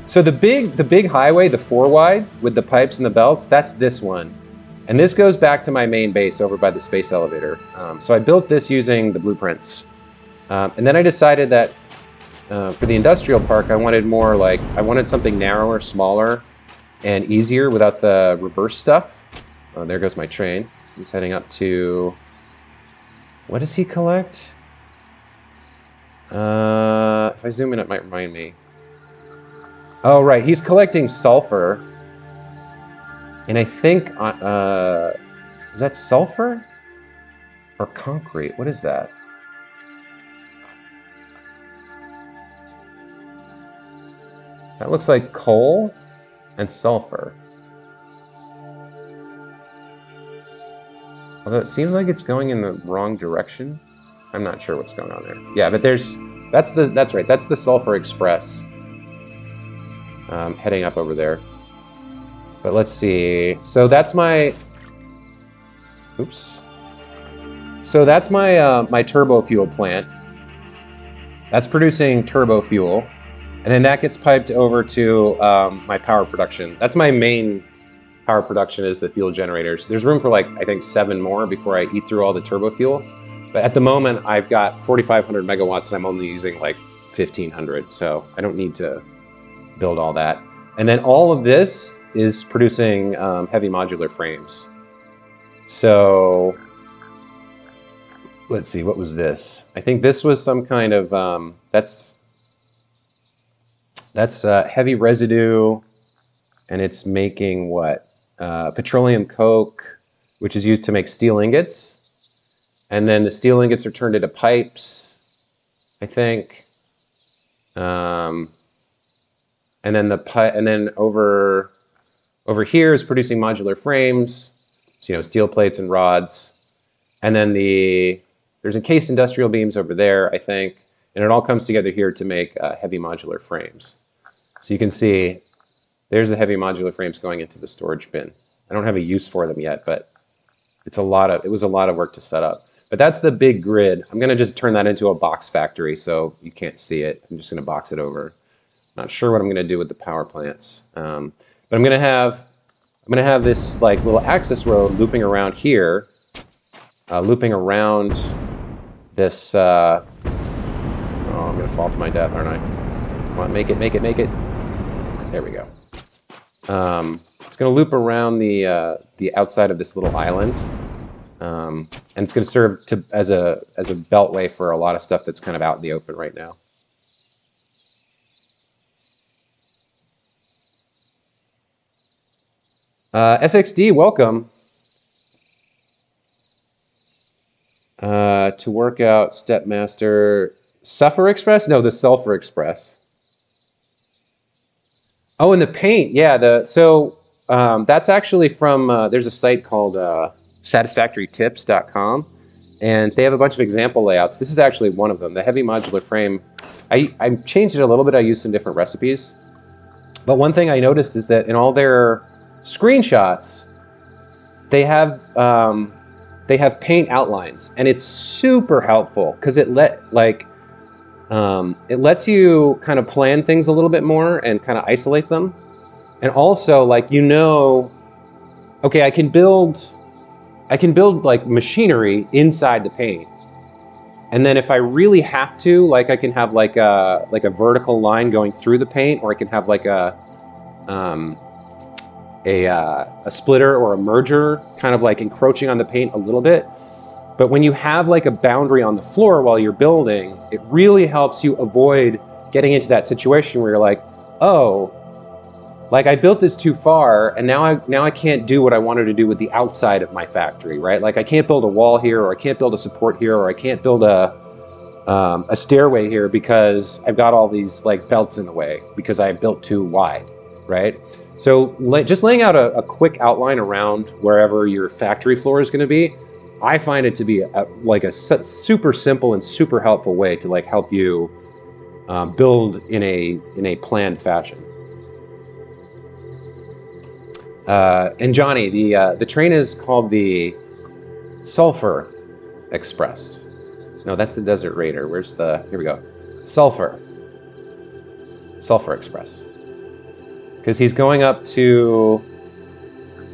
So the big highway, the 4 wide with the pipes and the belts, that's this one. And this goes back to my main base over by the space elevator. So I built this using the blueprints. And then I decided that for the industrial park, I wanted something narrower, smaller, and easier without the reverse stuff. Oh, there goes my train. He's heading up to... What does he collect? If I zoom in, it might remind me. Oh, right. He's collecting sulfur. And I think... is that sulfur? Or concrete? What is that? That looks like coal and sulfur. Although it seems like it's going in the wrong direction. I'm not sure what's going on there. Yeah, but that's right. That's the Sulfur Express heading up over there. But let's see. So that's my. Oops. So that's my my turbo fuel plant. That's producing turbo fuel, and then that gets piped over to my power production. That's my main power production is the fuel generators. There's room for like, I think 7 more before I eat through all the turbo fuel. But at the moment, I've got 4,500 megawatts and I'm only using like 1,500. So I don't need to build all that. And then all of this is producing heavy modular frames. So let's see, what was this? I think this was some kind of, that's heavy residue, and it's making what? Petroleum coke, which is used to make steel ingots. And then the steel ingots are turned into pipes, I think. And then over here is producing modular frames, so, steel plates and rods. And then there's encased industrial beams over there, I think. And it all comes together here to make heavy modular frames. So you can see there's the heavy modular frames going into the storage bin. I don't have a use for them yet, but it was a lot of work to set up. But that's the big grid. I'm going to just turn that into a box factory so you can't see it. I'm just going to box it over. Not sure what I'm going to do with the power plants. But I'm going to have this like little access road looping around here, looping around this. Oh, I'm going to fall to my death, aren't I? Come on, make it. There we go. It's going to loop around the outside of this little island, and it's going to serve as a beltway for a lot of stuff that's kind of out in the open right now. SXD, welcome. To work out Stepmaster Sulfur Express? No, the Sulfur Express. Oh, and the paint, yeah. That's actually from, there's a site called satisfactorytips.com, and they have a bunch of example layouts. This is actually one of them. The heavy modular frame I changed it a little bit. I used some different recipes. But one thing I noticed is that in all their screenshots, they have paint outlines, and it's super helpful because it lets you kind of plan things a little bit more and kind of isolate them. And also, like, okay, I can build like machinery inside the paint. And then if I really have to, like, I can have like a vertical line going through the paint, or I can have like a splitter or a merger kind of like encroaching on the paint a little bit. But when you have like a boundary on the floor while you're building, it really helps you avoid getting into that situation where you're like, oh, like I built this too far, and now I can't do what I wanted to do with the outside of my factory, right? Like I can't build a wall here, or I can't build a support here, or I can't build a stairway here because I've got all these like belts in the way because I built too wide, right? So just laying out a quick outline around wherever your factory floor is going to be, I find it to be a super simple and super helpful way to like help you build in a planned fashion. And Johnny, the train is called the Sulfur Express. No, that's the Desert Raider. Here we go. Sulfur Express. Because he's going up to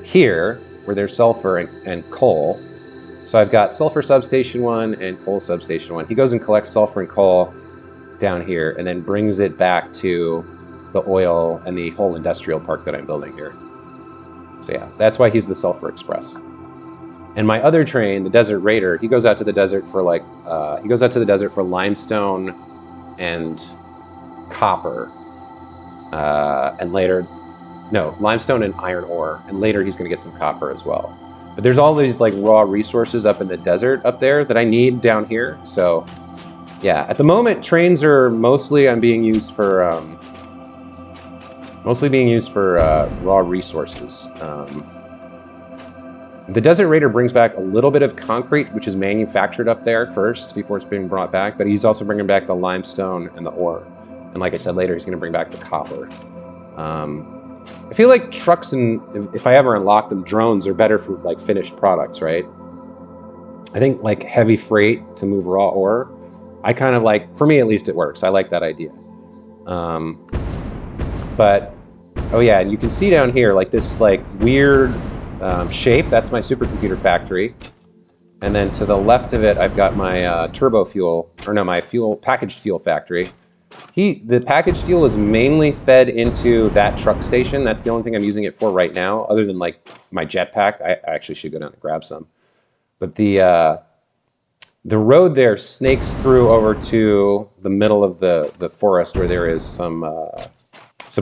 here where there's sulfur and coal. So I've got sulfur substation 1 and coal substation 1. He goes and collects sulfur and coal down here and then brings it back to the oil and the whole industrial park that I'm building here. So yeah, that's why he's the Sulfur Express. And my other train, the Desert Raider, he goes out to the desert for limestone and copper. And later, no, limestone and iron ore. And later he's going to get some copper as well. But there's all these like raw resources up in the desert up there that I need down here. So yeah, at the moment, trains are mostly being used for raw resources. The Desert Raider brings back a little bit of concrete, which is manufactured up there first before it's being brought back, but he's also bringing back the limestone and the ore. And like I said, later he's going to bring back the copper. I feel like trucks, and if I ever unlock them, drones are better for like finished products, right? I think like heavy freight to move raw ore, I kind of like, for me at least it works. I like that idea. But, oh yeah, and you can see down here like this like weird shape. That's my supercomputer factory. And then to the left of it, I've got my my packaged fuel factory. The packaged fuel is mainly fed into that truck station. That's the only thing I'm using it for right now, other than like my jetpack. I actually should go down and grab some. But the road there snakes through over to the middle of the forest where there is some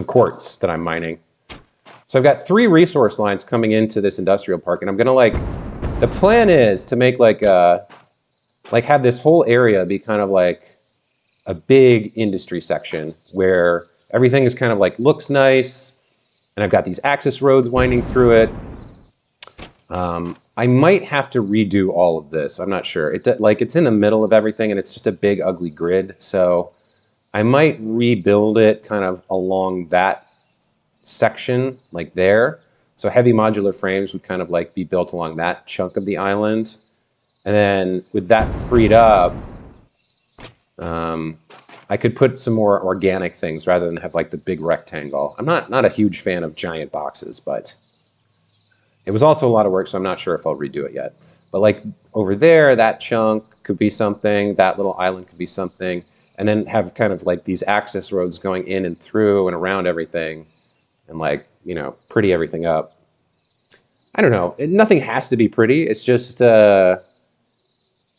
quartz that I'm mining. So I've got 3 resource lines coming into this industrial park, and I'm gonna the plan is to make have this whole area be kind of like a big industry section where everything is kind of like looks nice, and I've got these access roads winding through it. I might have to redo all of this. I'm not sure. It's in the middle of everything, and it's just a big ugly grid. So I might rebuild it kind of along that section, like there. So heavy modular frames would kind of like be built along that chunk of the island. And then with that freed up, I could put some more organic things rather than have like the big rectangle. I'm not a huge fan of giant boxes, but it was also a lot of work, so I'm not sure if I'll redo it yet. But like over there, that chunk could be something, that little island could be something, and then have kind of like these access roads going in and through and around everything, and like, pretty everything up. I don't know. Nothing has to be pretty. It's just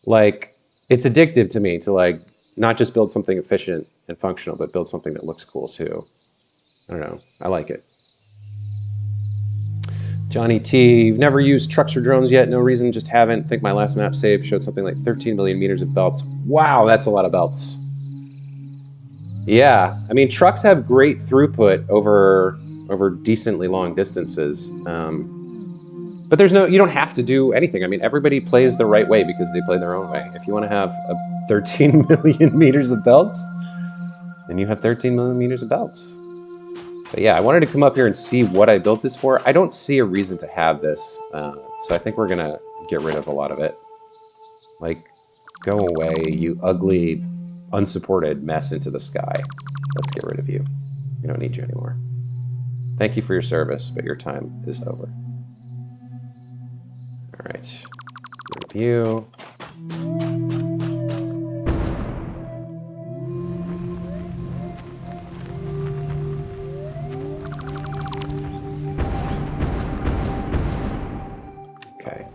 like, it's addictive to me to like not just build something efficient and functional, but build something that looks cool too. I don't know. I like it. Johnny T, you've never used trucks or drones yet? No reason, just haven't. Think my last map save showed something like 13 million meters of belts. Wow, that's a lot of belts. Yeah, I mean, trucks have great throughput over decently long distances. But you don't have to do anything. I mean, everybody plays the right way because they play their own way. If you want to have 13 million meters of belts, And you have 13 millimeters of belts. But yeah, I wanted to come up here and see what I built this for. I don't see a reason to have this, so I think we're gonna get rid of a lot of it. Like, go away, you ugly, unsupported mess into the sky. Let's get rid of you. We don't need you anymore. Thank you for your service, but your time is over. All right, review. Okay.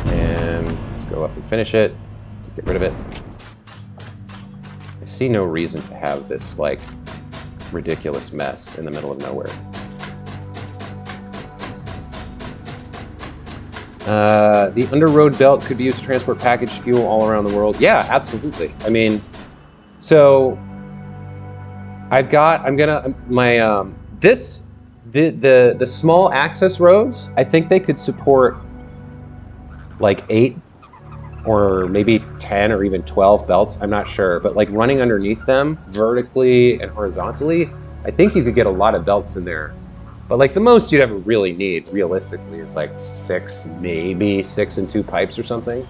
And let's go up and finish it. Just get rid of it. I see no reason to have this, like, ridiculous mess in the middle of nowhere. The underroad belt could be used to transport packaged fuel all around the world. Yeah, absolutely. I mean, so the small access roads, I think they could support like 8 or maybe 10 or even 12 belts. I'm not sure, but like running underneath them vertically and horizontally, I think you could get a lot of belts in there. But like the most you'd ever really need, realistically, is like 6, maybe 6 and 2 pipes or something.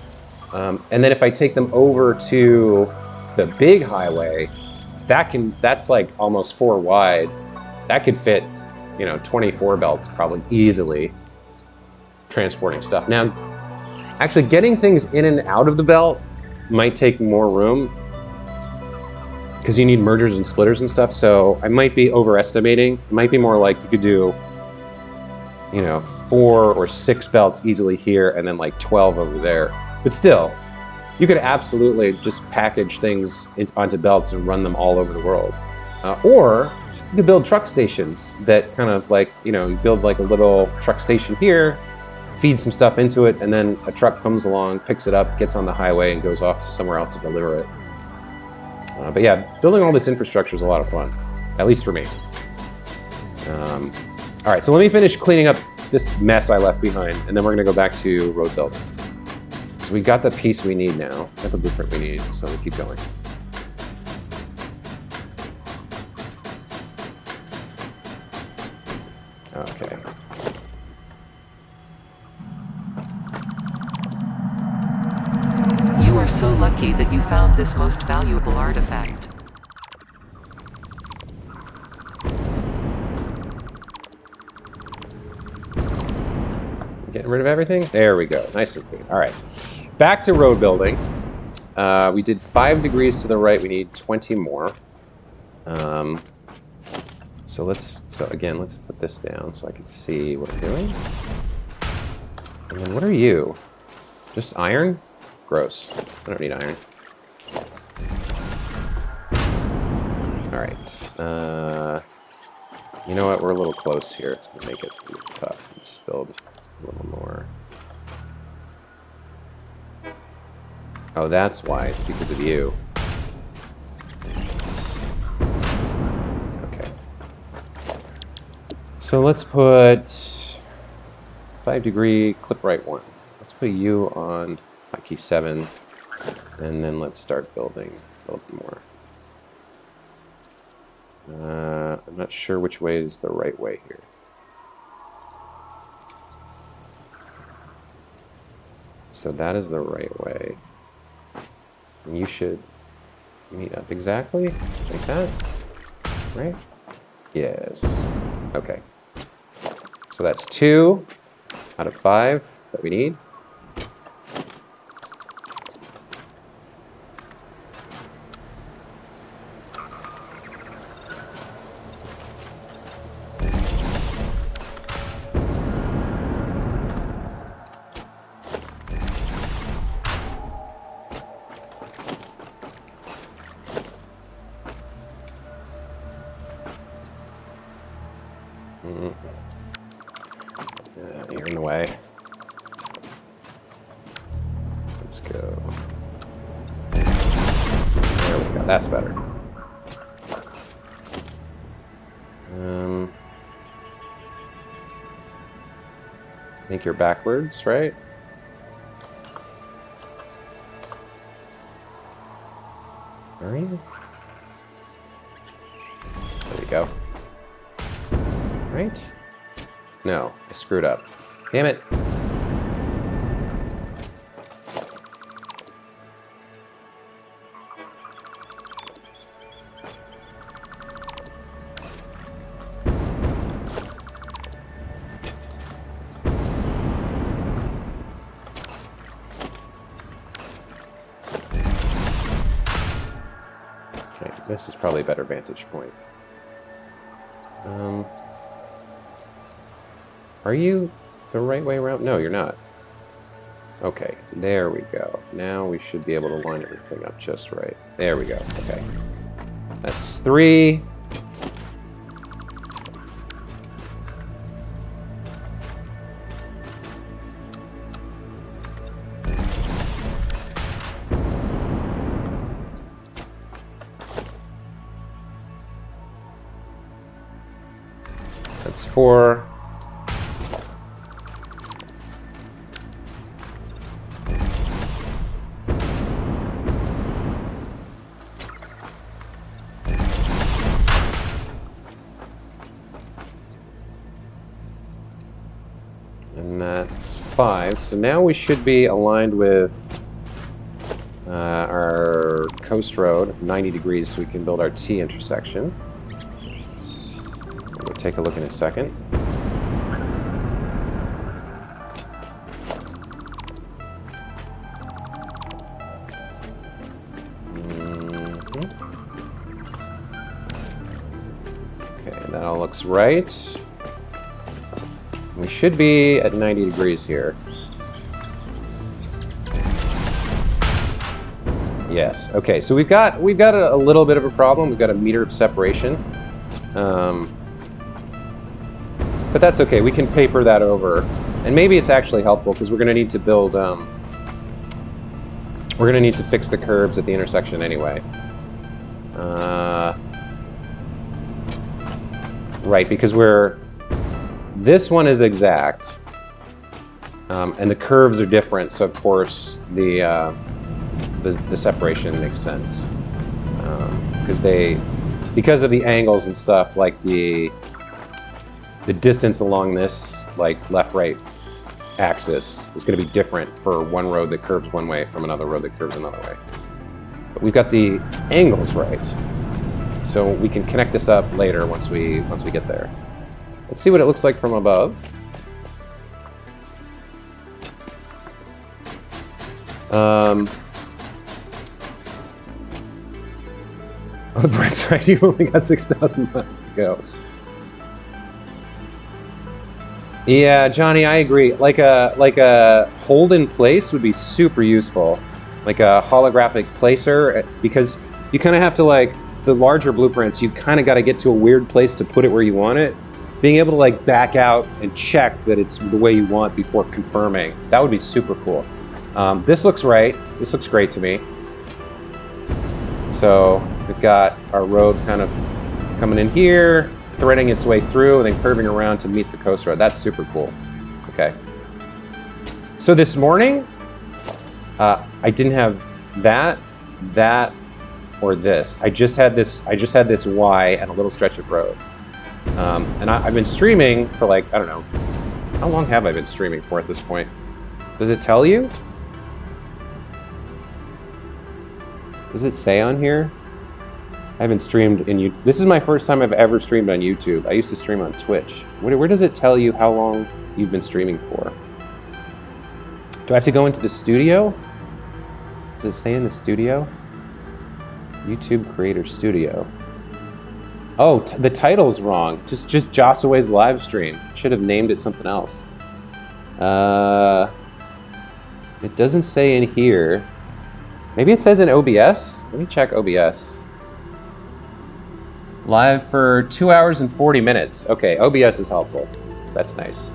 And then if I take them over to the big highway, that's like almost 4 wide. That could fit, 24 belts probably easily, transporting stuff. Now, actually getting things in and out of the belt might take more room because you need mergers and splitters and stuff. So I might be overestimating. It might be more like you could do, 4 or 6 belts easily here and then like 12 over there. But still, you could absolutely just package things onto belts and run them all over the world. Or you could build truck stations that kind of like, you build like a little truck station here, feed some stuff into it, and then a truck comes along, picks it up, gets on the highway, and goes off to somewhere else to deliver it. But yeah, building all this infrastructure is a lot of fun, at least for me. All right, so let me finish cleaning up this mess I left behind, and then we're gonna go back to road building. So we got the piece we need now, got the blueprint we need, so we'll keep going. Okay. You are so lucky that you found this most valuable artifact. Getting rid of everything? There we go. Nice and clean. All right. Back to road building. We did 5 degrees to the right. We need 20 more. So again, let's put this down so I can see what I'm doing. And then what are you? Just iron? Gross. I don't need iron. All right. You know what? We're a little close here. It's going to make it tough. Let's build a little more. Oh, that's why. It's because of you. Okay. So let's put 5 degree clip right 1. Let's put you on hotkey 7, and then let's start building more. I'm not sure which way is the right way here. So that is the right way. And you should meet up exactly like that, right? Yes. Okay. So that's 2 out of 5 that we need. You're in the way. Let's go. There we go. That's better. I think you're backwards, right? Are you? There we go. Right? No, I screwed up. Damn it. Okay, this is probably a better vantage point. Are you the right way around? No, you're not. Okay, there we go. Now we should be able to line everything up just right. There we go. Okay. That's 3. That's 4. And that's 5. So now we should be aligned with our coast road, 90 degrees, so we can build our T intersection. We'll take a look in a second. Okay, that all looks right. We should be at 90 degrees here. Yes. Okay. So we've got a little bit of a problem. We've got a meter of separation, but that's okay. We can paper that over, and maybe it's actually helpful because we're going to need to build. We're going to need to fix the curves at the intersection anyway. Right, because this one is exact, and the curves are different. So of course the separation makes sense because of the angles and stuff. Like the distance along this left-right axis is going to be different for one road that curves one way from another road that curves another way. But we've got the angles right, so we can connect this up later once we get there. Let's see what it looks like from above. On the bright side, you've only got 6,000 miles to go. Yeah, Johnny, I agree. Like a hold in place would be super useful, like a holographic placer, because you kind of have to the larger blueprints. You've kind of got to get to a weird place to put it where you want it. Being able to back out and check that it's the way you want before confirming, that would be super cool. This looks right. This looks great to me. So we've got our road kind of coming in here, threading its way through, and then curving around to meet the coast road. That's super cool. Okay. So this morning, I didn't have that, or this. I just had this Y and a little stretch of road. And I've been streaming for I don't know, how long have I been streaming for at this point? Does it tell you? Does it say on here? I haven't streamed in YouTube. This is my first time I've ever streamed on YouTube. I used to stream on Twitch. Where does it tell you how long you've been streaming for? Do I have to go into the studio? Does it say in the studio? YouTube Creator Studio. Oh, the title's wrong. Just Jossaway's live stream. Should have named it something else. It doesn't say in here. Maybe it says in OBS. Let me check OBS. Live for 2 hours and 40 minutes. Okay, OBS is helpful. That's nice.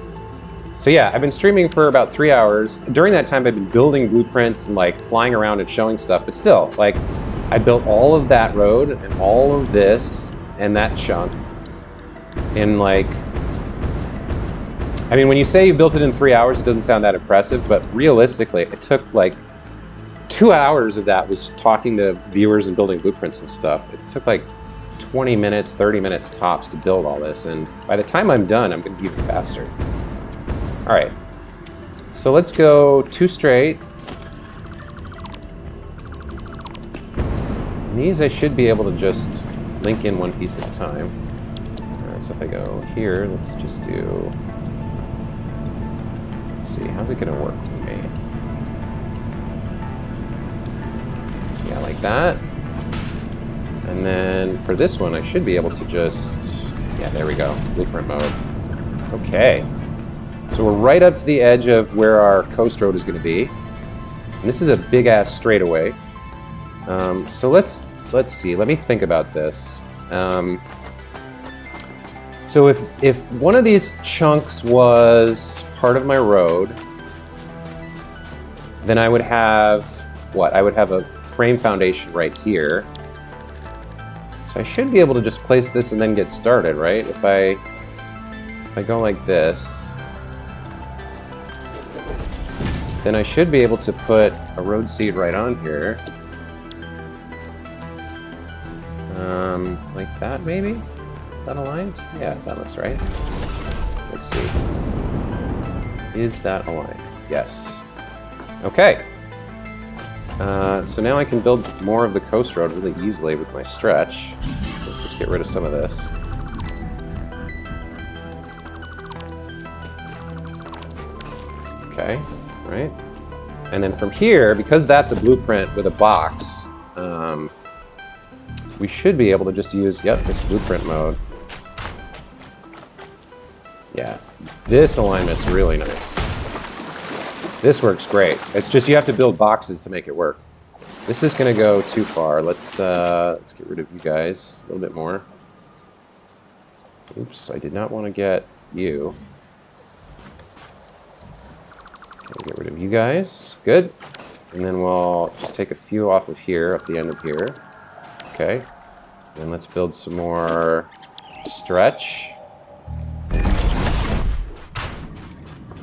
So yeah, I've been streaming for about 3 hours. During that time, I've been building blueprints and flying around and showing stuff. But still, I built all of that road and all of this and that chunk in I mean, when you say you built it in 3 hours, it doesn't sound that impressive, but realistically, it took 2 hours of that was talking to viewers and building blueprints and stuff. It took like 20 minutes, 30 minutes tops to build all this, and by the time I'm done, I'm going to be even faster. All right, so let's go 2 straight. And these I should be able to just link in one piece at a time. All right, so if I go here, let's just do, let's see, how's it going to work for me? Yeah, like that. And then for this one, I should be able to just, yeah, there we go, blueprint mode. Okay. So we're right up to the edge of where our coast road is going to be. And this is a big-ass straightaway. So let's see, let me think about this. So if one of these chunks was part of my road, then I would have, what? I would have a frame foundation right here. So I should be able to just place this and then get started, right? If I go like this, then I should be able to put a road seed right on here. Like that, maybe? Is that aligned? Yeah, that looks right. Let's see. Is that aligned? Yes. Okay. So now I can build more of the coast road really easily with my stretch. Let's just get rid of some of this. Okay, right. And then from here, because that's a blueprint with a box, we should be able to just use, yep, this blueprint mode. Yeah, this alignment's really nice. This works great. It's just you have to build boxes to make it work. This is going to go too far. Let's get rid of you guys a little bit more. Oops, I did not want to get you. Okay, get rid of you guys. Good. And then we'll just take a few off of here, up the end of here. Okay. And let's build some more stretch.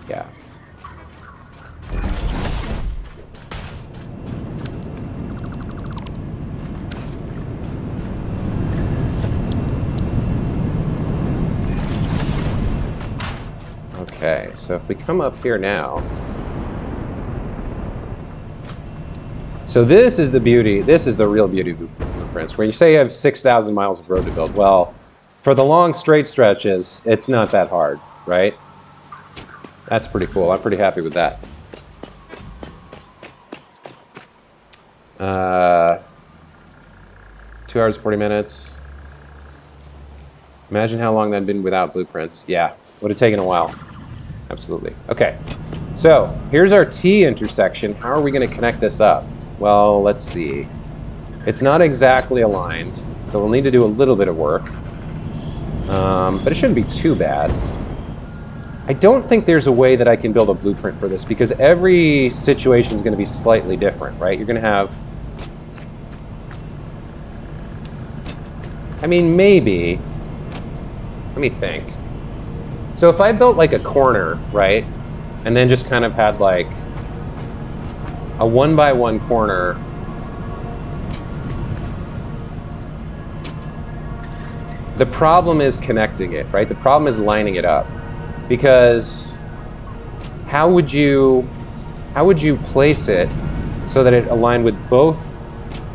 Yeah. Okay, so if we come up here now, so this is the beauty, this is the real beauty of blueprints. When you say you have 6,000 miles of road to build, well, for the long straight stretches, it's not that hard, right? That's pretty cool. I'm pretty happy with that. 2 hours, 40 minutes. Imagine how long that'd been without blueprints. Yeah, would have taken a while. Absolutely. Okay, so here's our T intersection. How are we going to connect this up? Well, let's see. It's not exactly aligned, so we'll need to do a little bit of work. But it shouldn't be too bad. I don't think there's a way that I can build a blueprint for this because every situation is going to be slightly different, right? You're going to have... I mean, maybe... Let me think. So if I built like a corner, right? And then just kind of had like a 1x1 corner. The problem is connecting it, right? The problem is lining it up. Because how would you place it so that it aligned with both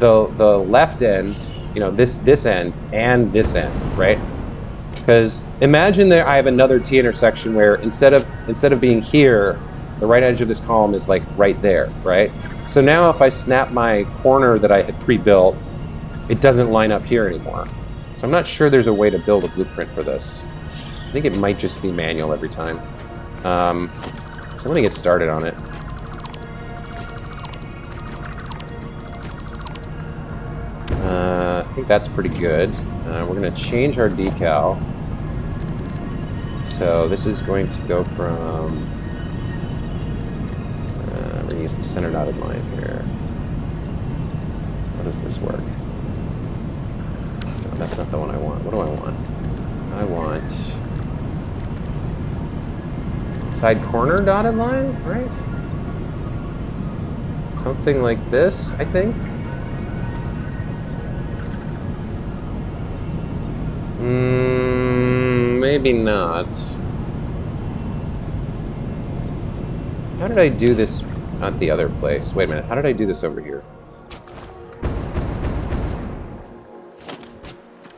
the left end, you know, this end and this end, right? Because imagine that I have another T intersection where instead of being here, the right edge of this column is like right there, right? So now if I snap my corner that I had pre-built, it doesn't line up here anymore. So I'm not sure there's a way to build a blueprint for this. I think it might just be manual every time. So I'm gonna get started on it. I think that's pretty good. We're gonna change our decal. So this is going to go from, we're gonna use the center dotted line here. How does this work? No, that's not the one I want. What do I want? I want side corner dotted line, right? Something like this, I think. Maybe not. How did I do this at the other place? Wait a minute, how did I do this over here?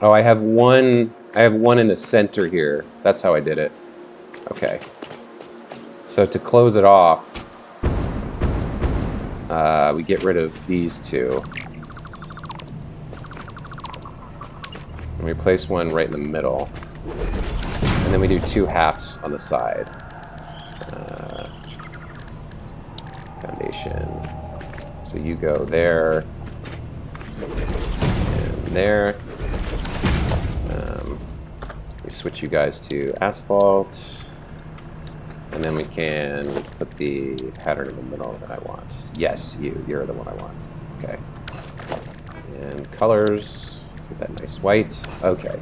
Oh, I have one in the center here. That's how I did it. Okay. So to close it off, we get rid of these two. And we place one right in the middle. And then we do 2 halves on the side. Foundation. So you go there. And there. We switch you guys to asphalt. And then we can put the pattern in the middle that I want. Yes, you're the one I want. Okay. And colors, get that nice white. Okay.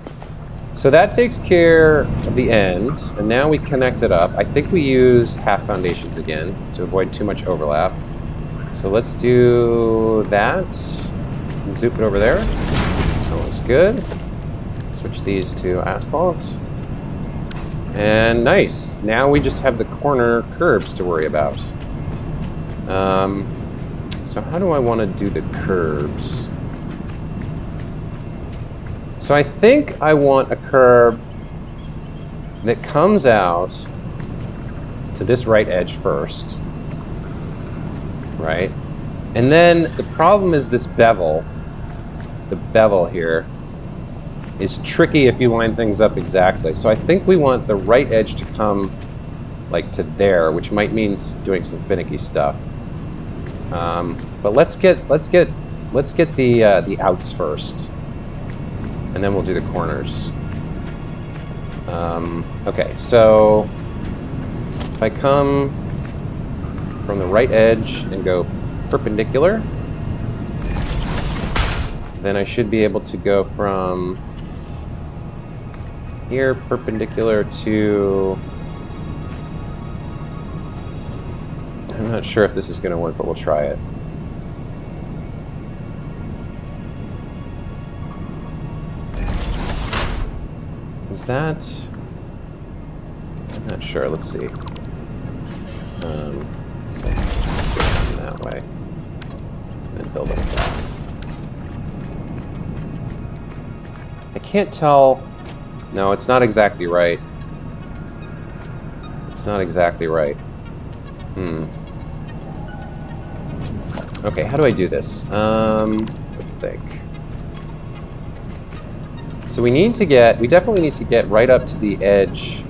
So that takes care of the end, and now we connect it up. I think we use half foundations again to avoid too much overlap. So let's do that. And zoom it over there. That looks good. Switch these to asphalt. And nice. Now we just have the corner curbs to worry about. So how do I want to do the curbs? So I think I want a curb that comes out to this right edge first. Right? And then the problem is this bevel. The bevel here is tricky if you line things up exactly. So I think we want the right edge to come like to there, which might mean doing some finicky stuff. But let's get the outs first, and then we'll do the corners. Okay, so if I come from the right edge and go perpendicular, then I should be able to go from here perpendicular to... I'm not sure if this is going to work, but we'll try it. Is that... I'm not sure. Let's see. So that way. And then build up that. I can't tell... No, it's not exactly right. It's not exactly right. Okay, how do I do this? Let's think. So we definitely need to get right up to the edge.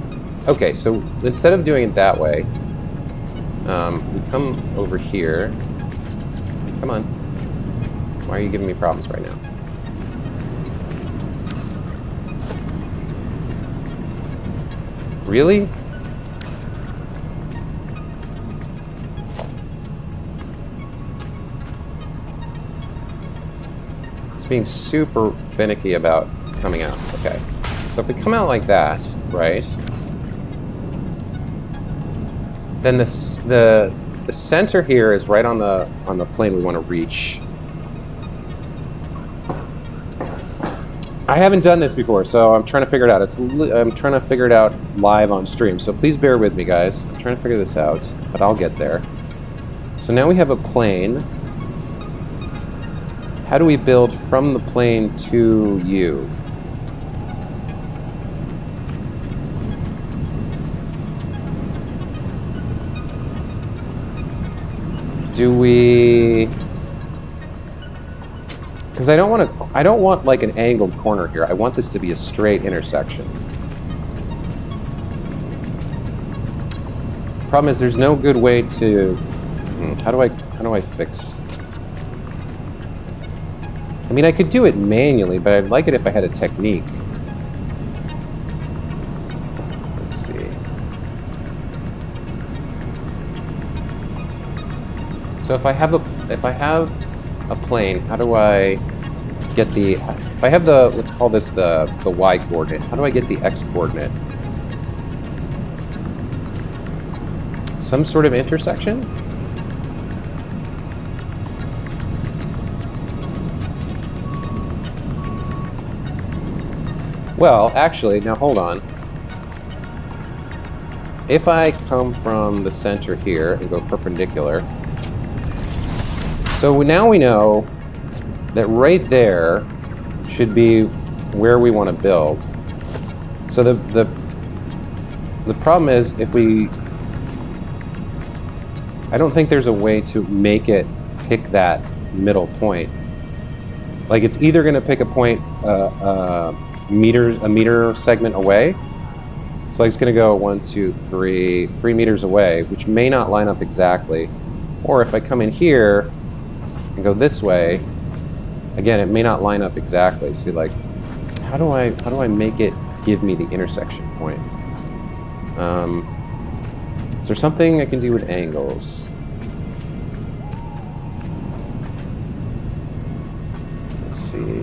Okay, so instead of doing it that way, we come over here. Come on. Why are you giving me problems right now? Really? It's being super finicky about coming out. Okay. So if we come out like that, right? Then the center here is right on the plane we want to reach. I haven't done this before, so I'm trying to figure it out. I'm trying to figure it out live on stream, so please bear with me, guys. I'm trying to figure this out, but I'll get there. So now we have a plane. How do we build from the plane to you? Do we... Because I don't want like an angled corner here. I want this to be a straight intersection. Problem is there's no good way to... How do I fix... I mean, I could do it manually, but I'd like it if I had a technique. Let's see. So if I have a plane, how do I get the... If I have the... Let's call this the y coordinate. How do I get the x coordinate? Some sort of intersection? Well, actually, now hold on. If I come from the center here and go perpendicular, so now we know that right there should be where we want to build. So the problem is if we, I don't think there's a way to make it pick that middle point. Like it's either going to pick a point a meter segment away. So like it's going to go 1, 2, 3 meters away, which may not line up exactly. Or if I come in here and go this way, again, it may not line up exactly. See, like, how do I make it give me the intersection point? Is there something I can do with angles? Let's see.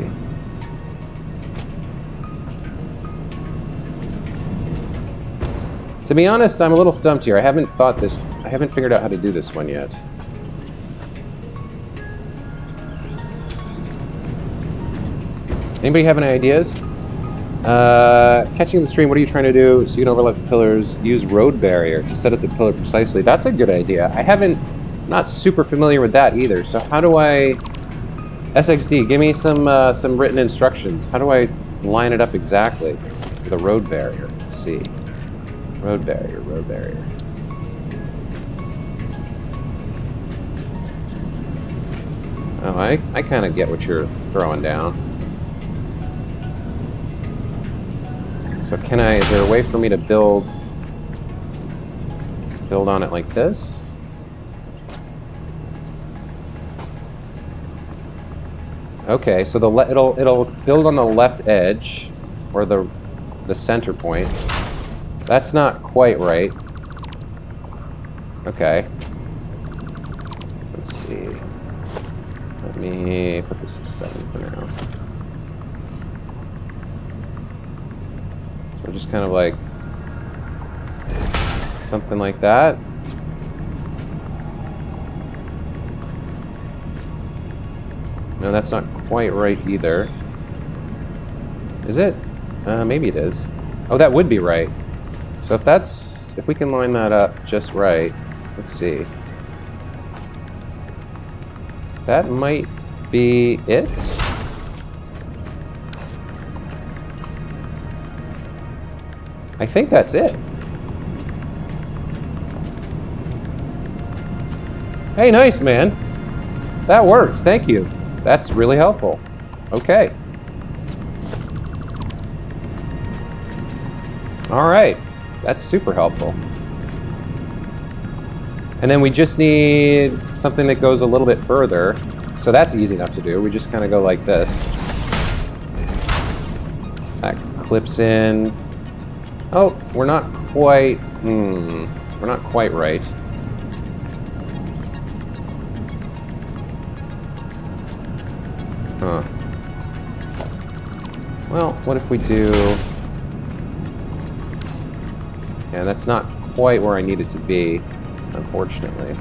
To be honest, I'm a little stumped here. I haven't figured out how to do this one yet. Anybody have any ideas? Catching the stream, what are you trying to do so you can overlap the pillars? Use road barrier to set up the pillar precisely. That's a good idea. Not super familiar with that either. So how do I... SXD, give me some written instructions. How do I line it up exactly with a road barrier? Let's see. Road barrier, road barrier. Oh, I kind of get what you're throwing down. So is there a way for me to build on it like this? Okay, so it'll build on the left edge, or the center point. That's not quite right. Okay. Let's see. Let me put this as 7 for now. So just kind of like something like that. No, that's not quite right either. Is it? Maybe it is. Oh, that would be right. So if we can line that up just right, let's see. That might be it. I think that's it. Hey, nice, man. That works, thank you. That's really helpful. Okay. All right. That's super helpful. And then we just need something that goes a little bit further. So that's easy enough to do. We just kind of go like this. That clips in. Oh, we're not quite right. Huh. Well, what if we do... Yeah, that's not quite where I need it to be, unfortunately.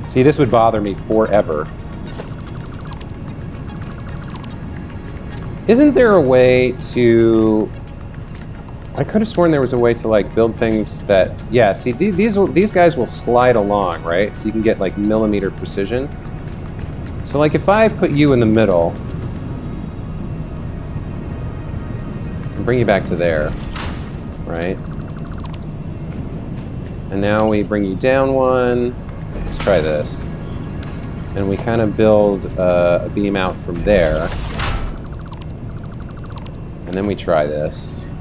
See, this would bother me forever. Isn't there a way to... I could have sworn there was a way to, like, build things that... Yeah, see, these guys will slide along, right? So you can get, like, millimeter precision. So, like, if I put you in the middle... bring you back to there, right? And now we bring you down one. Let's try this. And we kind of build a beam out from there. And then we try this.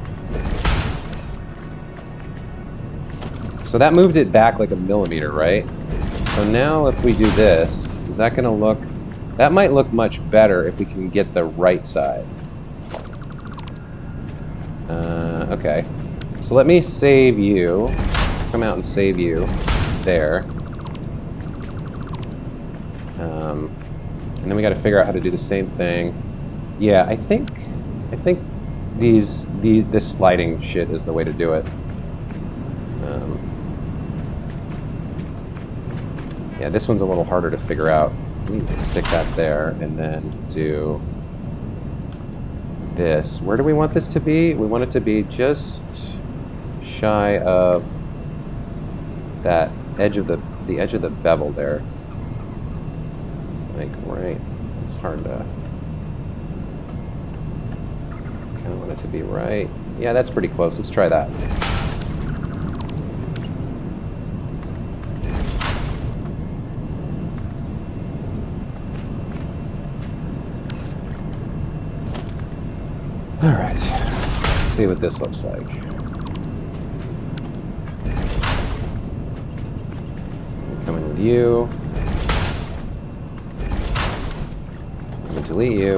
So that moved it back like a millimeter, right? So now if we do this, is that going to look... That might look much better if we can get the right side. Okay, so let me save you. Come out and save you there. And then we got to figure out how to do the same thing. Yeah, I think this sliding shit is the way to do it. Yeah, this one's a little harder to figure out. Stick that there, and then do this. Where do we want this to be? We want it to be just shy of that edge of the edge of the bevel there. Like right. It's hard to. Kind of want it to be right. Yeah, that's pretty close. Let's try that. All right. Let's see what this looks like. Coming with you. I'm gonna delete you.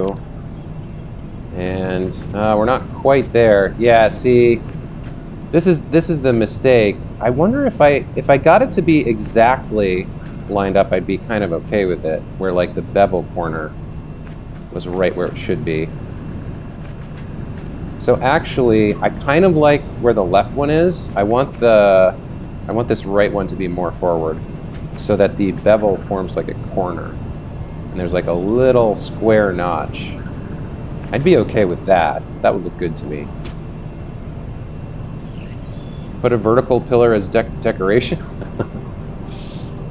And we're not quite there. Yeah, see, this is the mistake. I wonder if I got it to be exactly lined up, I'd be kind of okay with it. Where like the bevel corner was right where it should be. So actually, I kind of like where the left one is. I want this right one to be more forward, so that the bevel forms like a corner, and there's like a little square notch. I'd be okay with that. That would look good to me. Put a vertical pillar as decoration.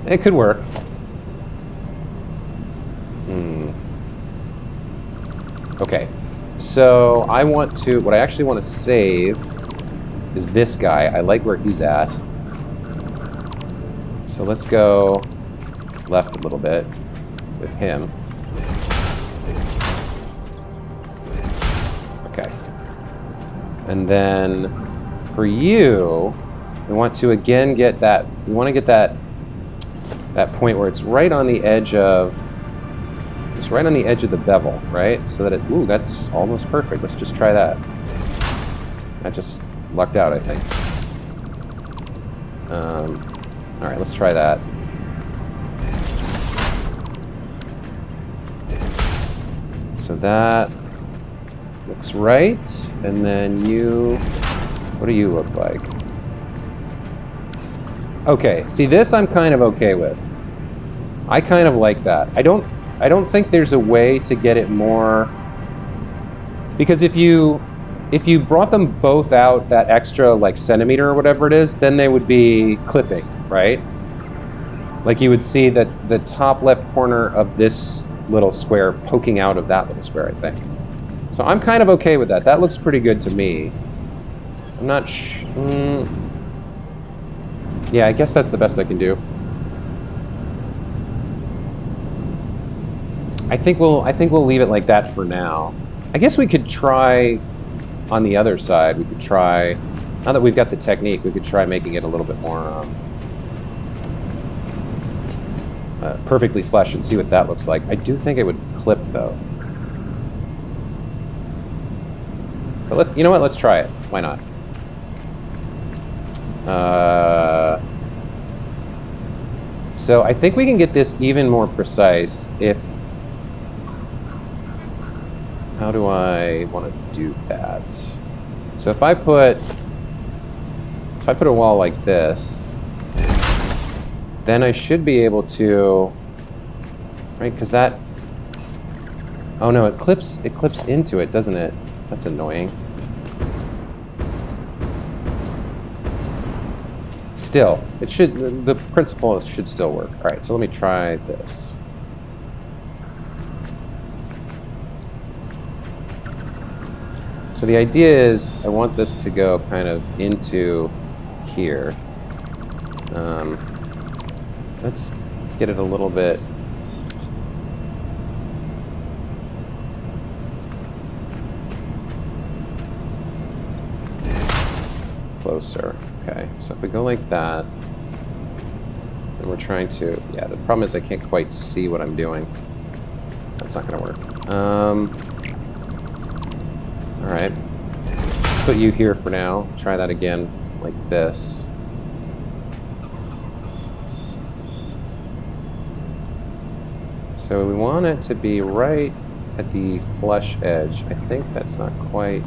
It could work. Okay. So what I actually want to save is this guy. I like where he's at. So let's go left a little bit with him. Okay. And then for you, we want to again get that, that point where it's right on the edge of, the bevel, right? So that ooh, that's almost perfect. Let's just try that. I just lucked out, I think. All right, let's try that. So that looks right. And then what do you look like? Okay, see this I'm kind of okay with. I kind of like that. I don't think there's a way to get it more, because if you brought them both out that extra like centimeter or whatever it is, then they would be clipping, right? Like you would see that the top left corner of this little square poking out of that little square, I think. So I'm kind of okay with that. That looks pretty good to me. I'm not yeah, I guess that's the best I can do. I think we'll leave it like that for now. I guess we could try on the other side. We could try, now that we've got the technique, we could try making it a little bit more perfectly flush and see what that looks like. I do think it would clip though. But you know what? Let's try it. Why not? So I think we can get this even more precise if. How do I want to do that? So if I put a wall like this, then I should be able to, right? Because that, oh no, it clips into it, doesn't it? That's annoying. Still, the principle should still work. All right, so let me try this. So the idea is I want this to go kind of into here. Let's get it a little bit. Closer. Okay, so if we go like that, and we're trying to, yeah, the problem is I can't quite see what I'm doing. That's not gonna work. All right, let's put you here for now. Try that again, like this. So we want it to be right at the flush edge. I think that's not quite,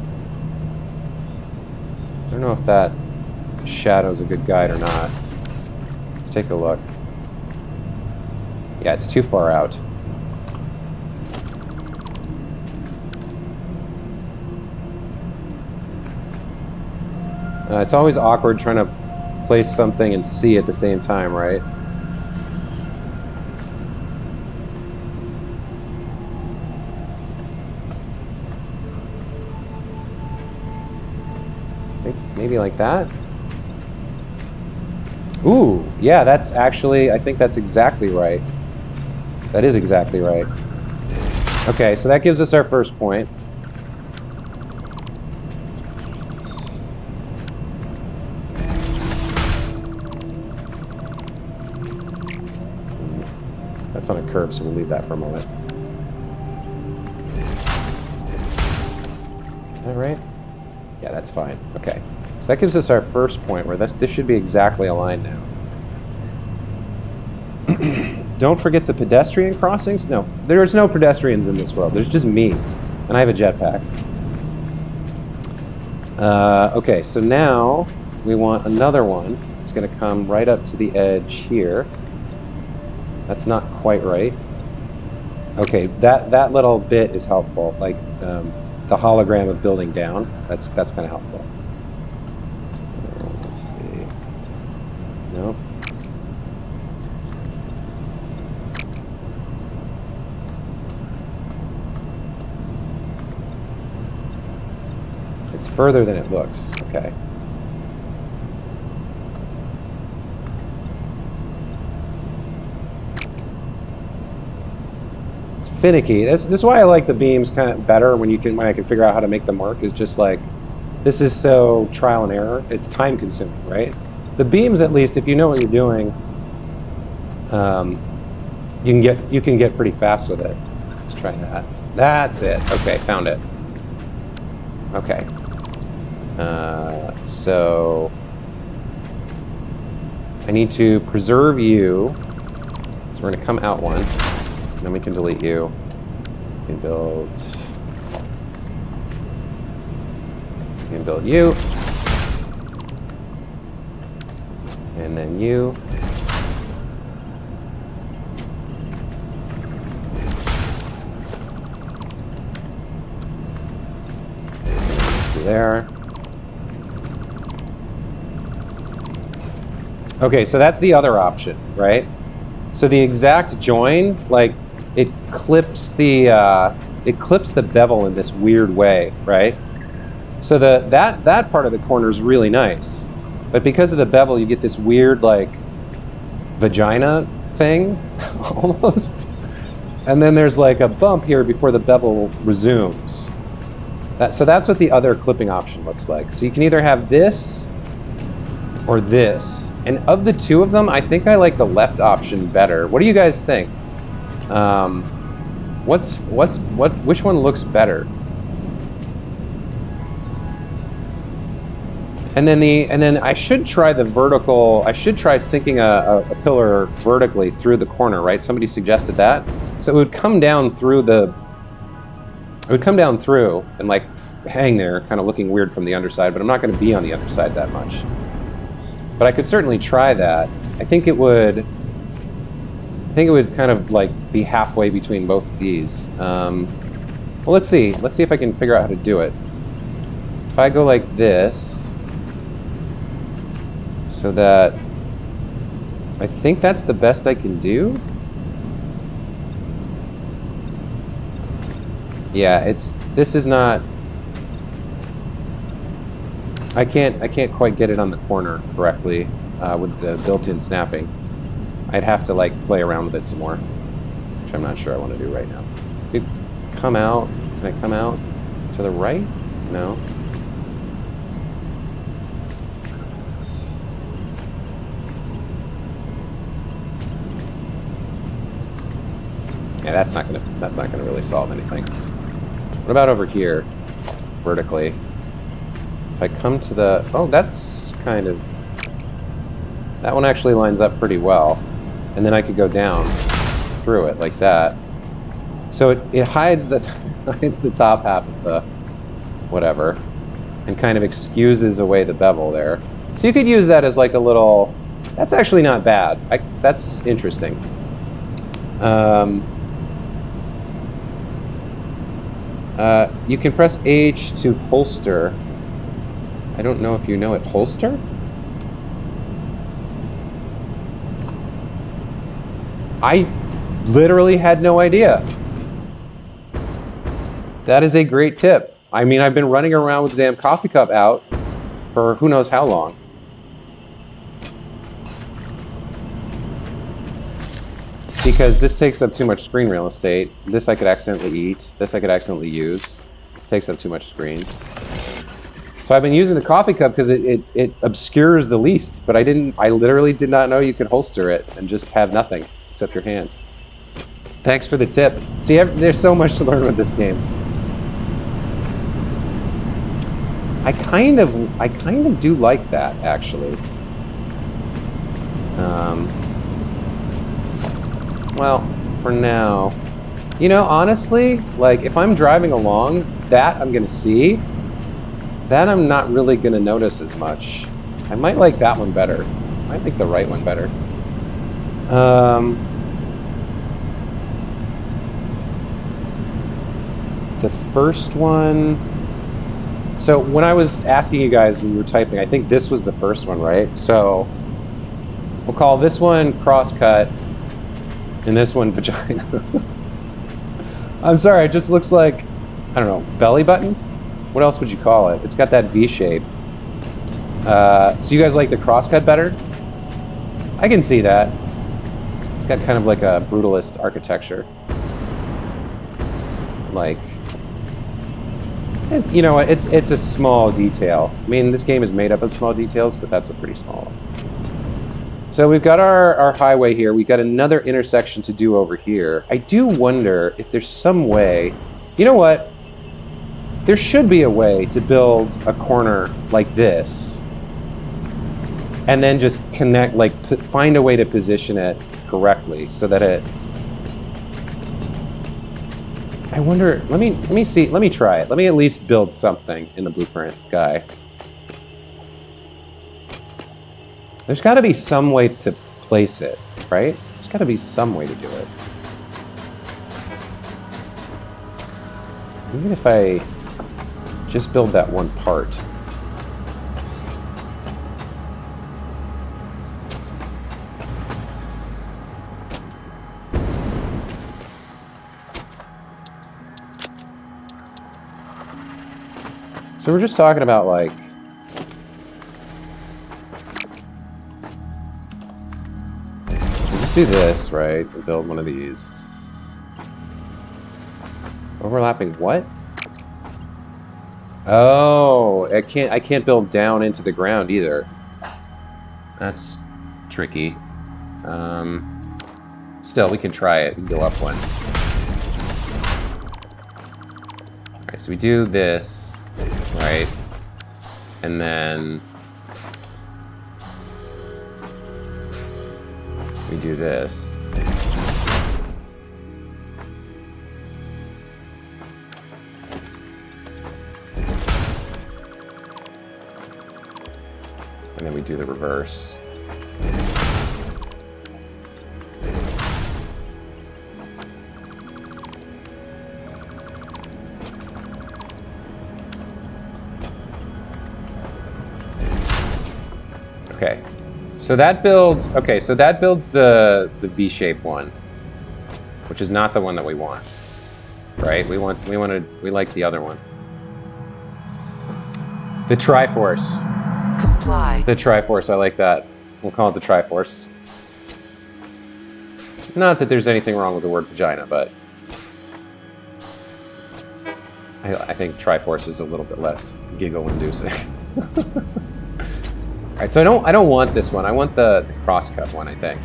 I don't know if that shadow's a good guide or not. Let's take a look. Yeah, it's too far out. It's always awkward trying to place something and see at the same time, right? Maybe like that. Ooh, yeah, that's actually, I think that's exactly right. That is exactly right. Okay, so that gives us our first point. That's on a curve, so we'll leave that for a moment. Is that right? Yeah, that's fine. Okay. So that gives us our first point where this should be exactly aligned now. Don't forget the pedestrian crossings. No, there's no pedestrians in this world. There's just me. And I have a jetpack. Okay, so now we want another one. It's going to come right up to the edge here. That's not quite right. Okay, that little bit is helpful. Like the hologram of building down. That's kind of helpful. So, let's see. Nope. It's further than it looks. Okay. It's finicky. This is why I like the beams kind of better when I can figure out how to make them work. Is just like this is so trial and error. It's time consuming, right? The beams, at least, if you know what you're doing, you can get pretty fast with it. Let's try that. That's it. Okay, found it. Okay. So I need to preserve you. So we're going to come out one, and then we can delete you. We can build. We can build you, and then you. There. Okay, so that's the other option, right? So the exact join, like it clips the bevel in this weird way, right? So that part of the corner is really nice, but because of the bevel, you get this weird like vagina thing, almost. And then there's like a bump here before the bevel resumes. So that's what the other clipping option looks like. So you can either have this or this. And of the two of them, I think I like the left option better. What do you guys think? Which one looks better? And then I should try the vertical. I should try sinking a pillar vertically through the corner, right? Somebody suggested that. So it would come down through and like hang there, kind of looking weird from the underside, but I'm not going to be on the underside that much. But I could certainly try that. I think it would kind of like be halfway between both of these. Well, let's see if I can figure out how to do it. If I go like this, so that I think that's the best I can do. Yeah, this is not. I can't quite get it on the corner correctly with the built-in snapping. I'd have to like play around with it some more, which I'm not sure I want to do right now. Could come out. Can I come out to the right? No. Yeah, that's not gonna really solve anything. What about over here, vertically? If I come to the, oh, that's kind of, that one actually lines up pretty well. And then I could go down through it like that. So it hides the, hides the top half of the whatever and kind of excuses away the bevel there. So you could use that as like a little, that's actually not bad. That's interesting. You can press H to holster. I don't know if you know it. Holster? I literally had no idea. That is a great tip. I mean, I've been running around with the damn coffee cup out for who knows how long. Because this takes up too much screen real estate. This I could accidentally eat. This I could accidentally use. This takes up too much screen. So I've been using the coffee cup because it obscures the least, but I literally did not know you could holster it and just have nothing except your hands. Thanks for the tip. See, there's so much to learn with this game. I kind of do like that, actually. Well, for now, you know, honestly, like if I'm driving along, that I'm gonna see. That I'm not really gonna notice as much. I might like that one better. I might like the right one better. The first one. So when I was asking you guys and you were typing, I think this was the first one, right? So we'll call this one crosscut and this one vagina. I'm sorry, it just looks like, I don't know, belly button? What else would you call it? It's got that V shape. So you guys like the crosscut better? I can see that. It's got kind of like a brutalist architecture. Like, you know, it's a small detail. I mean, this game is made up of small details, but that's a pretty small one. So we've got our highway here. We've got another intersection to do over here. I do wonder if there's some way... You know what? There should be a way to build a corner like this and then just connect, like, find a way to position it correctly so that it... I wonder, let me see, let me try it. Let me at least build something in the blueprint guy. There's got to be some way to place it, right? There's got to be some way to do it. Even if I just build that one part. So we're just talking about, like, we'll just do this, right? And build one of these. Overlapping what? Oh, I can't build down into the ground either. That's tricky. Still, we can try it and go up one. All right, so we do this. Right, and then we do this. And then we do the reverse. Okay, so that builds. Okay, so that builds the V-shaped one, which is not the one that we want, right? We like the other one. The Triforce. Comply. The Triforce. I like that. We'll call it the Triforce. Not that there's anything wrong with the word vagina, but I think Triforce is a little bit less giggle-inducing. All right, so I don't want this one. I want the cross-cut one, I think.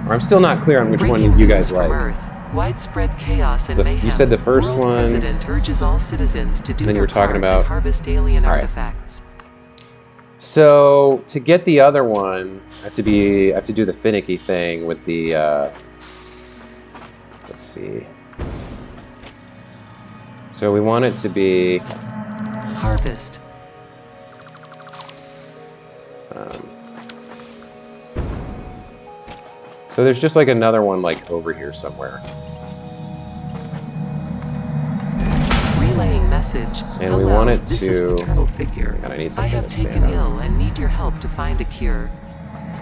Or I'm still not clear on which one you guys like. Earth. Widespread chaos and mayhem. You said the first World one. President urges all citizens to do Then you their were talking part about and harvest alien artifacts. So to get the other one, I have to do the finicky thing with the. Let's see. So we want it to be harvest. So there's just like another one like over here somewhere. Relaying message. And we Hello, want it this to... is paternal figure. God, I need I something have to stand taken on. ill and need your help to find a cure.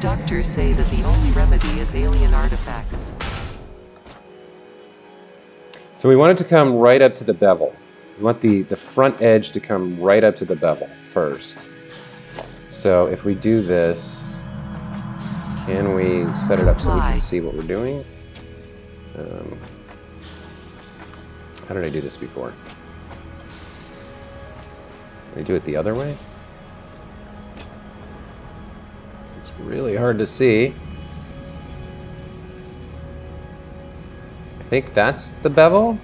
Doctors say that the only remedy is alien artifacts. So we want it to come right up to the bevel. We want the front edge to come right up to the bevel first. So if we do this, can we set it up so we can see what we're doing? How did I do this before? Did I do it the other way? It's really hard to see. I think that's the bevel.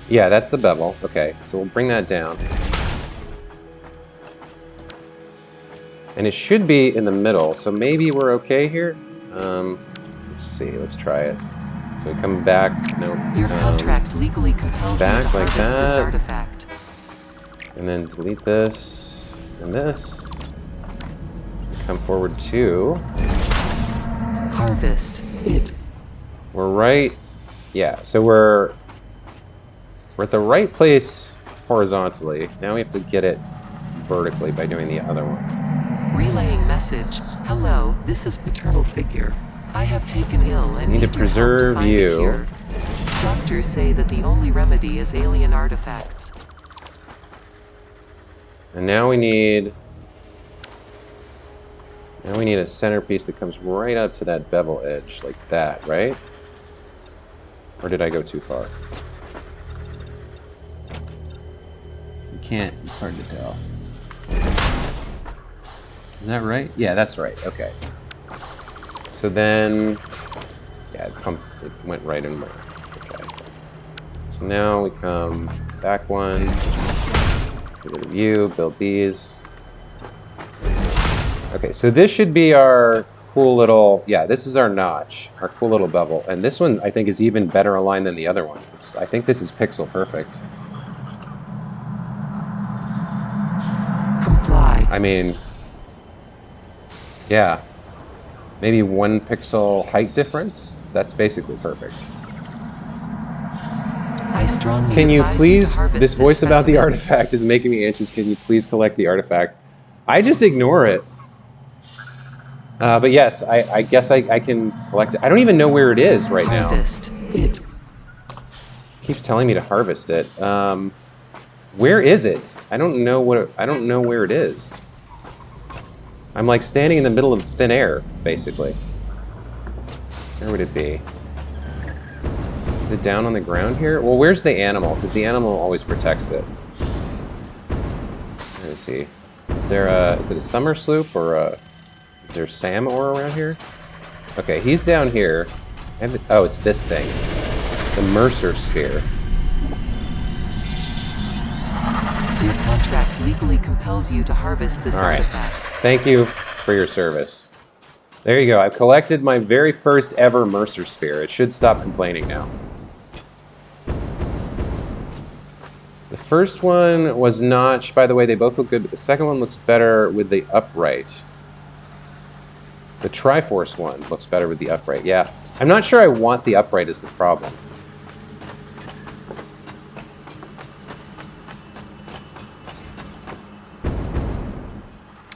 Yeah, that's the bevel. Okay, so we'll bring that down. And it should be in the middle, so maybe we're okay here. Let's see, let's try it. So we come back, no. Your contract legally compels back you to like harvest that. this artifact. And then delete this and this. Come forward to. Harvest it. We're right. Yeah, so we're at the right place horizontally. Now we have to get it vertically by doing the other one. Relaying message. Hello, this is paternal figure. I have taken ill and need to preserve find you. a cure. Doctors say that the only remedy is alien artifacts. And now we need a centerpiece that comes right up to that bevel edge, like that, right? Or did I go too far? You can't, it's hard to tell. Is that right? Yeah, that's right, okay. So then, yeah, it went right in there. Okay. So now we come back one, get rid of you, build these. Okay, so this should be our cool little, yeah, this is our notch, our cool little bevel. And this one, I think, is even better aligned than the other one. I think this is pixel perfect. Comply. I mean, yeah, maybe 1 pixel height difference. That's basically perfect. I strongly Can you advise please, to harvest this voice about the specimen. artifact is making me anxious. Can you please collect the artifact? I just ignore it. But yes, I guess I can collect it. I don't even know where it is right now. Harvest it. It keeps telling me to harvest it. Where is it? I don't know where it is. I'm like standing in the middle of thin air, basically. Where would it be? Is it down on the ground here? Well, where's the animal? Because the animal always protects it. Where is he? Is it a summer sloop or is there Sam ore around here? Okay, he's down here. Oh, it's this thing. The Mercer sphere. Your contract legally compels you to harvest this All right. artifact. Thank you for your service. There you go. I've collected my very first ever Mercer sphere. It should stop complaining now. The first one was notched. By the way, they both look good, but the second one looks better with the upright. The Triforce one looks better with the upright. Yeah. I'm not sure I want the upright as the problem.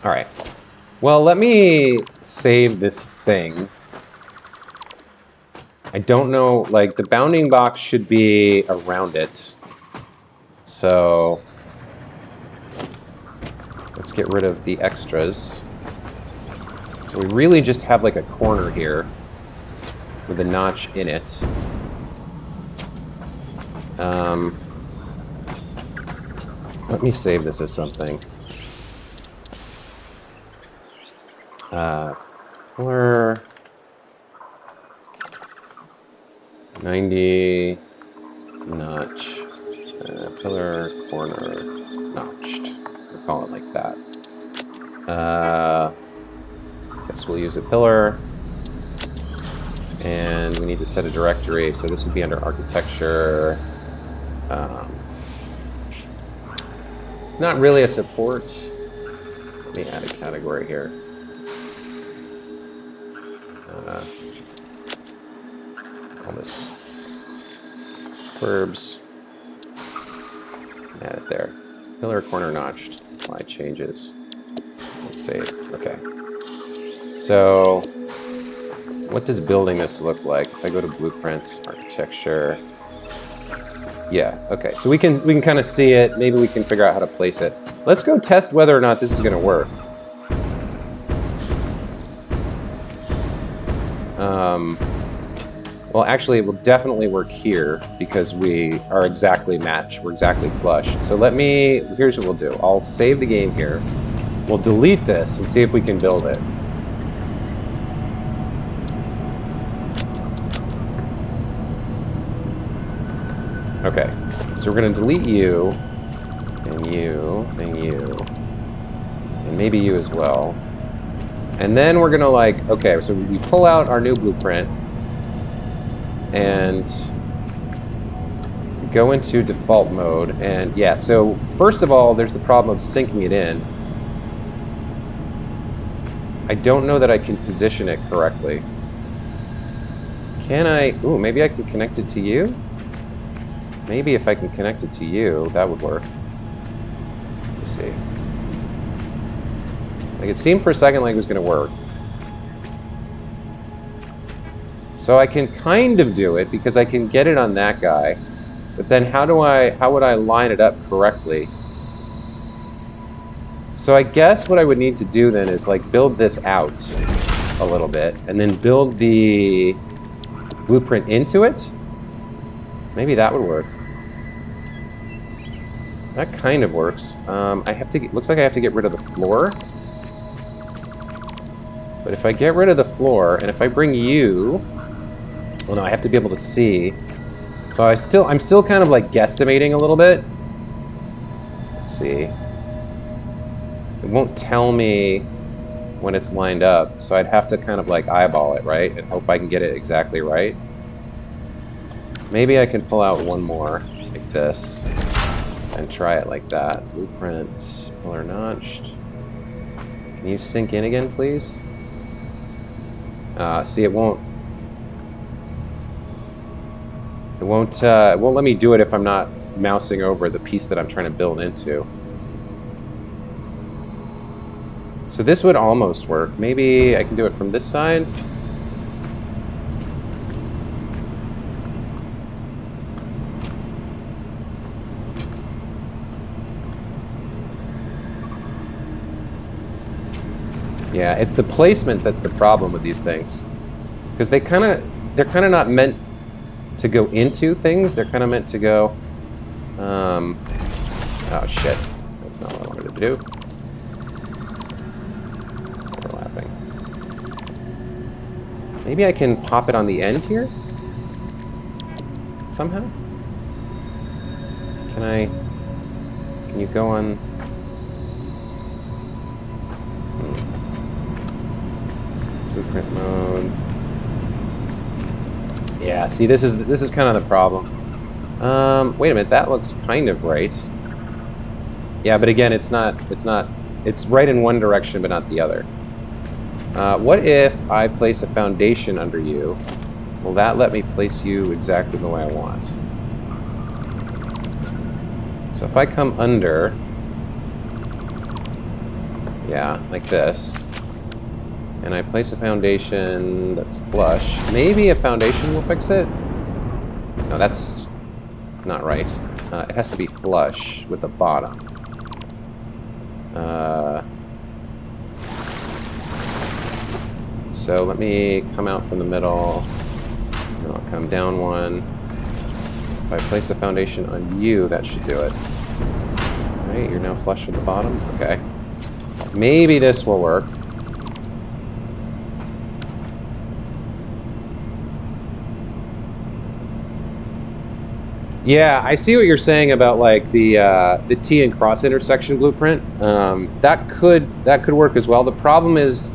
All right. Well, let me save this thing. I don't know, like, the bounding box should be around it. So let's get rid of the extras. So we really just have like a corner here with a notch in it. Let me save this as something. Color 90 notch. Pillar corner notched. We'll call it like that. Guess we'll use a pillar. And we need to set a directory, so this would be under architecture. It's not really a support. Let me add a category here. Call this verbs. Add it there. Pillar corner notched. Apply changes. Let's save. Okay. So, what does building this look like? If I go to blueprints, architecture. Yeah. Okay. So we can kind of see it. Maybe we can figure out how to place it. Let's go test whether or not this is going to work. Well, actually, it will definitely work here because we are exactly matched. We're exactly flush. So here's what we'll do. I'll save the game here. We'll delete this and see if we can build it. Okay, so we're gonna delete you, and you, and you, and maybe you as well. And then we're gonna okay, so we pull out our new blueprint and go into default mode. And yeah, so first of all, there's the problem of syncing it in. I don't know that I can position it correctly. Can I? Ooh, maybe I can connect it to you? Maybe if I can connect it to you, that would work. Let's see. Like it seemed for a second like it was going to work. So I can kind of do it because I can get it on that guy. But then how would I line it up correctly? So I guess what I would need to do then is build this out a little bit and then build the blueprint into it. Maybe that would work. That kind of works. Looks like I have to get rid of the floor. But if I get rid of the floor, and if I bring you... Well, no, I have to be able to see. So I'm still kind of guesstimating a little bit. Let's see. It won't tell me when it's lined up, so I'd have to kind of eyeball it, right? And hope I can get it exactly right. Maybe I can pull out one more, like this, and try it like that. Blueprint, pillar notched. Can you sink in again, please? See, it won't let me do it if I'm not mousing over the piece that I'm trying to build into. So this would almost work. Maybe I can do it from this side. Yeah, it's the placement that's the problem with these things. Because they're kind of not meant to go into things. They're kind of meant to go... oh shit, that's not what I wanted to do. It's overlapping. Maybe I can pop it on the end here? Somehow? Can you go on... Blueprint mode. Yeah, see, this is kind of the problem. Wait a minute, that looks kind of right. Yeah, but again, it's right in one direction, but not the other. What if I place a foundation under you? Will that let me place you exactly the way I want? So if I come under, yeah, like this, and I place a foundation that's flush, maybe a foundation will fix it? No, that's not right. It has to be flush with the bottom. So let me come out from the middle, and I'll come down one. If I place a foundation on you, that should do it. Right, you're now flush with the bottom? Okay. Maybe this will work. Yeah, I see what you're saying about the T and cross intersection blueprint. That could work as well. The problem is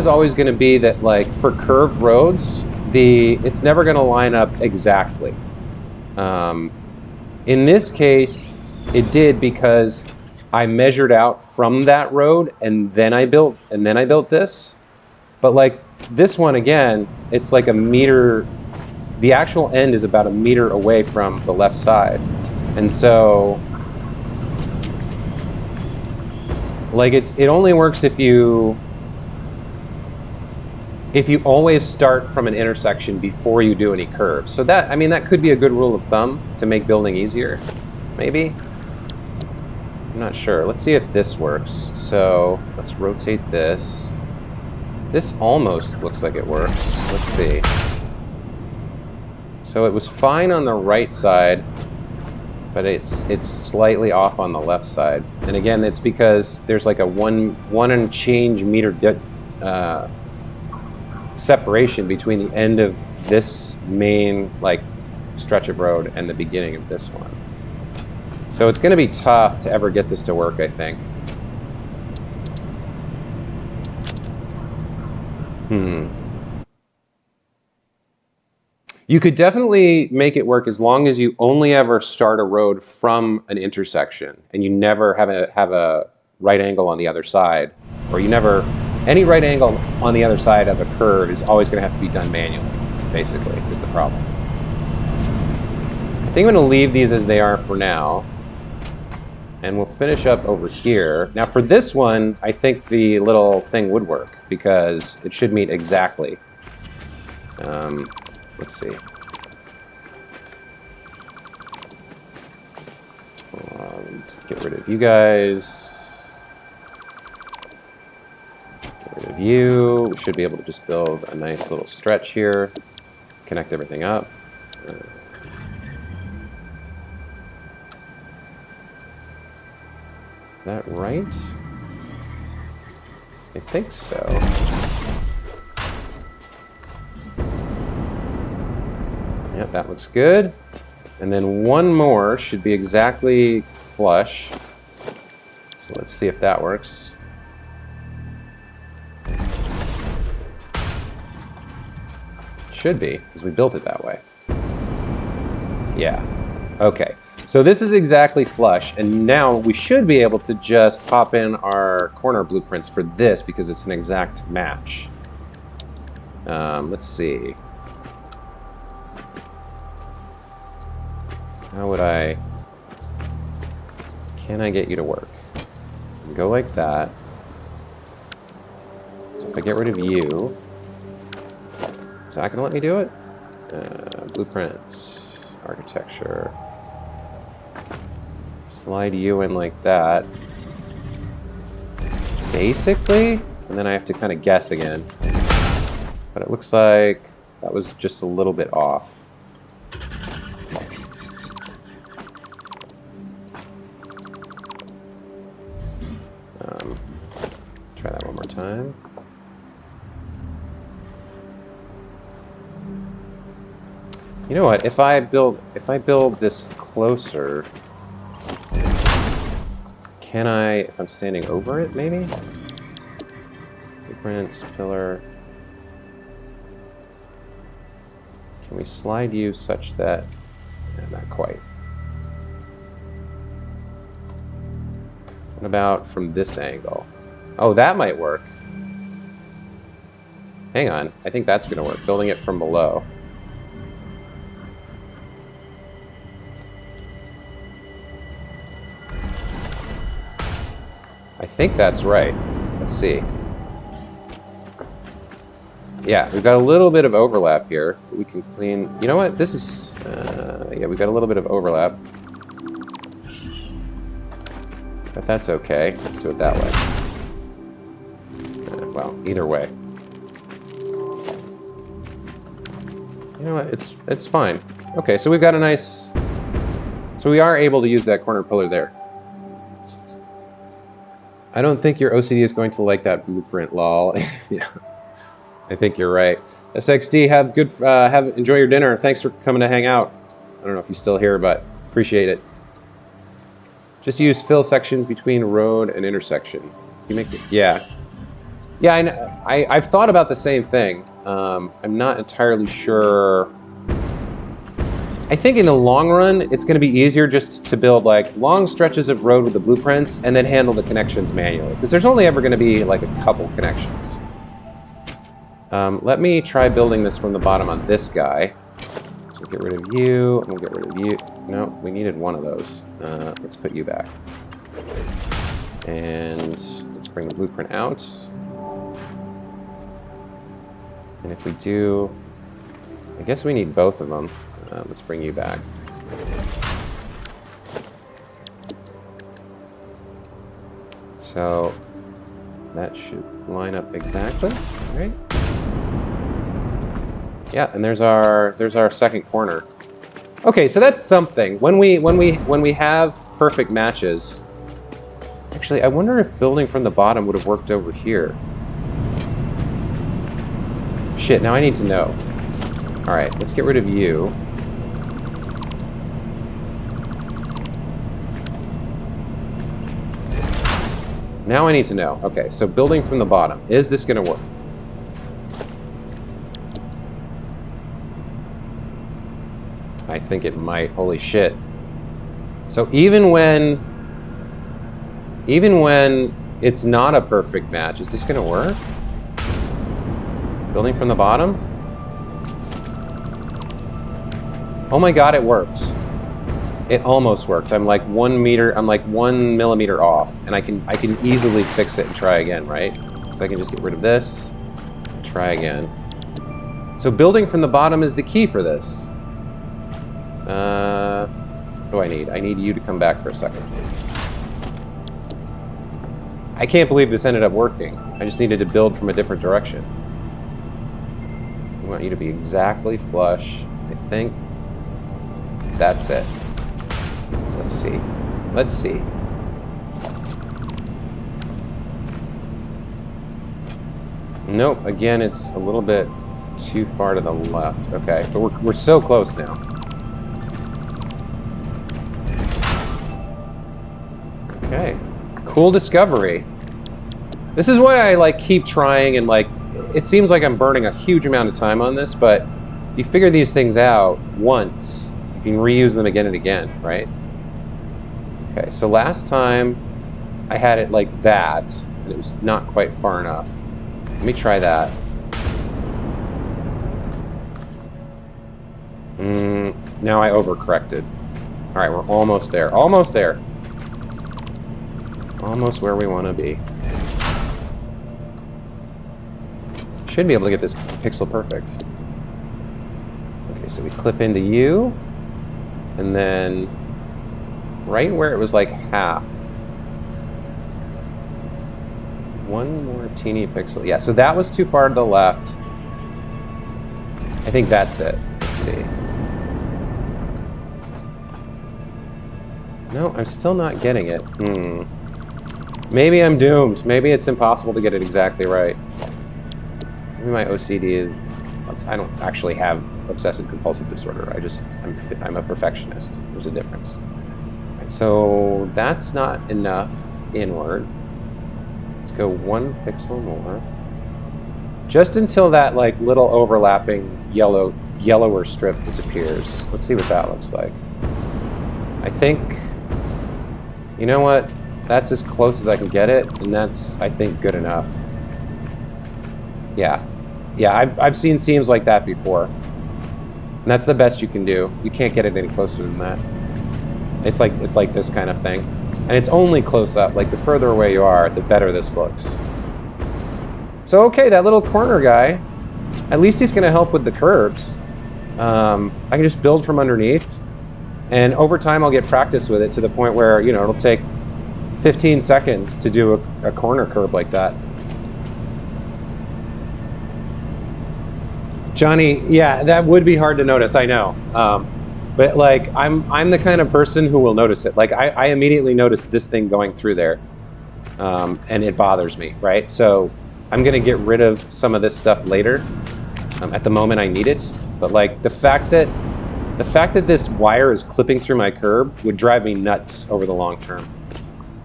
always going to be that for curved roads, it's never going to line up exactly. In this case, it did because I measured out from that road and then I built this. But this one again, it's a meter. The actual end is about a meter away from the left side. And so Like it only works if you always start from an intersection before you do any curves. So that, I mean, that could be a good rule of thumb to make building easier, maybe. I'm not sure. Let's see if this works. So let's rotate this. This almost looks like it works. Let's see. So it was fine on the right side, but it's slightly off on the left side. And again, it's because there's like a one and change meter separation between the end of this main like stretch of road and the beginning of this one. So it's going to be tough to ever get this to work, I think. You could definitely make it work as long as you only ever start a road from an intersection and you never have a right angle on the other side, or you never, any right angle on the other side of a curve is always going to have to be done manually, basically, is the problem. I think I'm going to leave these as they are for now, and we'll finish up over here. Now for this one, I think the little thing would work because it should meet exactly. Let's see. Get rid of you guys. Get rid of you. We should be able to just build a nice little stretch here. Connect everything up. Is that right? I think so. Yep, that looks good. And then one more should be exactly flush. So let's see if that works. Should be, because we built it that way. Yeah. Okay. So this is exactly flush, and now we should be able to just pop in our corner blueprints for this because it's an exact match. Let's see. How would I... Can I get you to work? Go like that. So if I get rid of you... Is that going to let me do it? Blueprints, architecture. Slide you in like that. Basically. And then I have to kind of guess again. But it looks like that was just a little bit off. Try that one more time. You know what? If I build this closer, can I? If I'm standing over it, maybe. Blueprints, pillar. Can we slide you such that? Not quite. What about from this angle? Oh, that might work. Hang on. I think that's going to work. Building it from below. I think that's right. Let's see. Yeah, we've got a little bit of overlap here. We can clean... You know what? This is... yeah, we've got a little bit of overlap. But that's okay. Let's do it that way. Well, either way. You know what? It's fine. Okay, so we've got a nice... So we are able to use that corner pillar there. I don't think your OCD is going to like that blueprint, lol. Yeah, I think you're right. SXD, enjoy your dinner. Thanks for coming to hang out. I don't know if you're still here, but appreciate it. Just use fill sections between road and intersection. You make it, yeah. Yeah, I've thought about the same thing. I'm not entirely sure. I think in the long run, it's going to be easier just to build like long stretches of road with the blueprints and then handle the connections manually. Because there's only ever going to be like a couple connections. Let me try building this from the bottom on this guy. So get rid of you, and we'll get rid of you. No, we needed one of those. Let's put you back. And let's bring the blueprint out. And if we do, I guess we need both of them. Let's bring you back. So that should line up exactly, right? Yeah, and there's our second corner. Okay, so that's something. When we have perfect matches. Actually, I wonder if building from the bottom would have worked over here. Shit, now I need to know. All right, let's get rid of you. Now I need to know. Okay, so building from the bottom. Is this going to work? I think it might. Holy shit. So even when it's not a perfect match, is this going to work? Building from the bottom? Oh my god, it worked. It almost worked. I'm like 1 millimeter off, and I can easily fix it and try again, right? So I can just get rid of this, try again. So building from the bottom is the key for this. What do I need? I need you to come back for a second. I can't believe this ended up working. I just needed to build from a different direction. I want you to be exactly flush. I think that's it. Let's see. Let's see. Nope, again, it's a little bit too far to the left. Okay, but we're so close now. Okay, cool discovery. This is why I like keep trying, and like it seems like I'm burning a huge amount of time on this, but you figure these things out once, you can reuse them again and again, right? Okay, so last time I had it like that, and it was not quite far enough. Let me try that. Now I overcorrected. All right, we're almost there. Almost there. Almost where we want to be. Should be able to get this pixel perfect. Okay, so we clip into you, and then right where it was like half. One more teeny pixel. Yeah, so that was too far to the left. I think that's it. Let's see. No, I'm still not getting it. Maybe I'm doomed. Maybe it's impossible to get it exactly right. Maybe my OCD is... I don't actually have obsessive compulsive disorder. I'm a perfectionist. There's a difference. Right, so that's not enough inward. Let's go 1 pixel more. Just until that like little overlapping yellower strip disappears. Let's see what that looks like. I think, you know what? That's as close as I can get it, and that's, I think, good enough. Yeah. Yeah, I've seen seams like that before. And that's the best you can do. You can't get it any closer than that. It's like this kind of thing. And it's only close up. Like, the further away you are, the better this looks. So, okay, that little corner guy, at least he's going to help with the curves. I can just build from underneath. And over time, I'll get practice with it to the point where, you know, it'll take 15 seconds to do a corner curve like that. Johnny, yeah, that would be hard to notice, I know. But like, I'm the kind of person who will notice it. Like, I immediately notice this thing going through there, and it bothers me, right? So I'm gonna get rid of some of this stuff later. At the moment, I need it. But like, the fact that this wire is clipping through my curb would drive me nuts over the long term.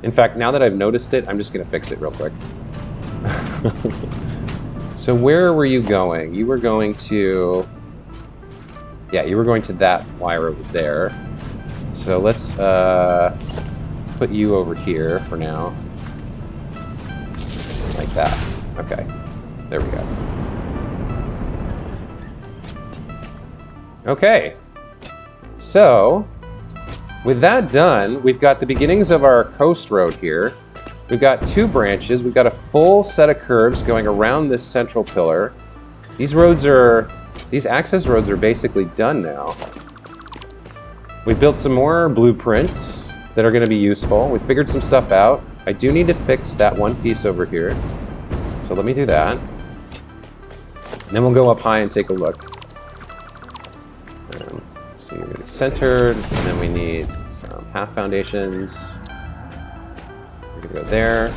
In fact, now that I've noticed it, I'm just gonna fix it real quick. So where were you going? You were going to... Yeah, you were going to that wire over there. So let's put you over here for now. Like that. Okay. There we go. Okay. So, with that done, we've got the beginnings of our coast road here. We've got 2 branches. We've got a full set of curves going around this central pillar. These access roads are basically done now. We've built some more blueprints that are going to be useful. We figured some stuff out. I do need to fix that one piece over here. So let me do that. And then we'll go up high and take a look. So you're centered, and then we need some half foundations. We're going to go there.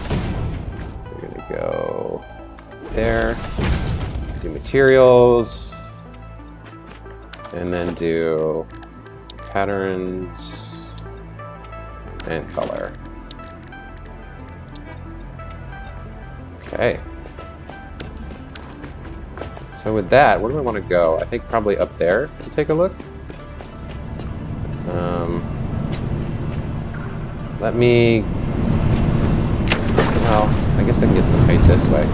We're going to go there. Do materials. And then do patterns and color. Okay. So with that, where do I want to go? I think probably up there to take a look. Let me... Well, I guess I can get some height this way.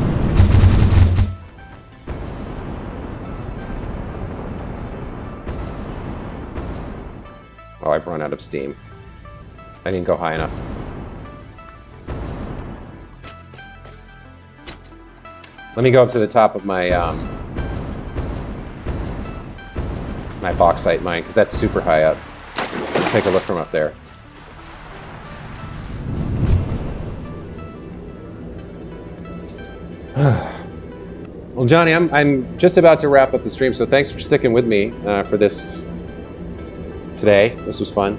Oh, I've run out of steam. I didn't go high enough. Let me go up to the top of my my bauxite mine, because that's super high up. Let's take a look from up there. Well, Johnny, I'm just about to wrap up the stream, so thanks for sticking with me for this today. This was fun.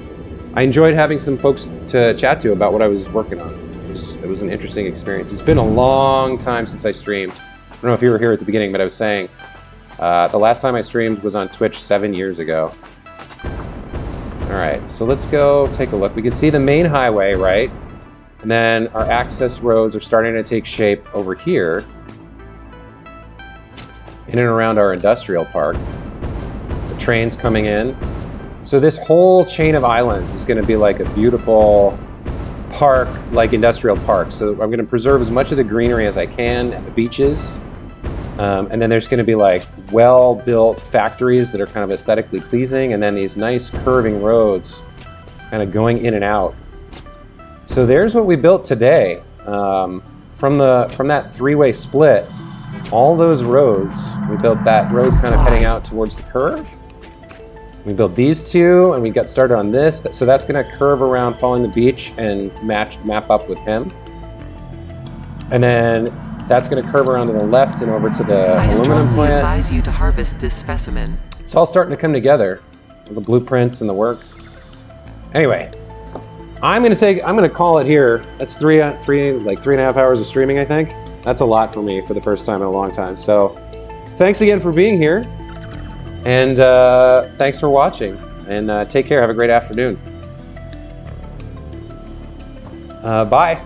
I enjoyed having some folks to chat to about what I was working on. It was an interesting experience. It's been a long time since I streamed. I don't know if you were here at the beginning, but I was saying the last time I streamed was on Twitch 7 years ago. All right, so let's go take a look. We can see the main highway, right? And then our access roads are starting to take shape over here in and around our industrial park. The train's coming in. So this whole chain of islands is going to be like a beautiful park, like industrial park. So I'm going to preserve as much of the greenery as I can and the beaches. And then there's going to be like well-built factories that are kind of aesthetically pleasing, and then these nice curving roads kind of going in and out. So there's what we built today. From that three-way split, all those roads, we built that road kind of heading out towards the curve. We built these two, and we got started on this. So that's going to curve around following the beach and map up with him. And then that's going to curve around to the left and over to the aluminum plant. I advise you to harvest this specimen. It's all starting to come together, the blueprints and the work. Anyway, I'm gonna call it here. That's like 3.5 hours of streaming, I think. That's a lot for me for the first time in a long time. So thanks again for being here, and thanks for watching, and take care. Have a great afternoon. Bye.